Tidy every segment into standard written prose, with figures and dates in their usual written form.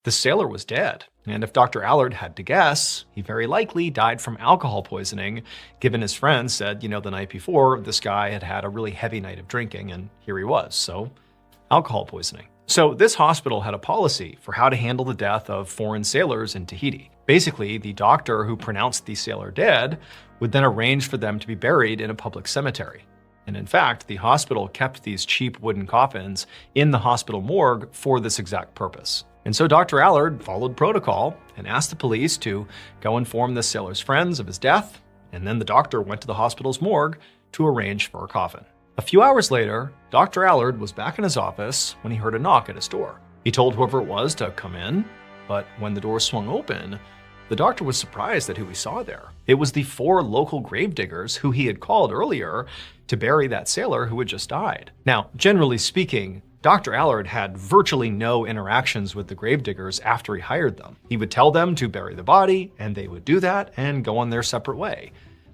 The sailor was dead, and if Dr. Allard had to guess, he very likely died from alcohol poisoning, given his friends said, the night before, this guy had had a really heavy night of drinking, and here he was, so alcohol poisoning. So this hospital had a policy for how to handle the death of foreign sailors in Tahiti. Basically, the doctor who pronounced the sailor dead would then arrange for them to be buried in a public cemetery. And in fact, the hospital kept these cheap wooden coffins in the hospital morgue for this exact purpose. And so Dr. Allard followed protocol and asked the police to go inform the sailor's friends of his death, and then the doctor went to the hospital's morgue to arrange for a coffin. A few hours later, Dr. Allard was back in his office when he heard a knock at his door. He told whoever it was to come in, but when the door swung open, the doctor was surprised at who he saw there. It was the 4 local gravediggers who he had called earlier to bury that sailor who had just died. Now, generally speaking, Dr. Allard had virtually no interactions with the gravediggers after he hired them. He would tell them to bury the body, and they would do that and go on their separate way.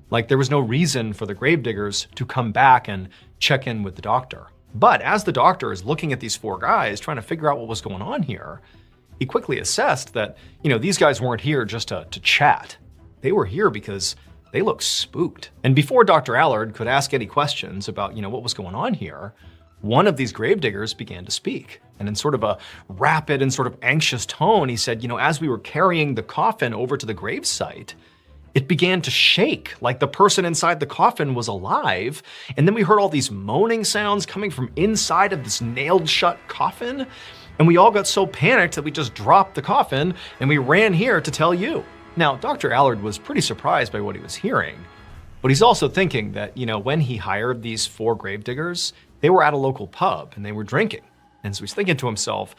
Like there was no reason for the gravediggers to come back and check in with the doctor. But as the doctor is looking at these 4 guys trying to figure out what was going on here, he quickly assessed that, these guys weren't here just to chat. They were here because they looked spooked. And before Dr. Allard could ask any questions about, what was going on here, one of these gravediggers began to speak. And in sort of a rapid and sort of anxious tone, he said, as we were carrying the coffin over to the gravesite, it began to shake like the person inside the coffin was alive. And then we heard all these moaning sounds coming from inside of this nailed shut coffin. And we all got so panicked that we just dropped the coffin and we ran here to tell you. Now, Dr. Allard was pretty surprised by what he was hearing, but he's also thinking that, when he hired these 4 gravediggers, they were at a local pub and they were drinking. And so he's thinking to himself,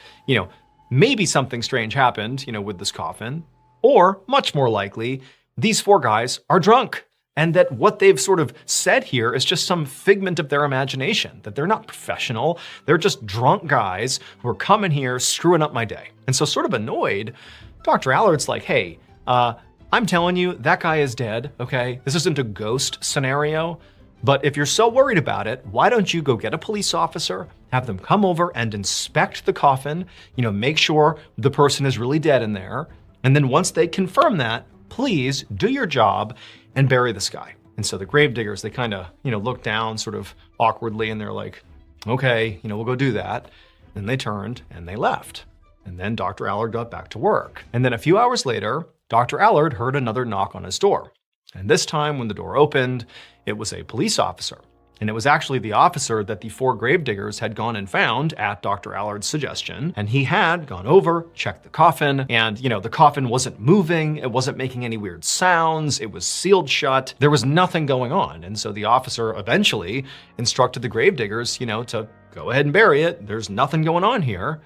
maybe something strange happened, with this coffin, or much more likely, these 4 guys are drunk. And that what they've sort of said here is just some figment of their imagination, that they're not professional, they're just drunk guys who are coming here screwing up my day. And so sort of annoyed, Dr. Allard's like, hey, I'm telling you, that guy is dead, okay? This isn't a ghost scenario, but if you're so worried about it, why don't you go get a police officer, have them come over and inspect the coffin, make sure the person is really dead in there, and then once they confirm that, please do your job and bury this guy. And so the gravediggers, they kind of, look down sort of awkwardly and they're like, okay, we'll go do that. Then they turned and they left. And then Dr. Allard got back to work. And then a few hours later, Dr. Allard heard another knock on his door. And this time when the door opened, it was a police officer. And it was actually the officer that the 4 gravediggers had gone and found at Dr. Allard's suggestion. And he had gone over, checked the coffin, and the coffin wasn't moving, it wasn't making any weird sounds, it was sealed shut, there was nothing going on. And so the officer eventually instructed the gravediggers, to go ahead and bury it, there's nothing going on here.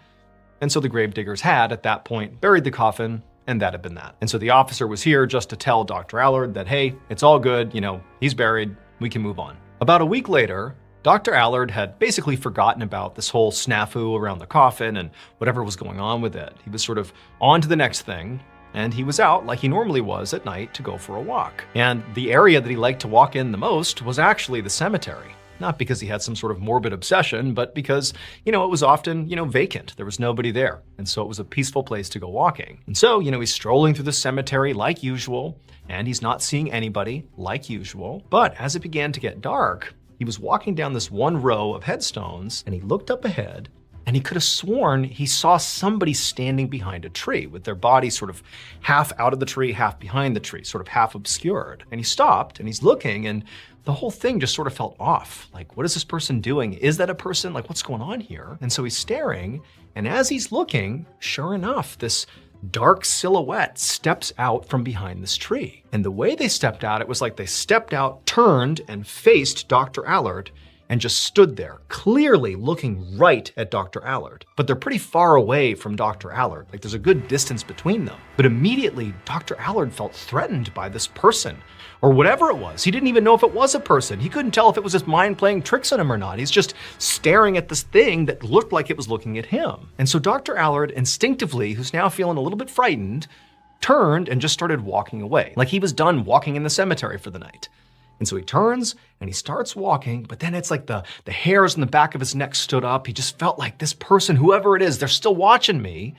And so the gravediggers had, at that point, buried the coffin, and that had been that. And so the officer was here just to tell Dr. Allard that, hey, it's all good, he's buried, we can move on. About a week later, Dr. Allard had basically forgotten about this whole snafu around the coffin and whatever was going on with it. He was sort of on to the next thing, and he was out like he normally was at night to go for a walk. And the area that he liked to walk in the most was actually the cemetery. Not because he had some sort of morbid obsession, but because, it was often, vacant. There was nobody there. And so it was a peaceful place to go walking. And so, he's strolling through the cemetery like usual, and he's not seeing anybody like usual. But as it began to get dark, he was walking down this one row of headstones, and he looked up ahead, and he could have sworn he saw somebody standing behind a tree with their body sort of half out of the tree, half behind the tree, sort of half obscured. And he stopped, and he's looking, and the whole thing just sort of felt off. Like, what is this person doing? Is that a person? Like, what's going on here? And so he's staring, and as he's looking, sure enough, this dark silhouette steps out from behind this tree. And the way they stepped out, it was like they stepped out, turned, and faced Dr. Allard, and just stood there, clearly looking right at Dr. Allard. But they're pretty far away from Dr. Allard, like there's a good distance between them. But immediately, Dr. Allard felt threatened by this person, or whatever it was. He didn't even know if it was a person. He couldn't tell if it was his mind playing tricks on him or not. He's just staring at this thing that looked like it was looking at him. And so Dr. Allard instinctively, who's now feeling a little bit frightened, turned and just started walking away, like he was done walking in the cemetery for the night. And so he turns and he starts walking, but then it's like the hairs on the back of his neck stood up. He just felt like this person, whoever it is, they're still watching me.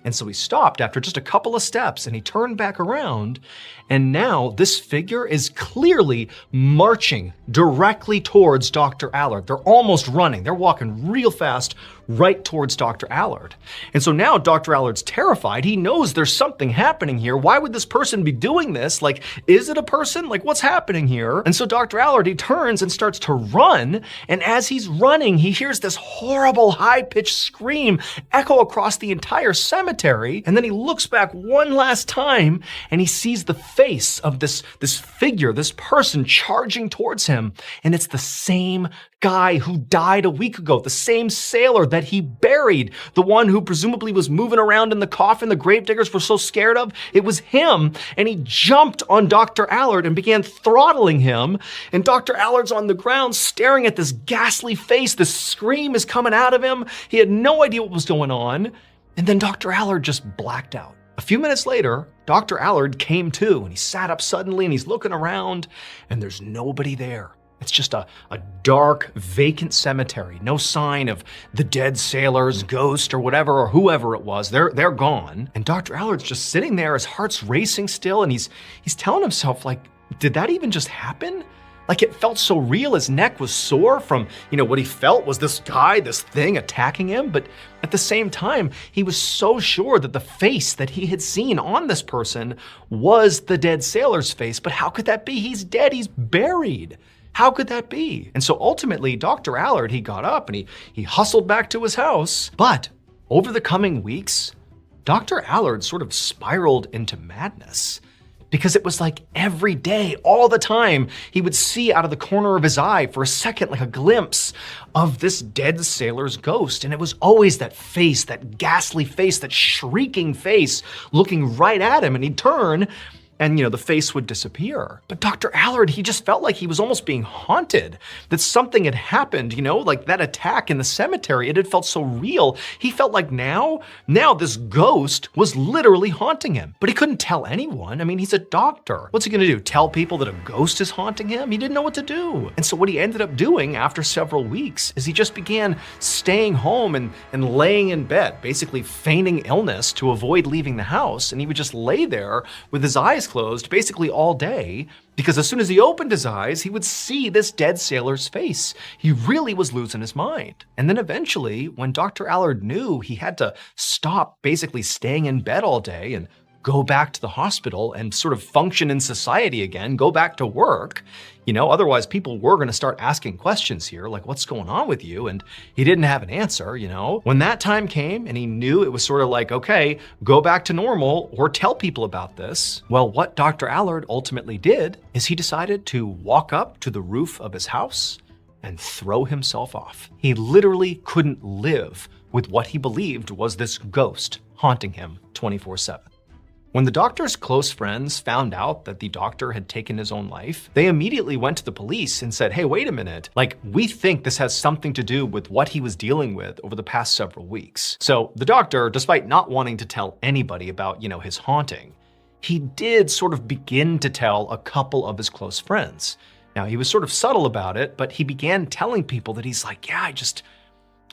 And so he stopped after just a couple of steps and he turned back around. And now this figure is clearly marching directly towards Dr. Allard. They're almost running. They're walking real fast right towards Dr. Allard. And so now Dr. Allard's terrified. He knows there's something happening here. Why would this person be doing this? Like, is it a person? Like, what's happening here? And so Dr. Allard, he turns and starts to run. And as he's running, he hears this horrible high-pitched scream echo across the entire cemetery. And then he looks back one last time and he sees the face of this figure, this person charging towards him. And it's the same guy who died a week ago, the same sailor that he buried, the one who presumably was moving around in the coffin the gravediggers were so scared of. It was him, and he jumped on Dr. Allard and began throttling him, and Dr. Allard's on the ground staring at this ghastly face. This scream is coming out of him. He had no idea what was going on, and then Dr. Allard just blacked out. A few minutes later, Dr. Allard came to, and he sat up suddenly, and he's looking around, and there's nobody there. It's just a dark, vacant cemetery. No sign of the dead sailor's ghost or whatever, or whoever it was. They're gone. And Dr. Allard's just sitting there, his heart's racing still, and he's telling himself, like, did that even just happen? Like, it felt so real. His neck was sore from, what he felt was this guy, this thing attacking him. But at the same time, he was so sure that the face that he had seen on this person was the dead sailor's face. But how could that be? He's dead. He's buried. How could that be? And so ultimately, Dr. Allard, he got up and he hustled back to his house. But over the coming weeks, Dr. Allard sort of spiraled into madness. Because it was like every day, all the time, he would see out of the corner of his eye for a second, like a glimpse of this dead sailor's ghost. And it was always that face, that ghastly face, that shrieking face looking right at him. And he'd turn and, the face would disappear. But Dr. Allard, he just felt like he was almost being haunted, that something had happened, like that attack in the cemetery. It had felt so real. He felt like now this ghost was literally haunting him. But he couldn't tell anyone. I mean, he's a doctor. What's he gonna do? Tell people that a ghost is haunting him? He didn't know what to do. And so what he ended up doing after several weeks is he just began staying home and laying in bed, basically feigning illness to avoid leaving the house. And he would just lay there with his eyes closed basically all day, because as soon as he opened his eyes, he would see this dead sailor's face. He really was losing his mind. And then eventually, when Dr. Allard knew he had to stop basically staying in bed all day and go back to the hospital and sort of function in society again, go back to work, otherwise people were going to start asking questions here, like, what's going on with you? And he didn't have an answer, When that time came and he knew it was sort of like, okay, go back to normal or tell people about this. Well, what Dr. Allard ultimately did is he decided to walk up to the roof of his house and throw himself off. He literally couldn't live with what he believed was this ghost haunting him 24/7. When the doctor's close friends found out that the doctor had taken his own life, they immediately went to the police and said, hey, wait a minute, we think this has something to do with what he was dealing with over the past several weeks. So the doctor, despite not wanting to tell anybody about, his haunting, he did sort of begin to tell a couple of his close friends. Now, he was sort of subtle about it, but he began telling people that he's like, yeah,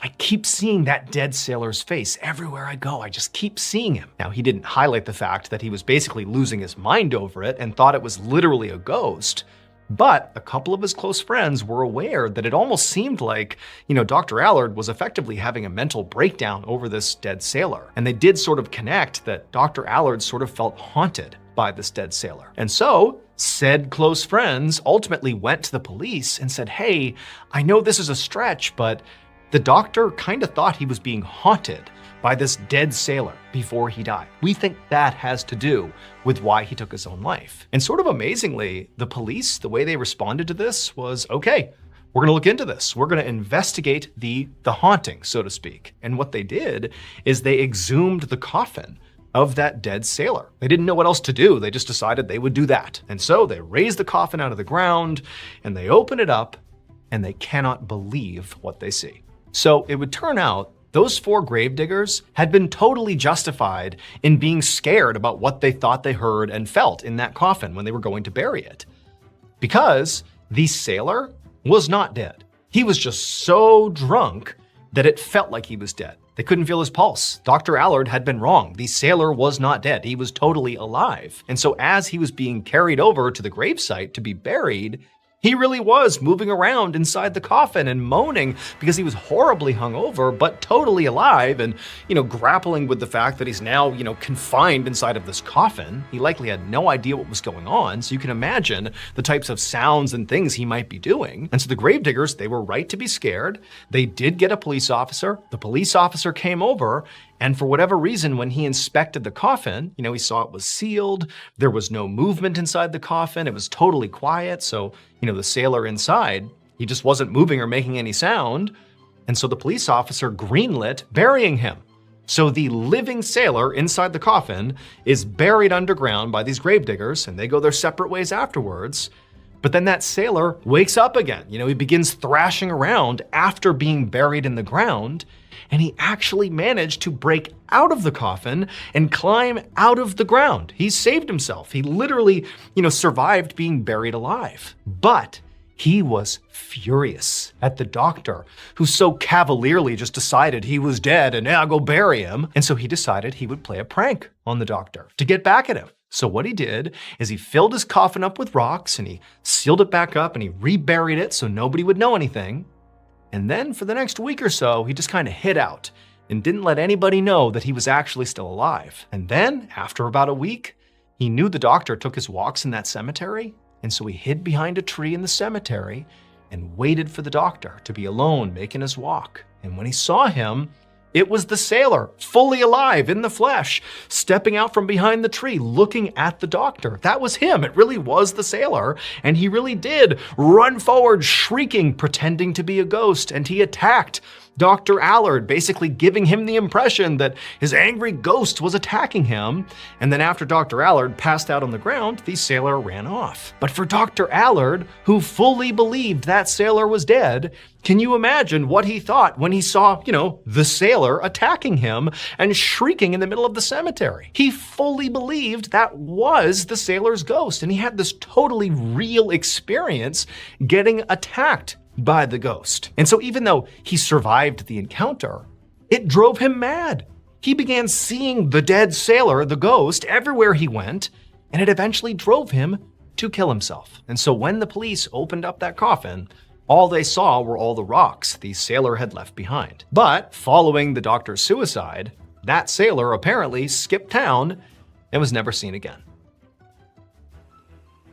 I keep seeing that dead sailor's face everywhere I go. I just keep seeing him. Now, he didn't highlight the fact that he was basically losing his mind over it and thought it was literally a ghost. But a couple of his close friends were aware that it almost seemed like, Dr. Allard was effectively having a mental breakdown over this dead sailor. And they did sort of connect that Dr. Allard sort of felt haunted by this dead sailor. And so, said close friends ultimately went to the police and said, hey, I know this is a stretch, but the doctor kind of thought he was being haunted by this dead sailor before he died. We think that has to do with why he took his own life. And sort of amazingly, the police, the way they responded to this was, okay, we're gonna look into this. We're gonna investigate the haunting, so to speak. And what they did is they exhumed the coffin of that dead sailor. They didn't know what else to do. They just decided they would do that. And so they raised the coffin out of the ground and they open it up and they cannot believe what they see. So it would turn out those 4 gravediggers had been totally justified in being scared about what they thought they heard and felt in that coffin when they were going to bury it. Because the sailor was not dead. He was just so drunk that it felt like he was dead. They couldn't feel his pulse. Dr. Allard had been wrong. The sailor was not dead. He was totally alive. And so as he was being carried over to the gravesite to be buried, he really was moving around inside the coffin and moaning because he was horribly hungover, but totally alive and, grappling with the fact that he's now, confined inside of this coffin. He likely had no idea what was going on, so you can imagine the types of sounds and things he might be doing. And so the gravediggers, they were right to be scared. They did get a police officer. The police officer came over, and for whatever reason, when he inspected the coffin, he saw it was sealed. There was no movement inside the coffin. It was totally quiet. So, the sailor inside, he just wasn't moving or making any sound. And so the police officer greenlit burying him. So the living sailor inside the coffin is buried underground by these gravediggers, and they go their separate ways afterwards. But then that sailor wakes up again. He begins thrashing around after being buried in the ground. And he actually managed to break out of the coffin and climb out of the ground. He saved himself. He literally, survived being buried alive. But he was furious at the doctor, who so cavalierly just decided he was dead and now go bury him. And so he decided he would play a prank on the doctor to get back at him. So what he did is he filled his coffin up with rocks and he sealed it back up and he reburied it so nobody would know anything. And then for the next week or so, he just kind of hid out and didn't let anybody know that he was actually still alive. And then, after about a week, he knew the doctor took his walks in that cemetery, and so he hid behind a tree in the cemetery and waited for the doctor to be alone making his walk. And when he saw him, it was the sailor, fully alive in the flesh, stepping out from behind the tree, looking at the doctor. That was him. It really was the sailor. And he really did run forward, shrieking, pretending to be a ghost. And he attacked Dr. Allard, basically giving him the impression that his angry ghost was attacking him. And then after Dr. Allard passed out on the ground, the sailor ran off. But for Dr. Allard, who fully believed that sailor was dead, can you imagine what he thought when he saw, the sailor attacking him and shrieking in the middle of the cemetery? He fully believed that was the sailor's ghost, and he had this totally real experience getting attacked by the ghost. And so even though he survived the encounter, it drove him mad. He began seeing the dead sailor, the ghost, everywhere he went, and it eventually drove him to kill himself. And so when the police opened up that coffin, all they saw were all the rocks the sailor had left behind. But following the doctor's suicide, that sailor apparently skipped town and was never seen again.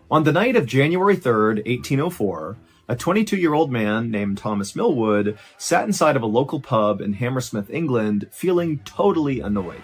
On the night of January 3rd, 1804, a 22-year-old man named Thomas Millwood sat inside of a local pub in Hammersmith, England, feeling totally annoyed.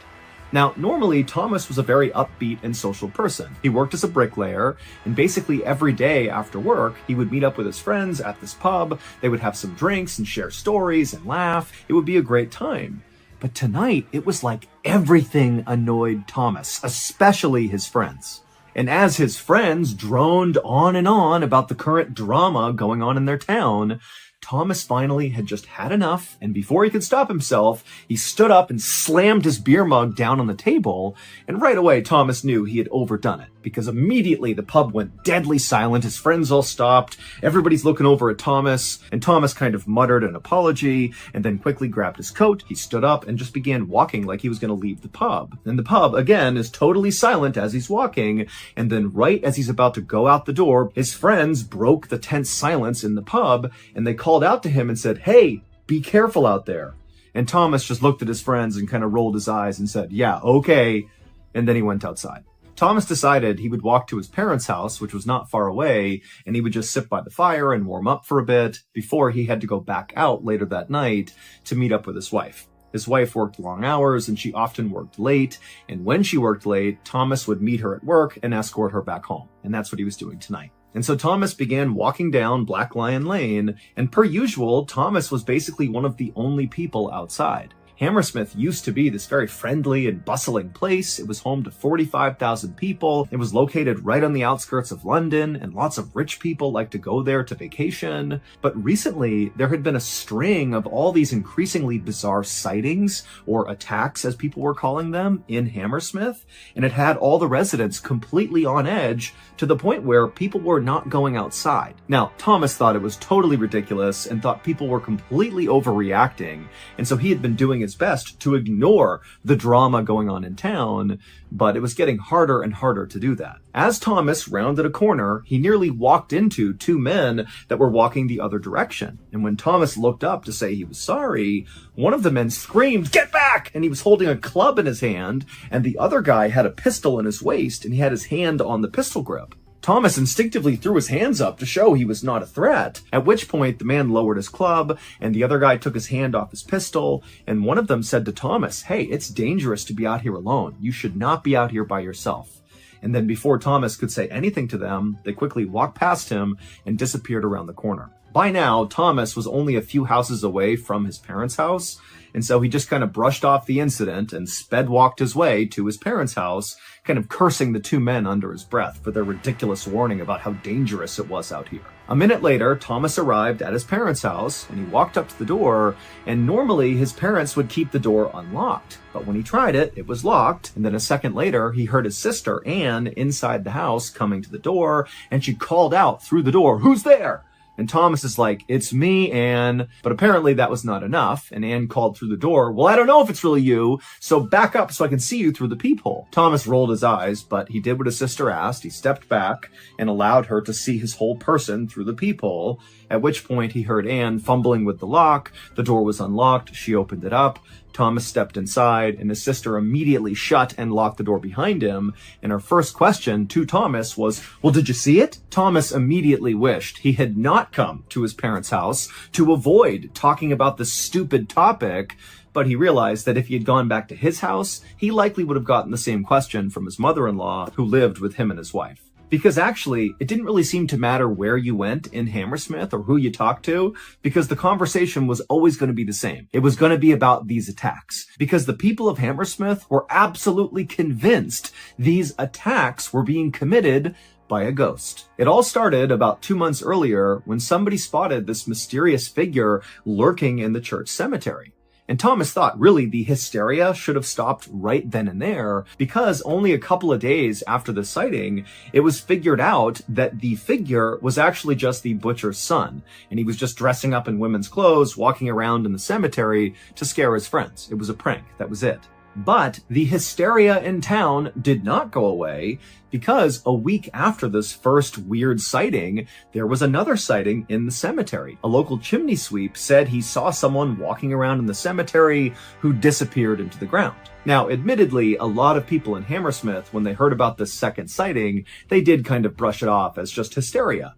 Now, normally, Thomas was a very upbeat and social person. He worked as a bricklayer, and basically every day after work, he would meet up with his friends at this pub. They would have some drinks and share stories and laugh. It would be a great time. But tonight, it was like everything annoyed Thomas, especially his friends. And as his friends droned on and on about the current drama going on in their town, Thomas finally had just had enough, and before he could stop himself, he stood up and slammed his beer mug down on the table, and right away Thomas knew he had overdone it, because immediately the pub went deadly silent, his friends all stopped, everybody's looking over at Thomas, and Thomas kind of muttered an apology, and then quickly grabbed his coat, he stood up, and just began walking like he was going to leave the pub. And the pub, again, is totally silent as he's walking, and then right as he's about to go out the door, his friends broke the tense silence in the pub, and they called out to him and said, "Hey, be careful out there." And Thomas just looked at his friends and kind of rolled his eyes and said, "Yeah, okay." And then he went outside. Thomas decided he would walk to his parents' house, which was not far away, and he would just sit by the fire and warm up for a bit before he had to go back out later that night to meet up with his wife. His wife worked long hours and she often worked late. And when she worked late, Thomas would meet her at work and escort her back home. And that's what he was doing tonight. And so Thomas began walking down Black Lion Lane, and per usual, Thomas was basically one of the only people outside. Hammersmith used to be this very friendly and bustling place. It was home to 45,000 people. It was located right on the outskirts of London, and lots of rich people like to go there to vacation. But recently, there had been a string of all these increasingly bizarre sightings, or attacks as people were calling them, in Hammersmith, and it had all the residents completely on edge to the point where people were not going outside. Now, Thomas thought it was totally ridiculous and thought people were completely overreacting, and so he had been doing his his best to ignore the drama going on in town, but it was getting harder and harder to do that. As Thomas rounded a corner, he nearly walked into two men that were walking the other direction. And when Thomas looked up to say he was sorry, one of the men screamed, "Get back!" And he was holding a club in his hand, and the other guy had a pistol in his waist, and he had his hand on the pistol grip. Thomas instinctively threw his hands up to show he was not a threat, at which point the man lowered his club, and the other guy took his hand off his pistol, and one of them said to Thomas, "Hey, it's dangerous to be out here alone. You should not be out here by yourself." And then before Thomas could say anything to them, they quickly walked past him and disappeared around the corner. By now, Thomas was only a few houses away from his parents' house, and so he just kind of brushed off the incident and sped walked his way to his parents' house, kind of cursing the two men under his breath for their ridiculous warning about how dangerous it was out here. A minute later, Thomas arrived at his parents' house, and he walked up to the door, and normally his parents would keep the door unlocked. But when he tried it, it was locked, and then a second later, he heard his sister, Anne, inside the house coming to the door, and she called out through the door, "Who's there?" And Thomas is like, "It's me, Anne." But apparently that was not enough. And Anne called through the door, "Well, I don't know if it's really you, so back up so I can see you through the peephole." Thomas rolled his eyes, but he did what his sister asked. He stepped back and allowed her to see his whole person through the peephole, at which point he heard Anne fumbling with the lock. The door was unlocked. She opened it up. Thomas stepped inside, and his sister immediately shut and locked the door behind him. And her first question to Thomas was, "Well, did you see it?" Thomas immediately wished he had not come to his parents' house to avoid talking about this stupid topic, but he realized that if he had gone back to his house, he likely would have gotten the same question from his mother-in-law, who lived with him and his wife. Because actually, it didn't really seem to matter where you went in Hammersmith or who you talked to, because the conversation was always going to be the same. It was going to be about these attacks, because the people of Hammersmith were absolutely convinced these attacks were being committed by a ghost. It all started about 2 months earlier when somebody spotted this mysterious figure lurking in the church cemetery. And Thomas thought really the hysteria should have stopped right then and there, because only a couple of days after the sighting, it was figured out that the figure was actually just the butcher's son. And he was just dressing up in women's clothes, walking around in the cemetery to scare his friends. It was a prank. That was it. But the hysteria in town did not go away, because a week after this first weird sighting, there was another sighting in the cemetery. A local chimney sweep said he saw someone walking around in the cemetery who disappeared into the ground. Now, admittedly, a lot of people in Hammersmith, when they heard about this second sighting, they did kind of brush it off as just hysteria.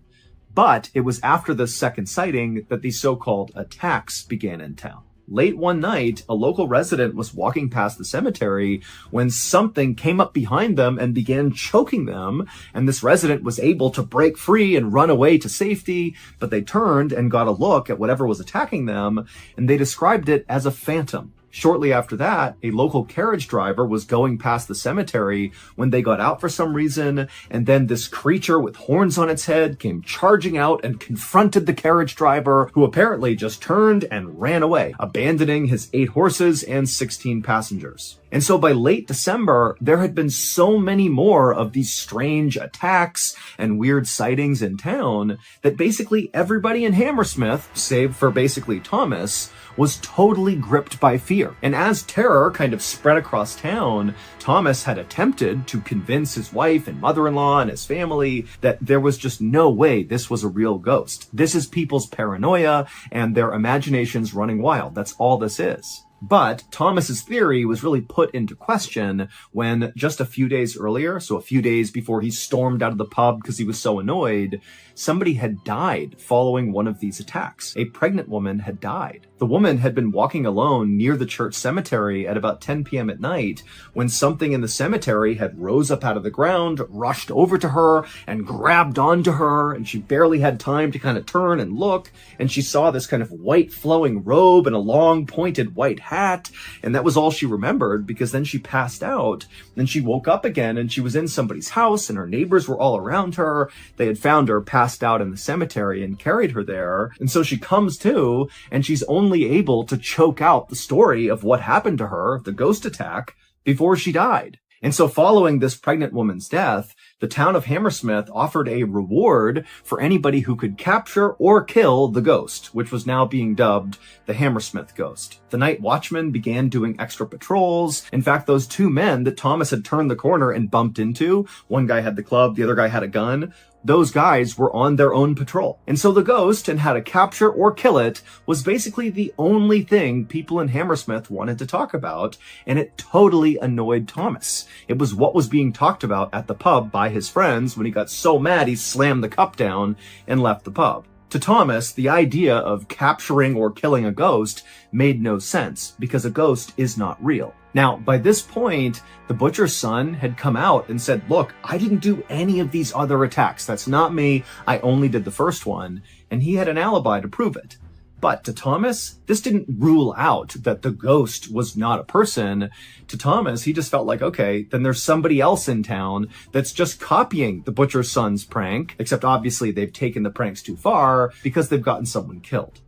But it was after this second sighting that the so-called attacks began in town. Late one night, a local resident was walking past the cemetery when something came up behind them and began choking them, and this resident was able to break free and run away to safety, but they turned and got a look at whatever was attacking them, and they described it as a phantom. Shortly after that, a local carriage driver was going past the cemetery when they got out for some reason, and then this creature with horns on its head came charging out and confronted the carriage driver, who apparently just turned and ran away, abandoning his 8 horses and 16 passengers. And so by late December, there had been so many more of these strange attacks and weird sightings in town that basically everybody in Hammersmith, save for basically Thomas, was totally gripped by fear. And as terror kind of spread across town, Thomas had attempted to convince his wife and mother-in-law and his family that there was just no way this was a real ghost. This is people's paranoia and their imaginations running wild. That's all this is. But Thomas's theory was really put into question when just a few days earlier, so a few days before he stormed out of the pub because he was so annoyed, somebody had died following one of these attacks. A pregnant woman had died. The woman had been walking alone near the church cemetery at about 10 p.m. at night when something in the cemetery had rose up out of the ground, rushed over to her, and grabbed onto her, and she barely had time to kind of turn and look, and she saw this kind of white flowing robe and a long pointed white hat, and that was all she remembered, because then she passed out. Then she woke up again, and she was in somebody's house, and her neighbors were all around her. They had found her passed out in the cemetery and carried her there, and so she comes to, and she's only able to choke out the story of what happened to her, the ghost attack, before she died. And so following this pregnant woman's death, the town of Hammersmith offered a reward for anybody who could capture or kill the ghost, which was now being dubbed the Hammersmith Ghost. The night watchmen began doing extra patrols. In fact, those two men that Thomas had turned the corner and bumped into, one guy had the club, the other guy had a gun, those guys were on their own patrol. And so the ghost and how to capture or kill it was basically the only thing people in Hammersmith wanted to talk about, and it totally annoyed Thomas. It was what was being talked about at the pub by his friends when he got so mad he slammed the cup down and left the pub. To Thomas, the idea of capturing or killing a ghost made no sense because a ghost is not real. Now, by this point, the butcher's son had come out and said, look, I didn't do any of these other attacks. That's not me. I only did the first one. And he had an alibi to prove it. But to Thomas, this didn't rule out that the ghost was not a person. To Thomas, he just felt like, okay, then there's somebody else in town that's just copying the butcher's son's prank, except obviously they've taken the pranks too far because they've gotten someone killed.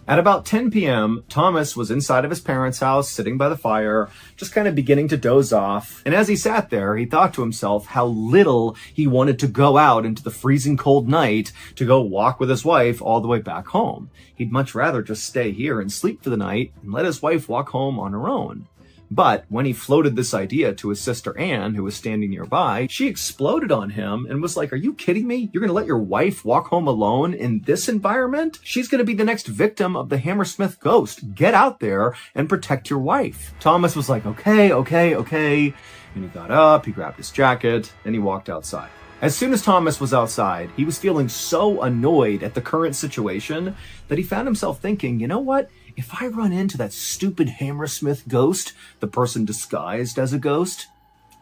At about 10 p.m., Thomas was inside of his parents' house, sitting by the fire, just kind of beginning to doze off. And as he sat there, he thought to himself how little he wanted to go out into the freezing cold night to go walk with his wife all the way back home. He'd much rather just stay here and sleep for the night and let his wife walk home on her own. But when he floated this idea to his sister Anne, who was standing nearby, she exploded on him and was like, are you kidding me? You're going to let your wife walk home alone in this environment? She's going to be the next victim of the Hammersmith ghost. Get out there and protect your wife. Thomas was like, okay. And he got up, he grabbed his jacket, and he walked outside. As soon as Thomas was outside, he was feeling so annoyed at the current situation that he found himself thinking, you know what? If I run into that stupid Hammersmith ghost, the person disguised as a ghost,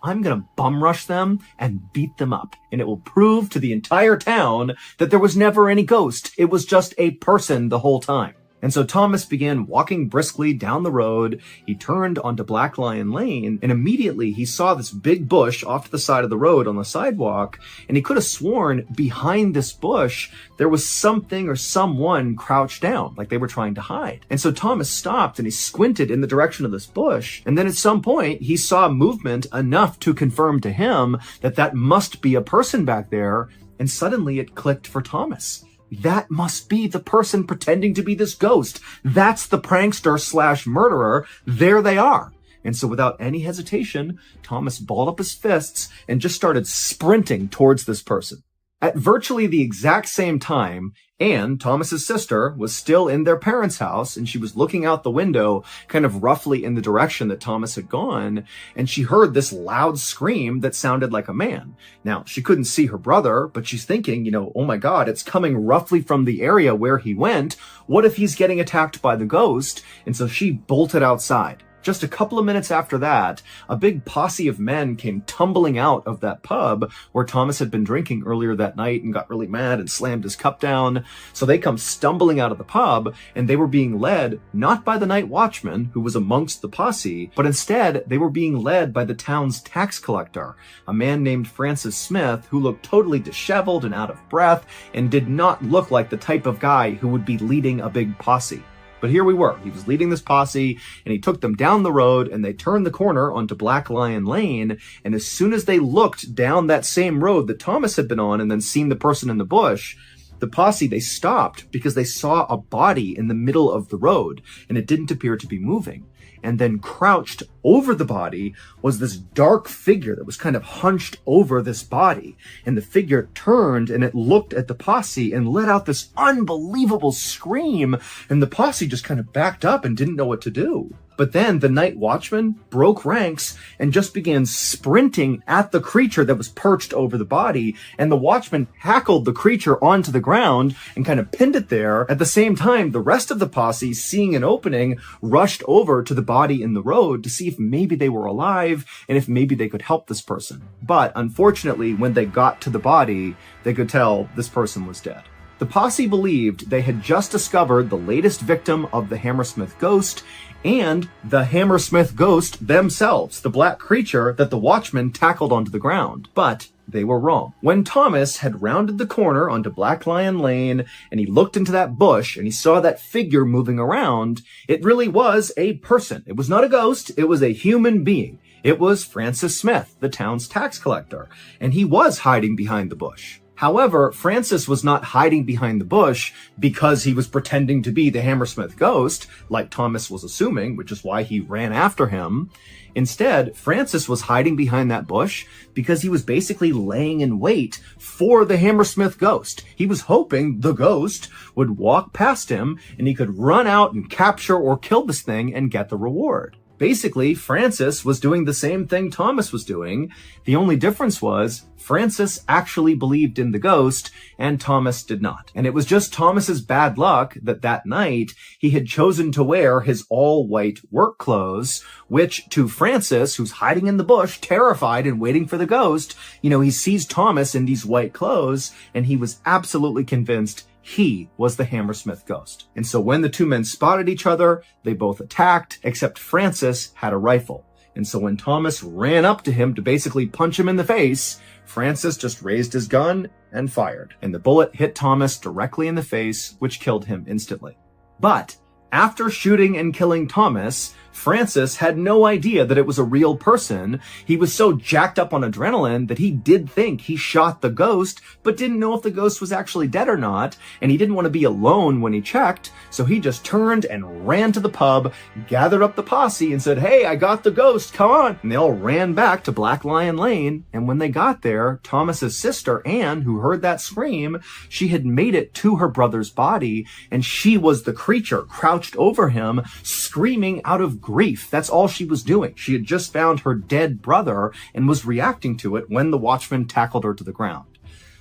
I'm gonna bum rush them and beat them up. And it will prove to the entire town that there was never any ghost. It was just a person the whole time. And so Thomas began walking briskly down the road. He turned onto Black Lion Lane, and immediately he saw this big bush off to the side of the road on the sidewalk, and he could have sworn behind this bush there was something or someone crouched down, like they were trying to hide. And so Thomas stopped and he squinted in the direction of this bush, and then at some point he saw movement enough to confirm to him that that must be a person back there, and suddenly it clicked for Thomas. That must be the person pretending to be this ghost. That's the prankster / murderer. There they are. And so without any hesitation, Thomas balled up his fists and just started sprinting towards this person. At virtually the exact same time, Anne, Thomas's sister, was still in their parents' house, and she was looking out the window kind of roughly in the direction that Thomas had gone, and she heard this loud scream that sounded like a man. Now, she couldn't see her brother, but she's thinking, oh my God, it's coming roughly from the area where he went. What if he's getting attacked by the ghost? And so she bolted outside. Just a couple of minutes after that, a big posse of men came tumbling out of that pub where Thomas had been drinking earlier that night and got really mad and slammed his cup down. So they come stumbling out of the pub, and they were being led not by the night watchman, who was amongst the posse, but instead they were being led by the town's tax collector, a man named Francis Smith, who looked totally disheveled and out of breath and did not look like the type of guy who would be leading a big posse. But here we were. He was leading this posse, and he took them down the road, and they turned the corner onto Black Lion Lane, and as soon as they looked down that same road that Thomas had been on and then seen the person in the bush, the posse, they stopped because they saw a body in the middle of the road, and it didn't appear to be moving. And then crouched over the body was this dark figure that was kind of hunched over this body. And the figure turned and it looked at the posse and let out this unbelievable scream. And the posse just kind of backed up and didn't know what to do. But then the night watchman broke ranks and just began sprinting at the creature that was perched over the body. And the watchman tackled the creature onto the ground and kind of pinned it there. At the same time, the rest of the posse, seeing an opening, rushed over to the body in the road to see if maybe they were alive and if maybe they could help this person. But unfortunately, when they got to the body, they could tell this person was dead. The posse believed they had just discovered the latest victim of the Hammersmith ghost and the Hammersmith ghost themselves, the black creature that the watchman tackled onto the ground. But they were wrong. When Thomas had rounded the corner onto Black Lion Lane and he looked into that bush and he saw that figure moving around, it really was a person. It was not a ghost. It was a human being. It was Francis Smith, the town's tax collector, and he was hiding behind the bush. However, Francis was not hiding behind the bush because he was pretending to be the Hammersmith ghost, like Thomas was assuming, which is why he ran after him. Instead, Francis was hiding behind that bush because he was basically laying in wait for the Hammersmith ghost. He was hoping the ghost would walk past him and he could run out and capture or kill this thing and get the reward. Basically, Francis was doing the same thing Thomas was doing. The only difference was Francis actually believed in the ghost and Thomas did not. And it was just Thomas's bad luck that night he had chosen to wear his all-white work clothes, which to Francis, who's hiding in the bush, terrified and waiting for the ghost, he sees Thomas in these white clothes and he was absolutely convinced he was the Hammersmith ghost. And so when the two men spotted each other, they both attacked, except Francis had a rifle. And so when Thomas ran up to him to basically punch him in the face, Francis just raised his gun and fired. And the bullet hit Thomas directly in the face, which killed him instantly. But after shooting and killing Thomas, Francis had no idea that it was a real person. He was so jacked up on adrenaline that he did think he shot the ghost, but didn't know if the ghost was actually dead or not, and he didn't want to be alone when he checked, so he just turned and ran to the pub, gathered up the posse, and said, "Hey, I got the ghost, come on!" And they all ran back to Black Lion Lane, and when they got there, Thomas's sister, Anne, who heard that scream, she had made it to her brother's body, and she was the creature crouched over him, screaming out of grief. That's all she was doing. She had just found her dead brother and was reacting to it when the watchman tackled her to the ground.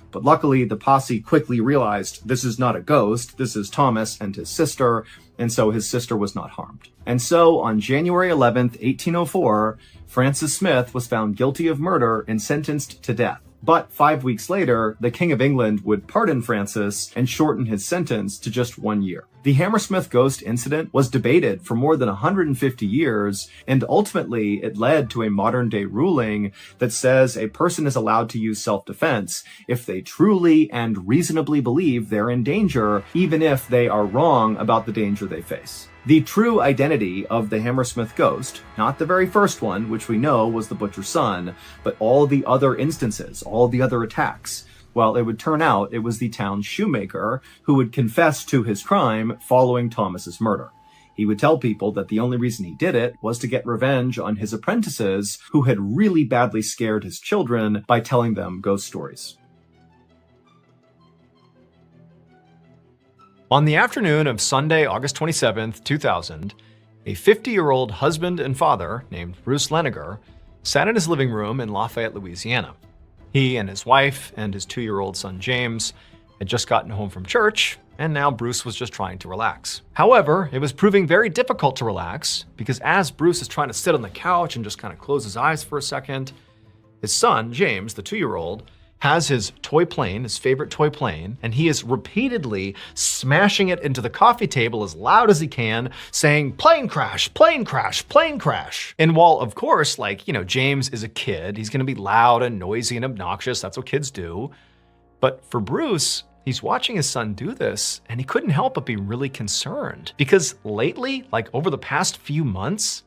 But luckily, the posse quickly realized this is not a ghost, this is Thomas and his sister, and so his sister was not harmed. And so, on January 11th, 1804, Francis Smith was found guilty of murder and sentenced to death. But 5 weeks later, the King of England would pardon Francis and shorten his sentence to just 1 year. The Hammersmith ghost incident was debated for more than 150 years, and ultimately it led to a modern-day ruling that says a person is allowed to use self-defense if they truly and reasonably believe they're in danger, even if they are wrong about the danger they face. The true identity of the Hammersmith ghost, not the very first one, which we know was the butcher's son, but all the other instances, all the other attacks, well, it would turn out it was the town's shoemaker who would confess to his crime following Thomas's murder. He would tell people that the only reason he did it was to get revenge on his apprentices who had really badly scared his children by telling them ghost stories. On the afternoon of Sunday, August 27th, 2000, a 50-year-old husband and father named Bruce Leniger sat in his living room in Lafayette, Louisiana. He and his wife and his 2-year-old son James had just gotten home from church, and now Bruce was just trying to relax. However, it was proving very difficult to relax because as Bruce is trying to sit on the couch and just kind of close his eyes for a second, his son, James, the 2-year-old, has his toy plane, his favorite toy plane, and he is repeatedly smashing it into the coffee table as loud as he can, saying, "Plane crash, plane crash, plane crash." And while, of course, James is a kid, he's gonna be loud and noisy and obnoxious, that's what kids do. But for Bruce, he's watching his son do this, and he couldn't help but be really concerned. Because lately, over the past few months,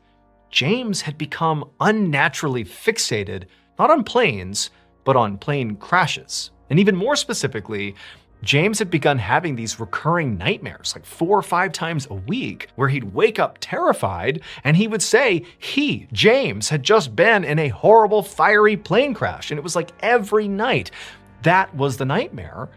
James had become unnaturally fixated, not on planes, but on plane crashes. And even more specifically, James had begun having these recurring nightmares, 4 or 5 times a week, where he'd wake up terrified and he would say he, James, had just been in a horrible fiery plane crash. And it was every night. That was the nightmare.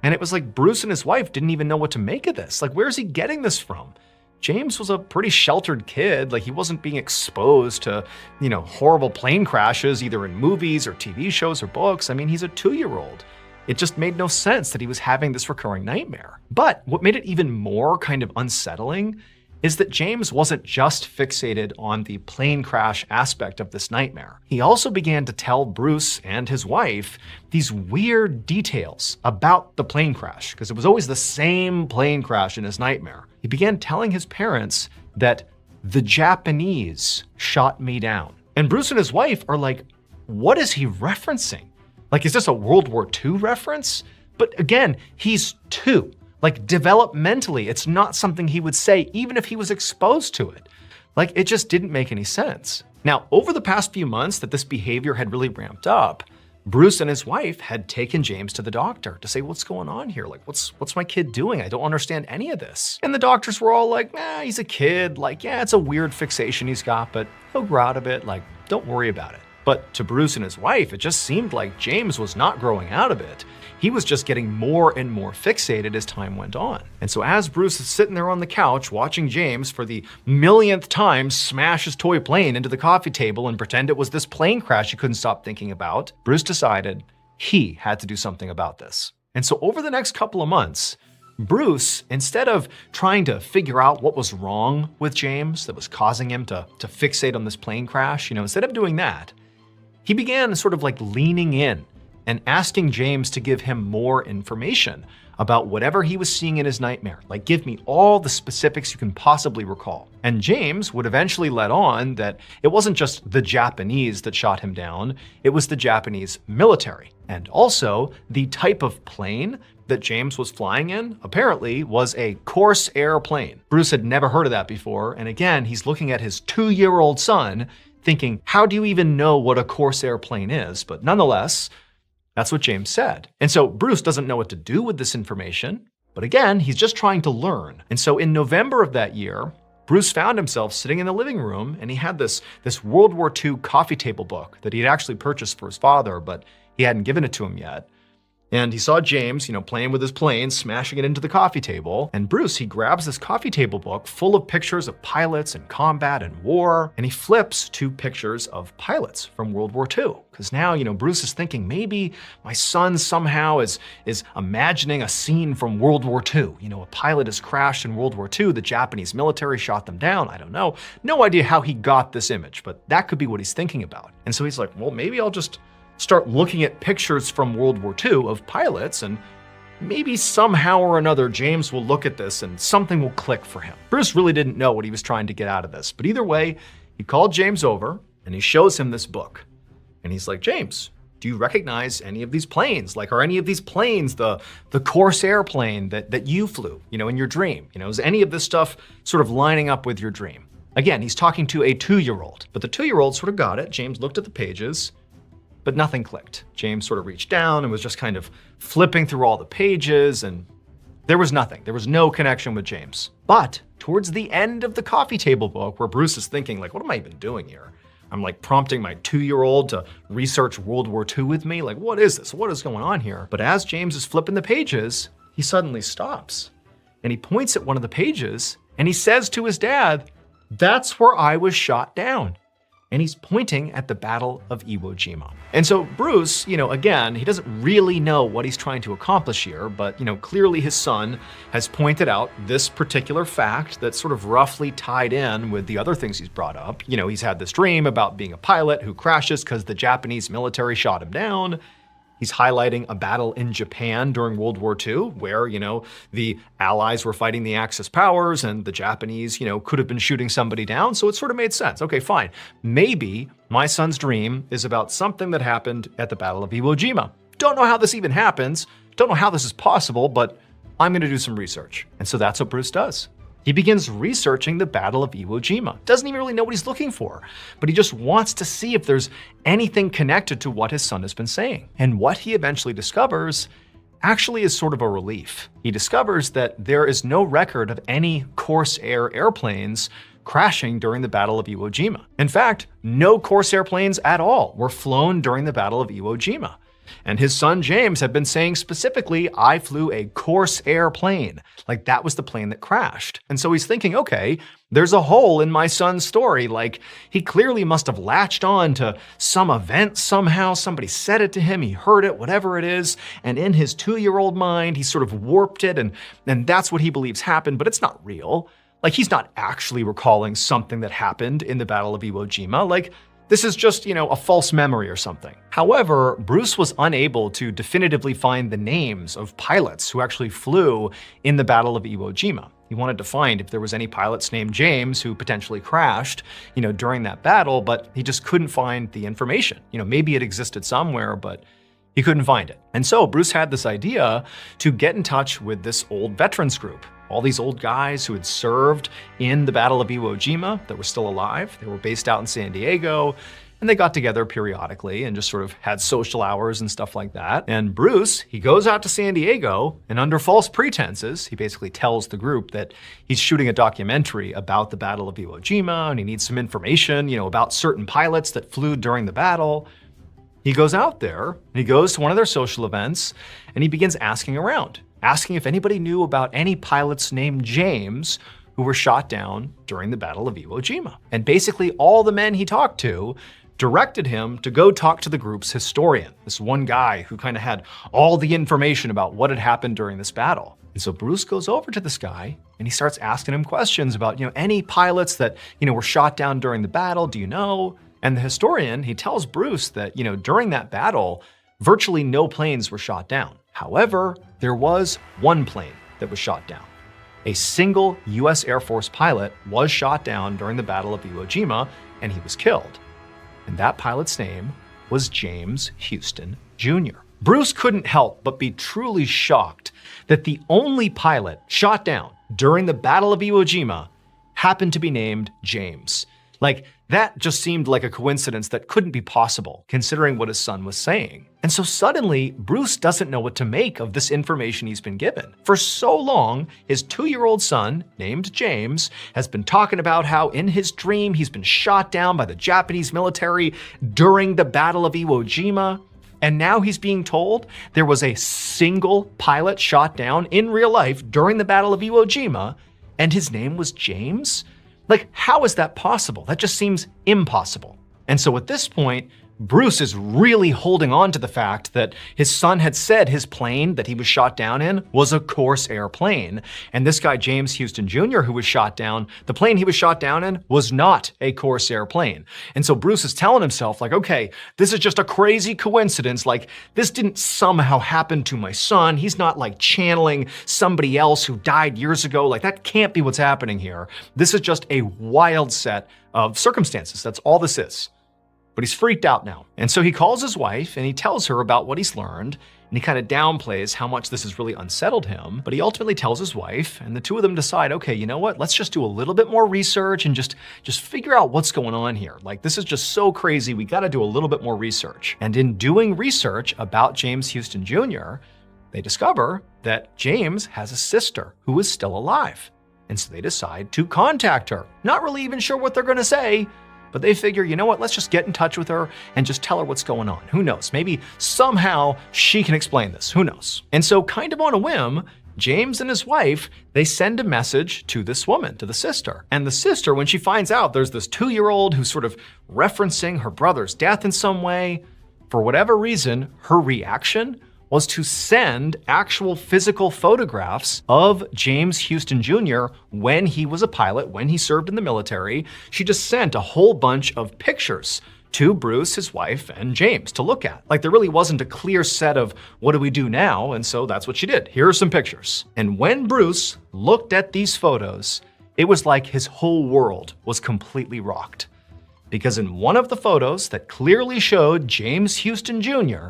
And it was Bruce and his wife didn't even know what to make of this. Where's he getting this from? James was a pretty sheltered kid. He wasn't being exposed to, horrible plane crashes, either in movies or TV shows or books. I mean, he's a 2-year-old. It just made no sense that he was having this recurring nightmare. But what made it even more kind of unsettling is that James wasn't just fixated on the plane crash aspect of this nightmare. He also began to tell Bruce and his wife these weird details about the plane crash, because it was always the same plane crash in his nightmare. He began telling his parents that the Japanese shot me down. And Bruce and his wife are like, what is he referencing? Is this a World War II reference? But again, he's 2. Developmentally, it's not something he would say even if he was exposed to it. It just didn't make any sense. Now, over the past few months that this behavior had really ramped up, Bruce and his wife had taken James to the doctor to say, what's going on here? Like, what's my kid doing? I don't understand any of this. And the doctors were all like, he's a kid. Like, yeah, it's a weird fixation he's got, but he'll grow out of it. Like, don't worry about it. But to Bruce and his wife, it just seemed like James was not growing out of it. He was just getting more and more fixated as time went on. And so as Bruce is sitting there on the couch watching James for the millionth time smash his toy plane into the coffee table and pretend it was this plane crash he couldn't stop thinking about, Bruce decided he had to do something about this. And so over the next couple of months, Bruce, instead of trying to figure out what was wrong with James that was causing him to fixate on this plane crash, instead of doing that, he began sort of like leaning in and asking James to give him more information about whatever he was seeing in his nightmare. Like, give me all the specifics you can possibly recall. And James would eventually let on that it wasn't just the Japanese that shot him down, it was the Japanese military. And also, the type of plane that James was flying in apparently was a Corsair plane. Bruce had never heard of that before, and again, he's looking at his 2-year-old son thinking, how do you even know what a Corsair plane is? But nonetheless, that's what James said. And so Bruce doesn't know what to do with this information, but again, he's just trying to learn. And so in November of that year, Bruce found himself sitting in the living room, and he had this World War II coffee table book that he had actually purchased for his father, but he hadn't given it to him yet. And he saw James, playing with his plane, smashing it into the coffee table. And Bruce, he grabs this coffee table book full of pictures of pilots and combat and war, and he flips to pictures of pilots from World War II. Because now, Bruce is thinking, maybe my son somehow is imagining a scene from World War II. A pilot has crashed in World War II, the Japanese military shot them down, I don't know. No idea how he got this image, but that could be what he's thinking about. And so he's like, well, maybe I'll just start looking at pictures from World War II of pilots, and maybe somehow or another James will look at this and something will click for him. Bruce really didn't know what he was trying to get out of this, but either way, he called James over and he shows him this book. And he's like, James, do you recognize any of these planes? Like, are any of these planes the Corsair plane that you flew, in your dream? Is any of this stuff sort of lining up with your dream? Again, he's talking to a 2-year-old, but the 2-year-old sort of got it. James looked at the pages, but nothing clicked. James sort of reached down and was just kind of flipping through all the pages, and there was nothing. There was no connection with James. But towards the end of the coffee table book, where Bruce is thinking, like, what am I even doing here? I'm like prompting my 2-year-old to research World War II with me. Like, what is this? What is going on here? But as James is flipping the pages, he suddenly stops and he points at one of the pages and he says to his dad, that's where I was shot down. And he's pointing at the Battle of Iwo Jima. And so Bruce, again, he doesn't really know what he's trying to accomplish here, but, clearly his son has pointed out this particular fact that's sort of roughly tied in with the other things he's brought up. He's had this dream about being a pilot who crashes because the Japanese military shot him down. He's highlighting a battle in Japan during World War II where, the Allies were fighting the Axis powers and the Japanese, could have been shooting somebody down. So it sort of made sense. Okay, fine. Maybe my son's dream is about something that happened at the Battle of Iwo Jima. Don't know how this even happens. Don't know how this is possible, but I'm going to do some research. And so that's what Bruce does. He begins researching the Battle of Iwo Jima. Doesn't even really know what he's looking for, but he just wants to see if there's anything connected to what his son has been saying. And what he eventually discovers actually is sort of a relief. He discovers that there is no record of any Corsair airplanes crashing during the Battle of Iwo Jima. In fact, no Corsair planes at all were flown during the Battle of Iwo Jima. And his son James had been saying specifically, I flew a Corsair plane. Like that was the plane that crashed. And so he's thinking, okay, there's a hole in my son's story. Like he clearly must have latched on to some event somehow. Somebody said it to him, he heard it, whatever it is. And in his 2-year-old mind, he sort of warped it and that's what he believes happened, but it's not real. Like he's not actually recalling something that happened in the Battle of Iwo Jima. Like this is just, a false memory or something. However, Bruce was unable to definitively find the names of pilots who actually flew in the Battle of Iwo Jima. He wanted to find if there was any pilots named James who potentially crashed, during that battle, but he just couldn't find the information. Maybe it existed somewhere, but he couldn't find it. And so Bruce had this idea to get in touch with this old veterans group. all these old guys who had served in the Battle of Iwo Jima that were still alive. They were based out in San Diego, and they got together periodically and just sort of had social hours and stuff like that. And Bruce, he goes out to San Diego, and under false pretenses, he basically tells the group that he's shooting a documentary about the Battle of Iwo Jima, and he needs some information, about certain pilots that flew during the battle. He goes out there, and he goes to one of their social events, and he begins asking around, asking if anybody knew about any pilots named James who were shot down during the Battle of Iwo Jima. And basically all the men he talked to directed him to go talk to the group's historian, this one guy who kind of had all the information about what had happened during this battle. And so Bruce goes over to this guy and he starts asking him questions about, any pilots that, were shot down during the battle, do you know? And the historian, he tells Bruce that, during that battle, virtually no planes were shot down. However, there was one plane that was shot down. A single US Air Force pilot was shot down during the Battle of Iwo Jima, and he was killed. And that pilot's name was James Houston Jr. Bruce couldn't help but be truly shocked that the only pilot shot down during the Battle of Iwo Jima happened to be named James. That just seemed like a coincidence that couldn't be possible, considering what his son was saying. And so suddenly, Bruce doesn't know what to make of this information he's been given. For so long, his 2-year-old son, named James, has been talking about how in his dream he's been shot down by the Japanese military during the Battle of Iwo Jima. And now he's being told there was a single pilot shot down in real life during the Battle of Iwo Jima, and his name was James? How is that possible? That just seems impossible. And so at this point, Bruce is really holding on to the fact that his son had said his plane that he was shot down in was a Corsair plane. And this guy, James Houston Jr., who was shot down, the plane he was shot down in was not a Corsair plane. And so Bruce is telling himself, okay, this is just a crazy coincidence. This didn't somehow happen to my son. He's not channeling somebody else who died years ago. That can't be what's happening here. This is just a wild set of circumstances. That's all this is. But he's freaked out now. And so he calls his wife and he tells her about what he's learned, and he kind of downplays how much this has really unsettled him. But he ultimately tells his wife, and the two of them decide, okay, you know what? Let's just do a little bit more research and just figure out what's going on here. This is just so crazy. We got to do a little bit more research. And in doing research about James Houston Jr., they discover that James has a sister who is still alive. And so they decide to contact her. Not really even sure what they're going to say, but they figure, you know what, let's just get in touch with her and just tell her what's going on. Who knows? Maybe somehow she can explain this. Who knows? And so kind of on a whim, James and his wife, they send a message to this woman, to the sister. And the sister, when she finds out there's this 2-year-old who's sort of referencing her brother's death in some way, for whatever reason, her reaction was to send actual physical photographs of James Houston Jr. when he was a pilot, when he served in the military. She just sent a whole bunch of pictures to Bruce, his wife, and James to look at. There really wasn't a clear set of what do we do now, and so that's what she did. Here are some pictures. And when Bruce looked at these photos, it was like his whole world was completely rocked. Because in one of the photos that clearly showed James Houston Jr.,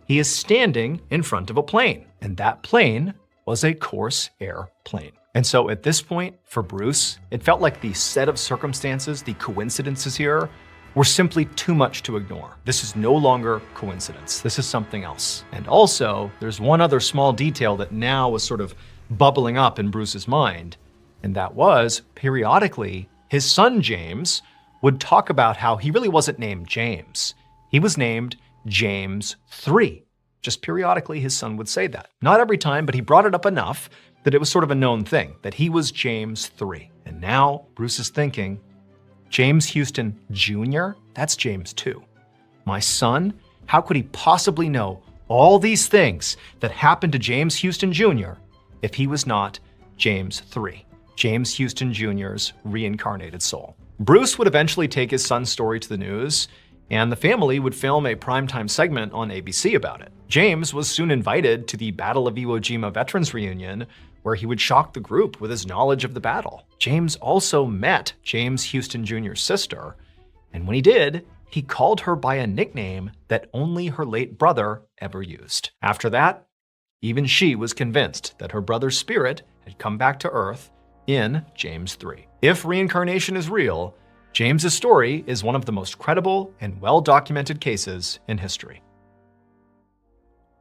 he is standing in front of a plane, and that plane was a Corsair plane. And so at this point, for Bruce, it felt like the set of circumstances, the coincidences here, were simply too much to ignore. This is no longer coincidence. This is something else. And also, there's one other small detail that now was sort of bubbling up in Bruce's mind, and that was, periodically, his son James would talk about how he really wasn't named James. He was named James III. Just periodically, his son would say that. Not every time, but he brought it up enough that it was sort of a known thing, that he was James III. And now Bruce is thinking, James Houston Jr., that's James II. My son, how could he possibly know all these things that happened to James Houston Jr. if he was not James III, James Houston Jr.'s reincarnated soul? Bruce would eventually take his son's story to the news, and the family would film a primetime segment on ABC about it. James was soon invited to the Battle of Iwo Jima Veterans Reunion, where he would shock the group with his knowledge of the battle. James also met James Houston Jr.'s sister, and when he did, he called her by a nickname that only her late brother ever used. After that, even she was convinced that her brother's spirit had come back to Earth in James 3. If reincarnation is real, James's story is one of the most credible and well-documented cases in history.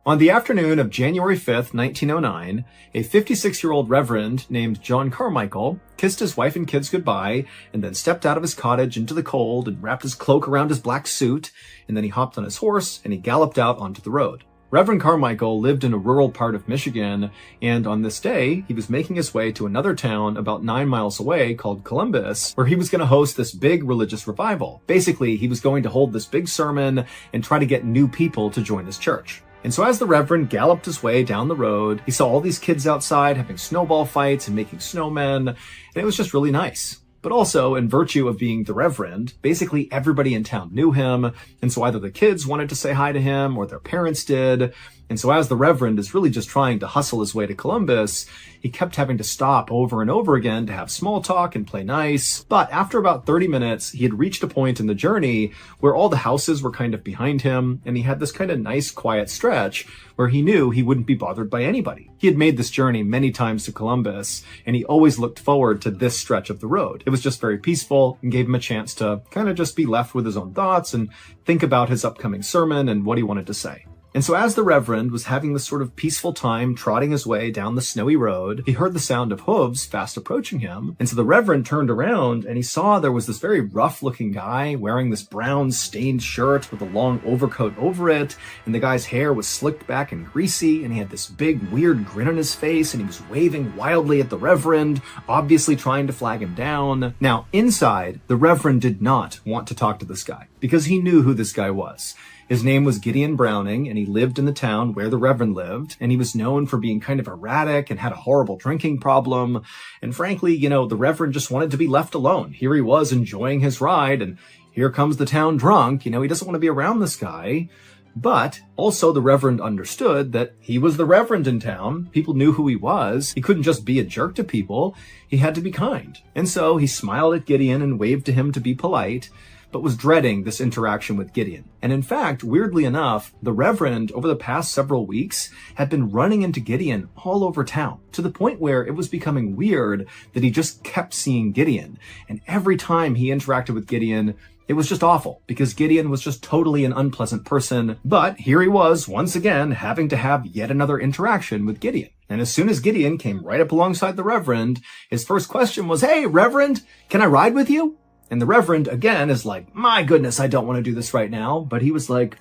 On the afternoon of January 5th, 1909, a 56-year-old reverend named John Carmichael kissed his wife and kids goodbye and then stepped out of his cottage into the cold and wrapped his cloak around his black suit, and then he hopped on his horse and he galloped out onto the road. Reverend Carmichael lived in a rural part of Michigan, and on this day, he was making his way to another town about 9 miles away called Columbus, where he was going to host this big religious revival. Basically, he was going to hold this big sermon and try to get new people to join his church. And so as the Reverend galloped his way down the road, he saw all these kids outside having snowball fights and making snowmen, and it was just really nice. But also, in virtue of being the Reverend, basically everybody in town knew him, and so either the kids wanted to say hi to him or their parents did. And so as the Reverend is really just trying to hustle his way to Columbus, he kept having to stop over and over again to have small talk and play nice. But after about 30 minutes, he had reached a point in the journey where all the houses were kind of behind him, and he had this kind of nice, quiet stretch where he knew he wouldn't be bothered by anybody. He had made this journey many times to Columbus, and he always looked forward to this stretch of the road. It was just very peaceful and gave him a chance to kind of just be left with his own thoughts and think about his upcoming sermon and what he wanted to say. And so as the Reverend was having this sort of peaceful time trotting his way down the snowy road, he heard the sound of hooves fast approaching him. And so the Reverend turned around and he saw there was this very rough-looking guy wearing this brown stained shirt with a long overcoat over it. And the guy's hair was slicked back and greasy, and he had this big weird grin on his face, and he was waving wildly at the Reverend, obviously trying to flag him down. Now, inside, the Reverend did not want to talk to this guy because he knew who this guy was. His name was Gideon Browning, and he lived in the town where the Reverend lived, and he was known for being kind of erratic and had a horrible drinking problem. And frankly, the Reverend just wanted to be left alone. Here he was enjoying his ride, and here comes the town drunk. He doesn't want to be around this guy. But also the Reverend understood that he was the Reverend in town. People knew who he was. He couldn't just be a jerk to people. He had to be kind. And so he smiled at Gideon and waved to him to be polite, but was dreading this interaction with Gideon. And in fact, weirdly enough, the Reverend, over the past several weeks, had been running into Gideon all over town, to the point where it was becoming weird that he just kept seeing Gideon. And every time he interacted with Gideon, it was just awful, because Gideon was just totally an unpleasant person. But here he was, once again, having to have yet another interaction with Gideon. And as soon as Gideon came right up alongside the Reverend, his first question was, "Hey, Reverend, can I ride with you?" And the Reverend, again, is like, "My goodness, I don't want to do this right now." But he was like,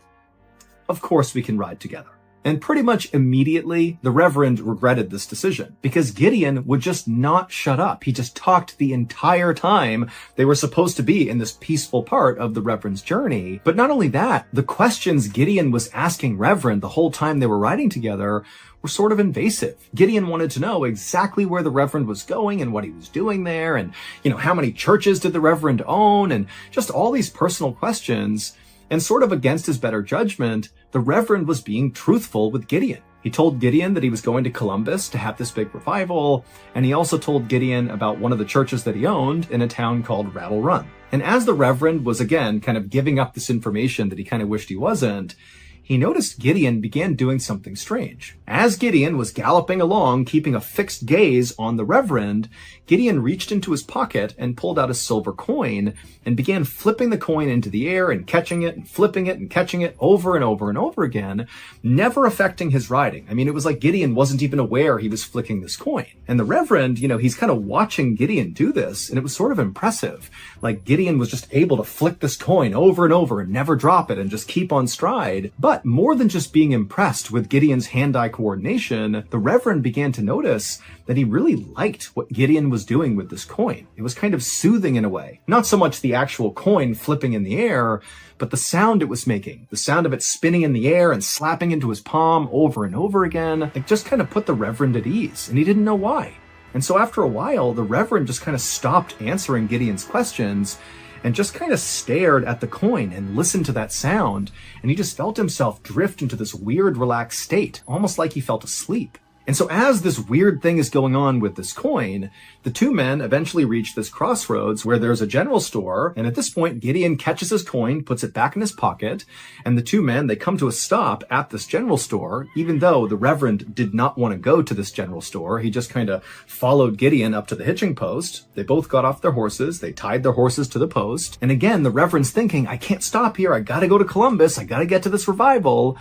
"Of course we can ride together." And pretty much immediately, the Reverend regretted this decision, because Gideon would just not shut up. He just talked the entire time they were supposed to be in this peaceful part of the Reverend's journey. But not only that, the questions Gideon was asking Reverend the whole time they were riding together were sort of invasive. Gideon wanted to know exactly where the Reverend was going and what he was doing there, and, how many churches did the Reverend own, and just all these personal questions. And sort of against his better judgment, the Reverend was being truthful with Gideon. He told Gideon that he was going to Columbus to have this big revival, and he also told Gideon about one of the churches that he owned in a town called Rattle Run. And as the Reverend was again kind of giving up this information that he kind of wished he wasn't, he noticed Gideon began doing something strange. As Gideon was galloping along, keeping a fixed gaze on the Reverend, Gideon reached into his pocket and pulled out a silver coin and began flipping the coin into the air and catching it and flipping it and catching it over and over and over again, never affecting his riding. I mean, it was like Gideon wasn't even aware he was flicking this coin. And the Reverend, he's kind of watching Gideon do this, and it was sort of impressive. Like, Gideon was just able to flick this coin over and over and never drop it and just keep on stride. But more than just being impressed with Gideon's hand-eye coordination, the Reverend began to notice that he really liked what Gideon was doing with this coin. It was kind of soothing in a way. Not so much the actual coin flipping in the air, but the sound it was making. The sound of it spinning in the air and slapping into his palm over and over again. It just kind of put the Reverend at ease, and he didn't know why. And so after a while, the Reverend just kind of stopped answering Gideon's questions and just kind of stared at the coin and listened to that sound, and he just felt himself drift into this weird, relaxed state, almost like he felt asleep. And so as this weird thing is going on with this coin, the two men eventually reach this crossroads where there's a general store. And at this point, Gideon catches his coin, puts it back in his pocket. And the two men, they come to a stop at this general store, even though the Reverend did not want to go to this general store. He just kind of followed Gideon up to the hitching post. They both got off their horses. They tied their horses to the post. And again, the Reverend's thinking, I can't stop here. I got to go to Columbus. I got to get to this revival.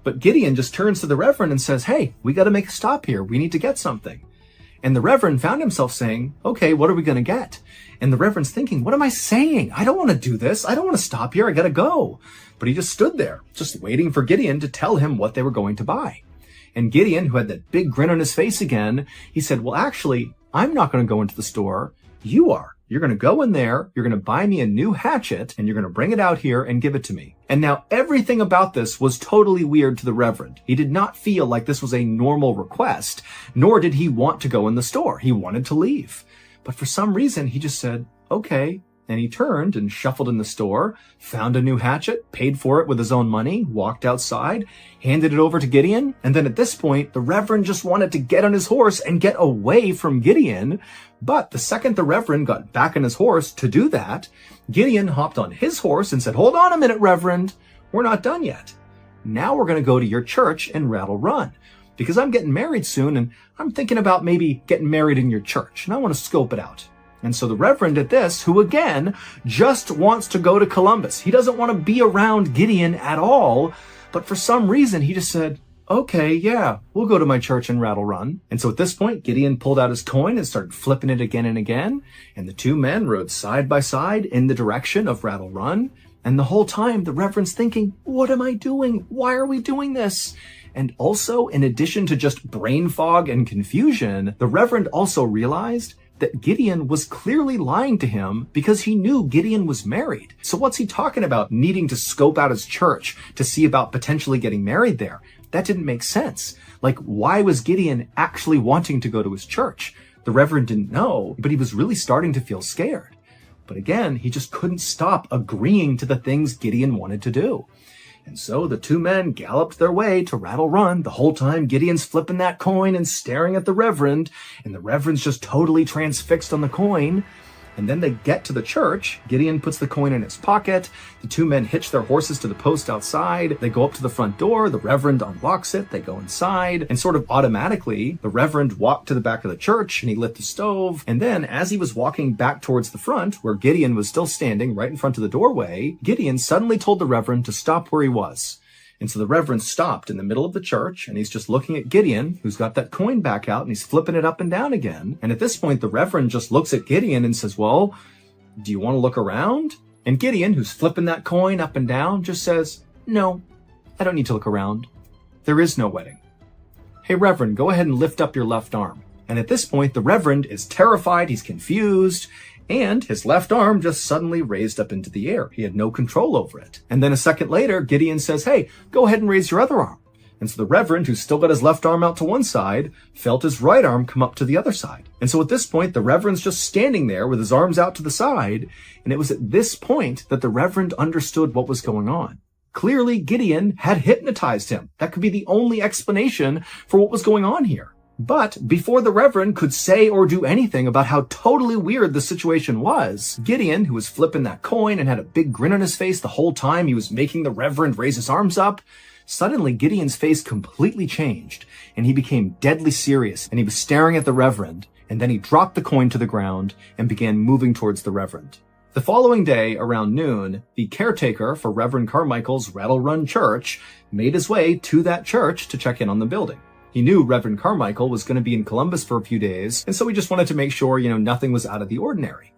But Gideon just turns to the Reverend and says, hey, we got to make a stop here. We need to get something. And the Reverend found himself saying, okay, what are we going to get? And the Reverend's thinking, what am I saying? I don't want to do this. I don't want to stop here. I got to go. But he just stood there, just waiting for Gideon to tell him what they were going to buy. And Gideon, who had that big grin on his face again, he said, well, actually, I'm not going to go into the store. You are. You're going to go in there, you're going to buy me a new hatchet, and you're going to bring it out here and give it to me. And now everything about this was totally weird to the Reverend. He did not feel like this was a normal request, nor did he want to go in the store. He wanted to leave. But for some reason, he just said, okay. And he turned and shuffled in the store, found a new hatchet, paid for it with his own money, walked outside, handed it over to Gideon. And then at this point, the Reverend just wanted to get on his horse and get away from Gideon. But the second the Reverend got back on his horse to do that, Gideon hopped on his horse and said, hold on a minute, Reverend. We're not done yet. Now we're going to go to your church in Rattle Run, because I'm getting married soon and I'm thinking about maybe getting married in your church and I want to scope it out. And so the Reverend at this, who again just wants to go to Columbus, he doesn't want to be around Gideon at all, but for some reason he just said, okay, yeah, we'll go to my church in Rattle Run. And so at this point, Gideon pulled out his coin and started flipping it again and again. And the two men rode side by side in the direction of Rattle Run. And the whole time, the Reverend's thinking, what am I doing? Why are we doing this? And also, in addition to just brain fog and confusion, the Reverend also realized that Gideon was clearly lying to him because he knew Gideon was married. So what's he talking about needing to scope out his church to see about potentially getting married there? That didn't make sense. Like, why was Gideon actually wanting to go to his church? The Reverend didn't know, but he was really starting to feel scared. But again, he just couldn't stop agreeing to the things Gideon wanted to do. And so the two men galloped their way to Rattle Run. The whole time Gideon's flipping that coin and staring at the Reverend, and the Reverend's just totally transfixed on the coin. And then they get to the church. Gideon puts the coin in his pocket. The two men hitch their horses to the post outside. They go up to the front door. The Reverend unlocks it. They go inside. And sort of automatically, the Reverend walked to the back of the church and he lit the stove. And then as he was walking back towards the front, where Gideon was still standing right in front of the doorway, Gideon suddenly told the Reverend to stop where he was. And so the Reverend stopped in the middle of the church, and he's just looking at Gideon, who's got that coin back out, and he's flipping it up and down again. And at this point, the Reverend just looks at Gideon and says, well, do you want to look around? And Gideon, who's flipping that coin up and down, just says, no, I don't need to look around. There is no wedding. Hey, Reverend, go ahead and lift up your left arm. And at this point, the Reverend is terrified, he's confused, and his left arm just suddenly raised up into the air. He had no control over it. And then a second later, Gideon says, hey, go ahead and raise your other arm. And so the Reverend, who's still got his left arm out to one side, felt his right arm come up to the other side. And so at this point, the Reverend's just standing there with his arms out to the side. And it was at this point that the Reverend understood what was going on. Clearly, Gideon had hypnotized him. That could be the only explanation for what was going on here. But before the Reverend could say or do anything about how totally weird the situation was, Gideon, who was flipping that coin and had a big grin on his face the whole time he was making the Reverend raise his arms up, suddenly Gideon's face completely changed, and he became deadly serious, and he was staring at the Reverend, and then he dropped the coin to the ground and began moving towards the Reverend. The following day, around noon, the caretaker for Reverend Carmichael's Rattle Run Church made his way to that church to check in on the building. He knew Reverend Carmichael was going to be in Columbus for a few days, and so he just wanted to make sure, nothing was out of the ordinary.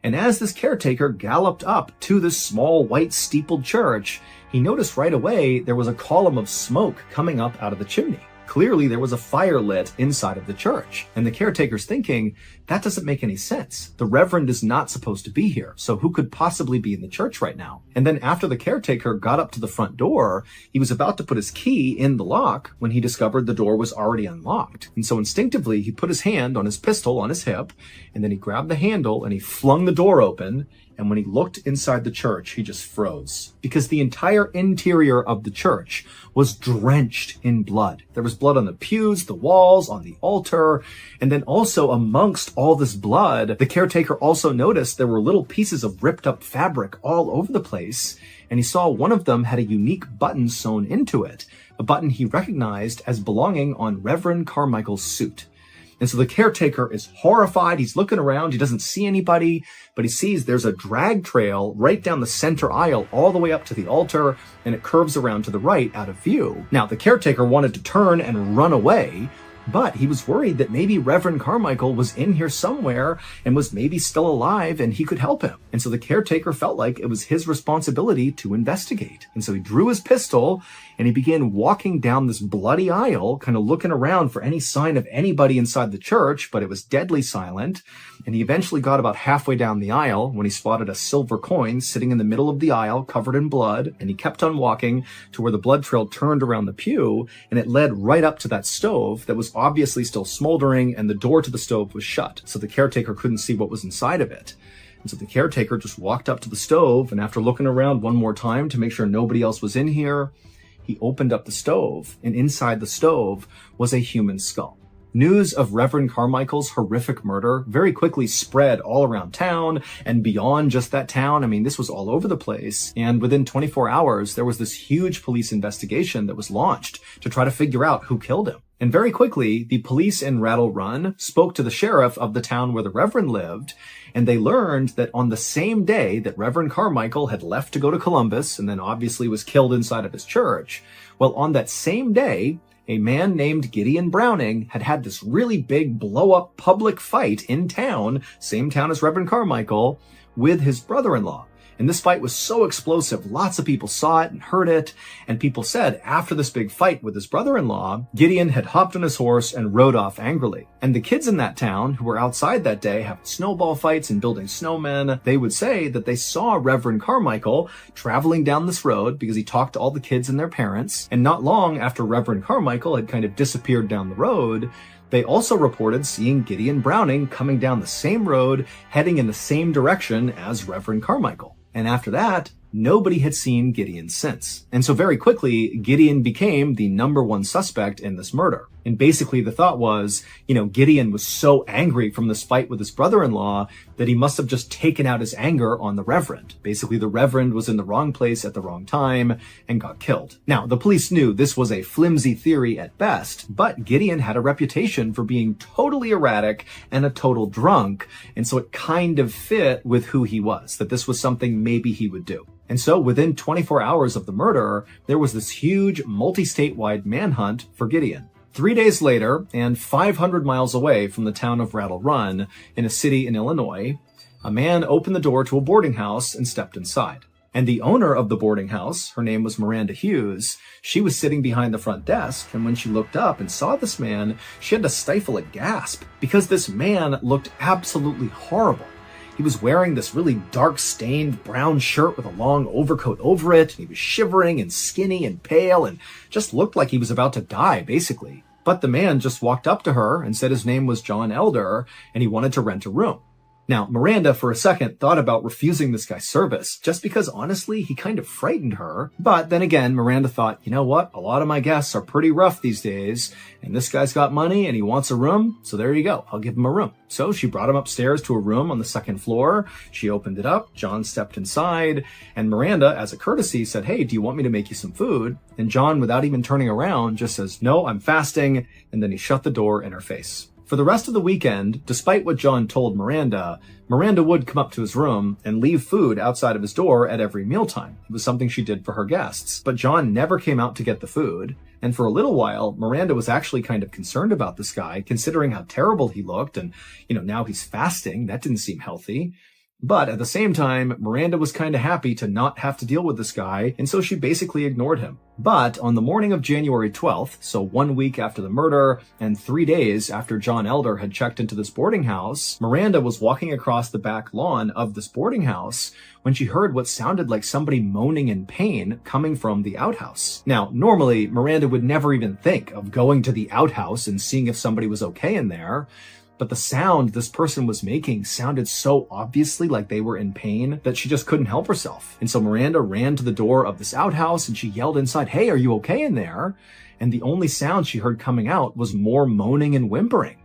And as this caretaker galloped up to this small white steepled church, he noticed right away there was a column of smoke coming up out of the chimney. Clearly, there was a fire lit inside of the church. And the caretaker's thinking, that doesn't make any sense. The Reverend is not supposed to be here, so who could possibly be in the church right now? And then after the caretaker got up to the front door, he was about to put his key in the lock when he discovered the door was already unlocked. And so instinctively, he put his hand on his pistol on his hip, and then he grabbed the handle and he flung the door open. And when he looked inside the church, he just froze, because the entire interior of the church was drenched in blood. There was blood on the pews, the walls, on the altar, and then also amongst all this blood, the caretaker also noticed there were little pieces of ripped up fabric all over the place, and he saw one of them had a unique button sewn into it, a button he recognized as belonging on Reverend Carmichael's suit. And so the caretaker is horrified. He's looking around. He doesn't see anybody, but he sees there's a drag trail right down the center aisle all the way up to the altar, and it curves around to the right out of view. Now, the caretaker wanted to turn and run away, but he was worried that maybe Reverend Carmichael was in here somewhere and was maybe still alive and he could help him. And so the caretaker felt like it was his responsibility to investigate. And so he drew his pistol and he began walking down this bloody aisle, kind of looking around for any sign of anybody inside the church, but it was deadly silent. And he eventually got about halfway down the aisle when he spotted a silver coin sitting in the middle of the aisle covered in blood. And he kept on walking to where the blood trail turned around the pew, and it led right up to that stove that was obviously still smoldering, and the door to the stove was shut. So the caretaker couldn't see what was inside of it. And so the caretaker just walked up to the stove, and after looking around one more time to make sure nobody else was in here, he opened up the stove, and inside the stove was a human skull. News of Reverend Carmichael's horrific murder very quickly spread all around town and beyond just that town. I mean, this was all over the place. And within 24 hours, there was this huge police investigation that was launched to try to figure out who killed him. And very quickly, the police in Rattle Run spoke to the sheriff of the town where the Reverend lived, and they learned that on the same day that Reverend Carmichael had left to go to Columbus and then obviously was killed inside of his church, well, on that same day, a man named Gideon Browning had this really big blow-up public fight in town, same town as Reverend Carmichael, with his brother-in-law. And this fight was so explosive, lots of people saw it and heard it, and people said after this big fight with his brother-in-law, Gideon had hopped on his horse and rode off angrily. And the kids in that town who were outside that day having snowball fights and building snowmen, they would say that they saw Reverend Carmichael traveling down this road because he talked to all the kids and their parents. And not long after Reverend Carmichael had kind of disappeared down the road, they also reported seeing Gideon Browning coming down the same road, heading in the same direction as Reverend Carmichael. And after that, nobody had seen Gideon since. And so very quickly, Gideon became the number one suspect in this murder. And basically the thought was, Gideon was so angry from this fight with his brother-in-law that he must have just taken out his anger on the Reverend. Basically, the Reverend was in the wrong place at the wrong time and got killed. Now, the police knew this was a flimsy theory at best, but Gideon had a reputation for being totally erratic and a total drunk. And so it kind of fit with who he was, that this was something maybe he would do. And so within 24 hours of the murder, there was this huge multi-statewide manhunt for Gideon. 3 days later, and 500 miles away from the town of Rattle Run, in a city in Illinois, a man opened the door to a boarding house and stepped inside. And the owner of the boarding house, her name was Miranda Hughes, she was sitting behind the front desk, and when she looked up and saw this man, she had to stifle a gasp, because this man looked absolutely horrible. He was wearing this really dark stained brown shirt with a long overcoat over it. He was shivering and skinny and pale and just looked like he was about to die, basically. But the man just walked up to her and said his name was John Elder and he wanted to rent a room. Now, Miranda, for a second, thought about refusing this guy service, just because, honestly, he kind of frightened her. But then again, Miranda thought, you know what? A lot of my guests are pretty rough these days, and this guy's got money and he wants a room, so there you go. I'll give him a room. So she brought him upstairs to a room on the second floor. She opened it up. John stepped inside, and Miranda, as a courtesy, said, hey, do you want me to make you some food? And John, without even turning around, just says, no, I'm fasting, and then he shut the door in her face. For the rest of the weekend, despite what John told Miranda, Miranda would come up to his room and leave food outside of his door at every mealtime. It was something she did for her guests. But John never came out to get the food. And for a little while, Miranda was actually kind of concerned about this guy, considering how terrible he looked. And, now he's fasting. That didn't seem healthy. But at the same time, Miranda was kind of happy to not have to deal with this guy, and so she basically ignored him. But on the morning of January 12th, so 1 week after the murder and 3 days after John Elder had checked into this boarding house, Miranda was walking across the back lawn of this boarding house when she heard what sounded like somebody moaning in pain coming from the outhouse. Now, normally, Miranda would never even think of going to the outhouse and seeing if somebody was okay in there. But the sound this person was making sounded so obviously like they were in pain that she just couldn't help herself. And so Miranda ran to the door of this outhouse and she yelled inside, "Hey, are you okay in there?" And the only sound she heard coming out was more moaning and whimpering.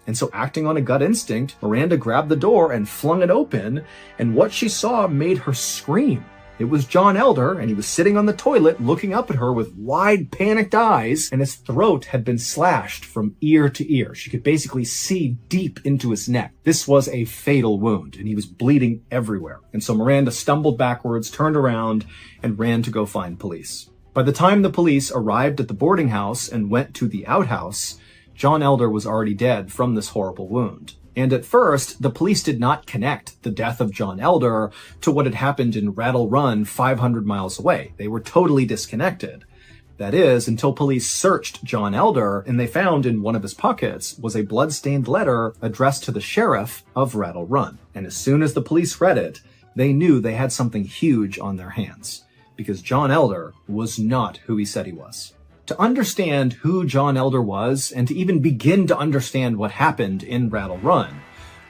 And so acting on a gut instinct, Miranda grabbed the door and flung it open, and what she saw made her scream. It was John Elder, and he was sitting on the toilet looking up at her with wide, panicked eyes, and his throat had been slashed from ear to ear. She could basically see deep into his neck. This was a fatal wound, and he was bleeding everywhere. And so Miranda stumbled backwards, turned around, and ran to go find police. By the time the police arrived at the boarding house and went to the outhouse, John Elder was already dead from this horrible wound. And at first, the police did not connect the death of John Elder to what had happened in Rattle Run 500 miles away. They were totally disconnected. That is, until police searched John Elder and they found in one of his pockets was a blood-stained letter addressed to the sheriff of Rattle Run. And as soon as the police read it, they knew they had something huge on their hands, because John Elder was not who he said he was. To understand who John Elder was, and to even begin to understand what happened in Rattle Run,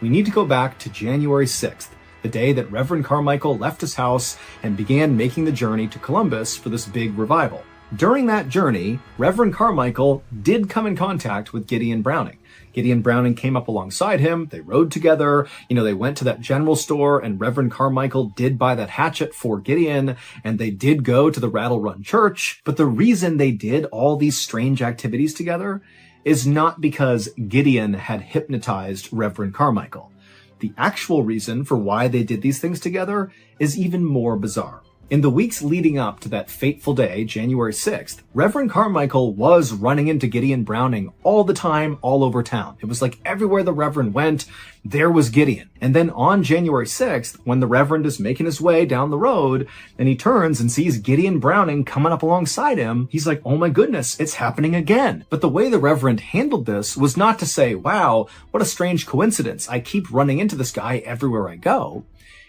we need to go back to January 6th, the day that Reverend Carmichael left his house and began making the journey to Columbus for this big revival. During that journey, Reverend Carmichael did come in contact with Gideon Browning. Gideon Browning came up alongside him. They rode together. They went to that general store, and Reverend Carmichael did buy that hatchet for Gideon, and they did go to the Rattle Run Church. But the reason they did all these strange activities together is not because Gideon had hypnotized Reverend Carmichael. The actual reason for why they did these things together is even more bizarre. In the weeks leading up to that fateful day, January 6th, Reverend Carmichael was running into Gideon Browning all the time, all over town. It was like everywhere the Reverend went, there was Gideon. And then on January 6th, when the Reverend is making his way down the road, and he turns and sees Gideon Browning coming up alongside him, he's like, "Oh my goodness, it's happening again." But the way the Reverend handled this was not to say, "Wow, what a strange coincidence. I keep running into this guy everywhere I go."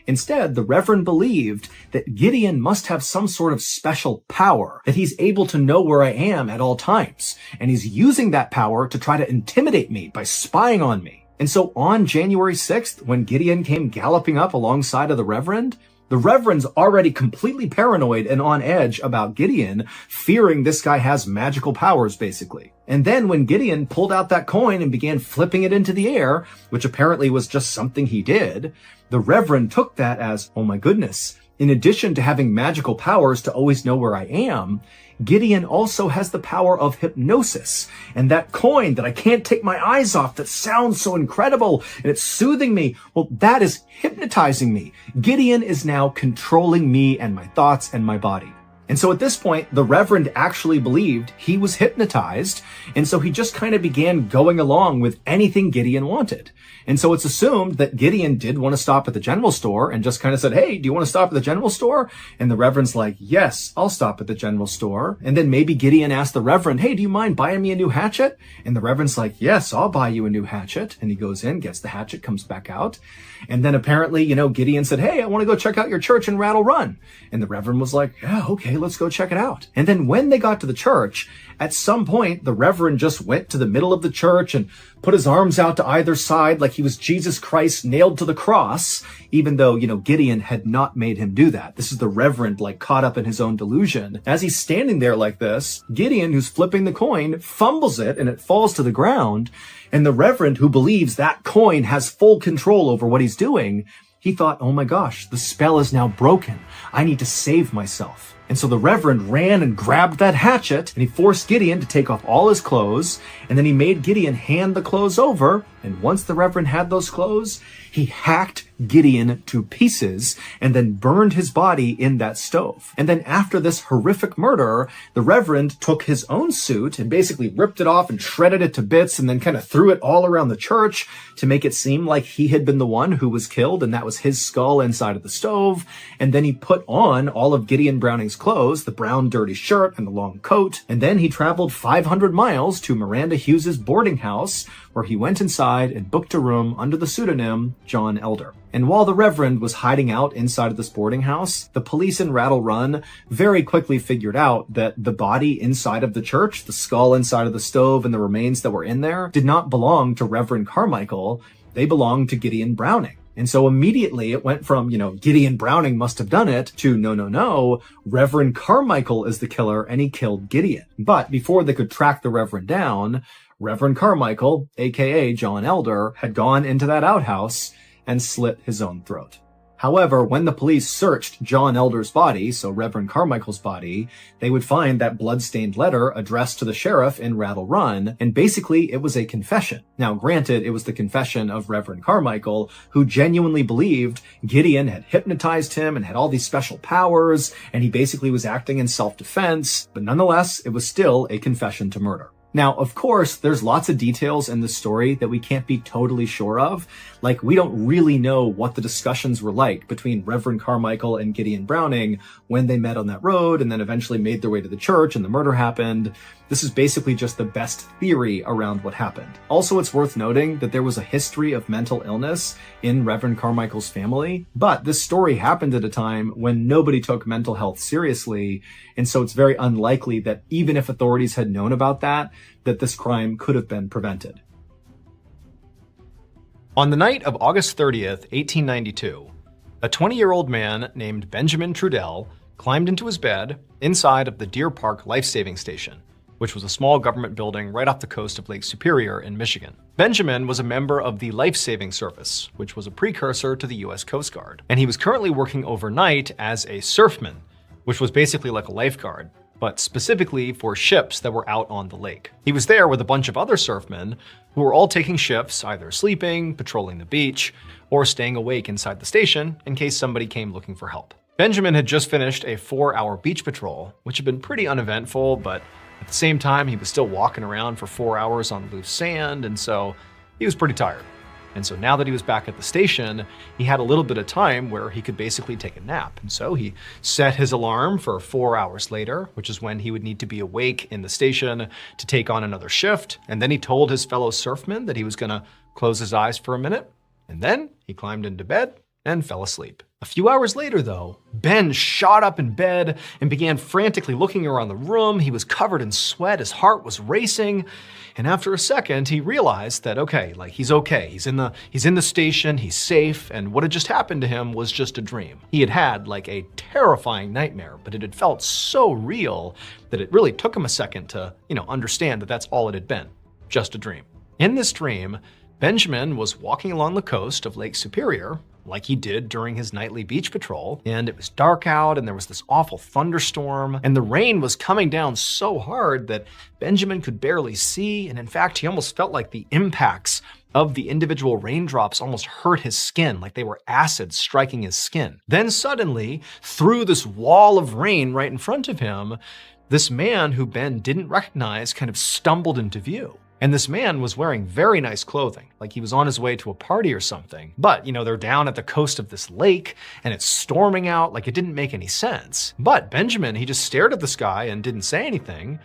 Instead, the Reverend believed that Gideon must have some sort of special power, that he's able to know where I am at all times, and he's using that power to try to intimidate me by spying on me. And so on January 6th, when Gideon came galloping up alongside of the Reverend's already completely paranoid and on edge about Gideon, fearing this guy has magical powers, basically. And then when Gideon pulled out that coin and began flipping it into the air, which apparently was just something he did, the Reverend took that as, "Oh my goodness, in addition to having magical powers to always know where I am, Gideon also has the power of hypnosis. And that coin that I can't take my eyes off that sounds so incredible and it's soothing me, well, that is hypnotizing me. Gideon is now controlling me and my thoughts and my body." And so at this point, the Reverend actually believed he was hypnotized, and so he just kind of began going along with anything Gideon wanted. And so it's assumed that Gideon did want to stop at the general store and just kind of said, "Hey, do you want to stop at the general store?" And the Reverend's like, "Yes, I'll stop at the general store." And then maybe Gideon asked the Reverend, "Hey, do you mind buying me a new hatchet?" And the Reverend's like, "Yes, I'll buy you a new hatchet." And he goes in, gets the hatchet, comes back out. And then apparently, Gideon said, "Hey, I want to go check out your church in Rattle Run." And the Reverend was like, "Yeah, okay, let's go check it out." And then when they got to the church, at some point, the Reverend just went to the middle of the church and put his arms out to either side like he was Jesus Christ nailed to the cross, even though, Gideon had not made him do that. This is the Reverend, caught up in his own delusion. As he's standing there like this, Gideon, who's flipping the coin, fumbles it and it falls to the ground. And the Reverend, who believes that coin has full control over what he's doing, he thought, "Oh my gosh, the spell is now broken. I need to save myself." And so the Reverend ran and grabbed that hatchet, and he forced Gideon to take off all his clothes, and then he made Gideon hand the clothes over, and once the Reverend had those clothes, he hacked Gideon to pieces and then burned his body in that stove. And then after this horrific murder, the Reverend took his own suit and basically ripped it off and shredded it to bits and then kind of threw it all around the church to make it seem like he had been the one who was killed and that was his skull inside of the stove. And then he put on all of Gideon Browning's clothes, the brown dirty shirt and the long coat. And then he traveled 500 miles to Miranda Hughes's boarding house, where he went inside and booked a room under the pseudonym John Elder. And while the Reverend was hiding out inside of this boarding house, the police in Rattle Run very quickly figured out that the body inside of the church, the skull inside of the stove, and the remains that were in there did not belong to Reverend Carmichael. They belonged to Gideon Browning. And so immediately it went from, Gideon Browning must have done it to no, Reverend Carmichael is the killer and he killed Gideon. But before they could track the Reverend down, Reverend Carmichael, aka John Elder, had gone into that outhouse and slit his own throat. However, when the police searched John Elder's body, so Reverend Carmichael's body, they would find that blood-stained letter addressed to the sheriff in Rattle Run, and basically it was a confession. Now, granted, it was the confession of Reverend Carmichael, who genuinely believed Gideon had hypnotized him and had all these special powers, and he basically was acting in self-defense, but nonetheless, it was still a confession to murder. Now, of course, there's lots of details in the story that we can't be totally sure of. Like, we don't really know what the discussions were like between Reverend Carmichael and Gideon Browning when they met on that road and then eventually made their way to the church and the murder happened. This is basically just the best theory around what happened. Also, it's worth noting that there was a history of mental illness in Reverend Carmichael's family, but this story happened at a time when nobody took mental health seriously, and so it's very unlikely that even if authorities had known about that this crime could have been prevented. On the night of August 30th, 1892, a 20-year-old man named Benjamin Trudell climbed into his bed inside of the Deer Park Life-Saving Station, which was a small government building right off the coast of Lake Superior in Michigan. Benjamin was a member of the Life-Saving Service, which was a precursor to the U.S. Coast Guard, and he was currently working overnight as a surfman, which was basically like a lifeguard, but specifically for ships that were out on the lake. He was there with a bunch of other surfmen who were all taking shifts, either sleeping, patrolling the beach, or staying awake inside the station in case somebody came looking for help. Benjamin had just finished a 4-hour beach patrol, which had been pretty uneventful, but at the same time, he was still walking around for 4 hours on loose sand, and so he was pretty tired. And so now that he was back at the station, he had a little bit of time where he could basically take a nap. And so he set his alarm for 4 hours later, which is when he would need to be awake in the station to take on another shift. And then he told his fellow surfmen that he was gonna close his eyes for a minute. And then he climbed into bed and fell asleep. A few hours later, though, Ben shot up in bed and began frantically looking around the room. He was covered in sweat, his heart was racing, and after a second, he realized that, he's okay. He's in the station, he's safe, and what had just happened to him was just a dream. He had had a terrifying nightmare, but it had felt so real that it really took him a second to, understand that that's all it had been, just a dream. In this dream, Benjamin was walking along the coast of Lake Superior, like he did during his nightly beach patrol, and it was dark out and there was this awful thunderstorm, and the rain was coming down so hard that Benjamin could barely see, and in fact, he almost felt like the impacts of the individual raindrops almost hurt his skin, like they were acid striking his skin. Then suddenly, through this wall of rain right in front of him, this man who Ben didn't recognize kind of stumbled into view. And this man was wearing very nice clothing, like he was on his way to a party or something. But, they're down at the coast of this lake and it's storming out, like it didn't make any sense. But Benjamin, he just stared at the sky and didn't say anything.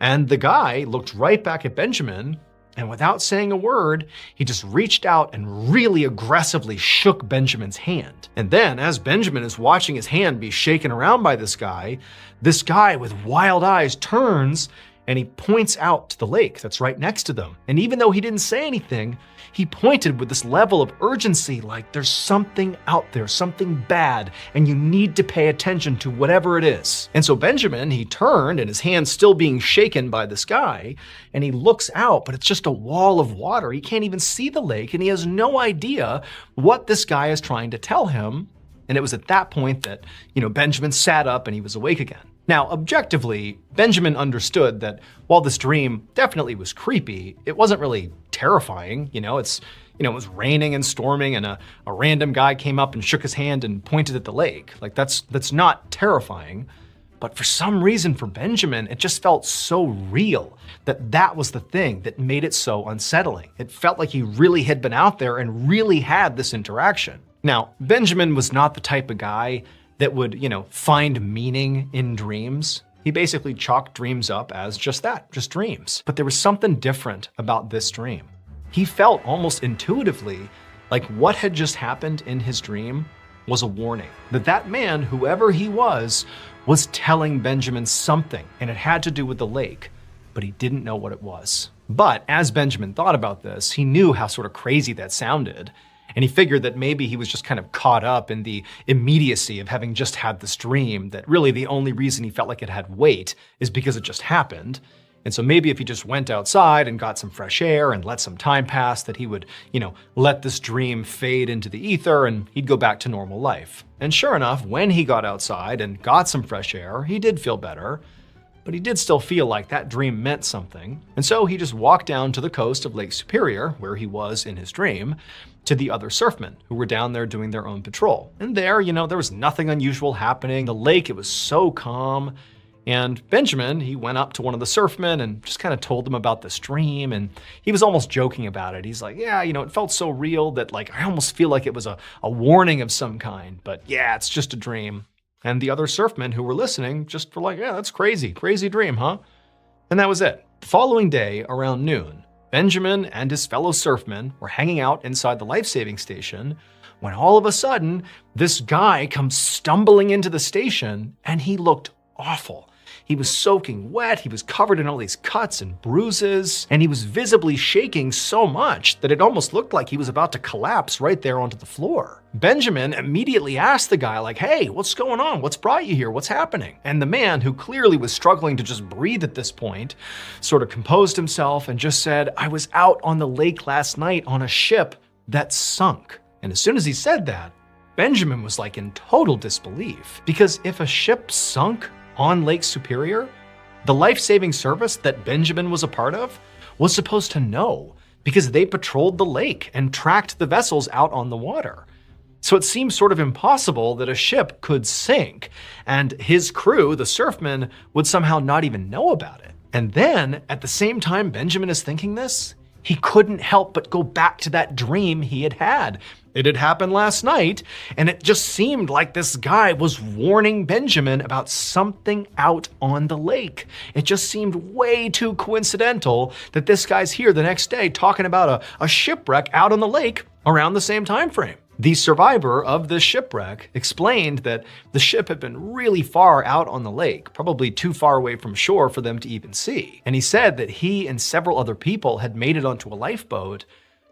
And the guy looked right back at Benjamin, and without saying a word, he just reached out and really aggressively shook Benjamin's hand. And then, as Benjamin is watching his hand be shaken around by this guy with wild eyes turns and he points out to the lake that's right next to them. And even though he didn't say anything, he pointed with this level of urgency, like there's something out there, something bad, and you need to pay attention to whatever it is. And so Benjamin, he turned and his hand's still being shaken by this guy, and he looks out, but it's just a wall of water. He can't even see the lake, and he has no idea what this guy is trying to tell him. And it was at that point that, Benjamin sat up and he was awake again. Now, objectively, Benjamin understood that while this dream definitely was creepy, it wasn't really terrifying. It was raining and storming, and a random guy came up and shook his hand and pointed at the lake. Like, that's not terrifying. But for some reason, for Benjamin, it just felt so real that was the thing that made it so unsettling. It felt like he really had been out there and really had this interaction. Now, Benjamin was not the type of guy that would, find meaning in dreams. He basically chalked dreams up as just that, just dreams. But there was something different about this dream. He felt almost intuitively like what had just happened in his dream was a warning. That man, whoever he was telling Benjamin something, and it had to do with the lake, but he didn't know what it was. But as Benjamin thought about this, he knew how sort of crazy that sounded. And he figured that maybe he was just kind of caught up in the immediacy of having just had this dream, that really the only reason he felt like it had weight is because it just happened. And so maybe if he just went outside and got some fresh air and let some time pass, that he would, let this dream fade into the ether and he'd go back to normal life. And sure enough, when he got outside and got some fresh air, he did feel better. But he did still feel like that dream meant something. And so he just walked down to the coast of Lake Superior, where he was in his dream, to the other surfmen who were down there doing their own patrol. And there, there was nothing unusual happening. The lake, it was so calm. And Benjamin, he went up to one of the surfmen and just kind of told them about this dream. And he was almost joking about it. He's like, yeah, it felt so real that I almost feel like it was a warning of some kind. But yeah, it's just a dream. And the other surfmen who were listening just were like, yeah, that's crazy. Crazy dream, huh? And that was it. The following day, around noon, Benjamin and his fellow surfmen were hanging out inside the life-saving station when all of a sudden, this guy comes stumbling into the station and he looked awful. He was soaking wet, he was covered in all these cuts and bruises, and he was visibly shaking so much that it almost looked like he was about to collapse right there onto the floor. Benjamin immediately asked the guy, hey, what's going on? What's brought you here? What's happening? And the man, who clearly was struggling to just breathe at this point, sort of composed himself and just said, I was out on the lake last night on a ship that sunk. And as soon as he said that, Benjamin was in total disbelief, because if a ship sunk on Lake Superior, the life-saving service that Benjamin was a part of was supposed to know, because they patrolled the lake and tracked the vessels out on the water. So it seems sort of impossible that a ship could sink and his crew, the surfmen, would somehow not even know about it. And then, at the same time Benjamin is thinking this, he couldn't help but go back to that dream he had had. It had happened last night, and it just seemed like this guy was warning Benjamin about something out on the lake. It just seemed way too coincidental that this guy's here the next day talking about a shipwreck out on the lake around the same time frame. The survivor of this shipwreck explained that the ship had been really far out on the lake, probably too far away from shore for them to even see. And he said that he and several other people had made it onto a lifeboat,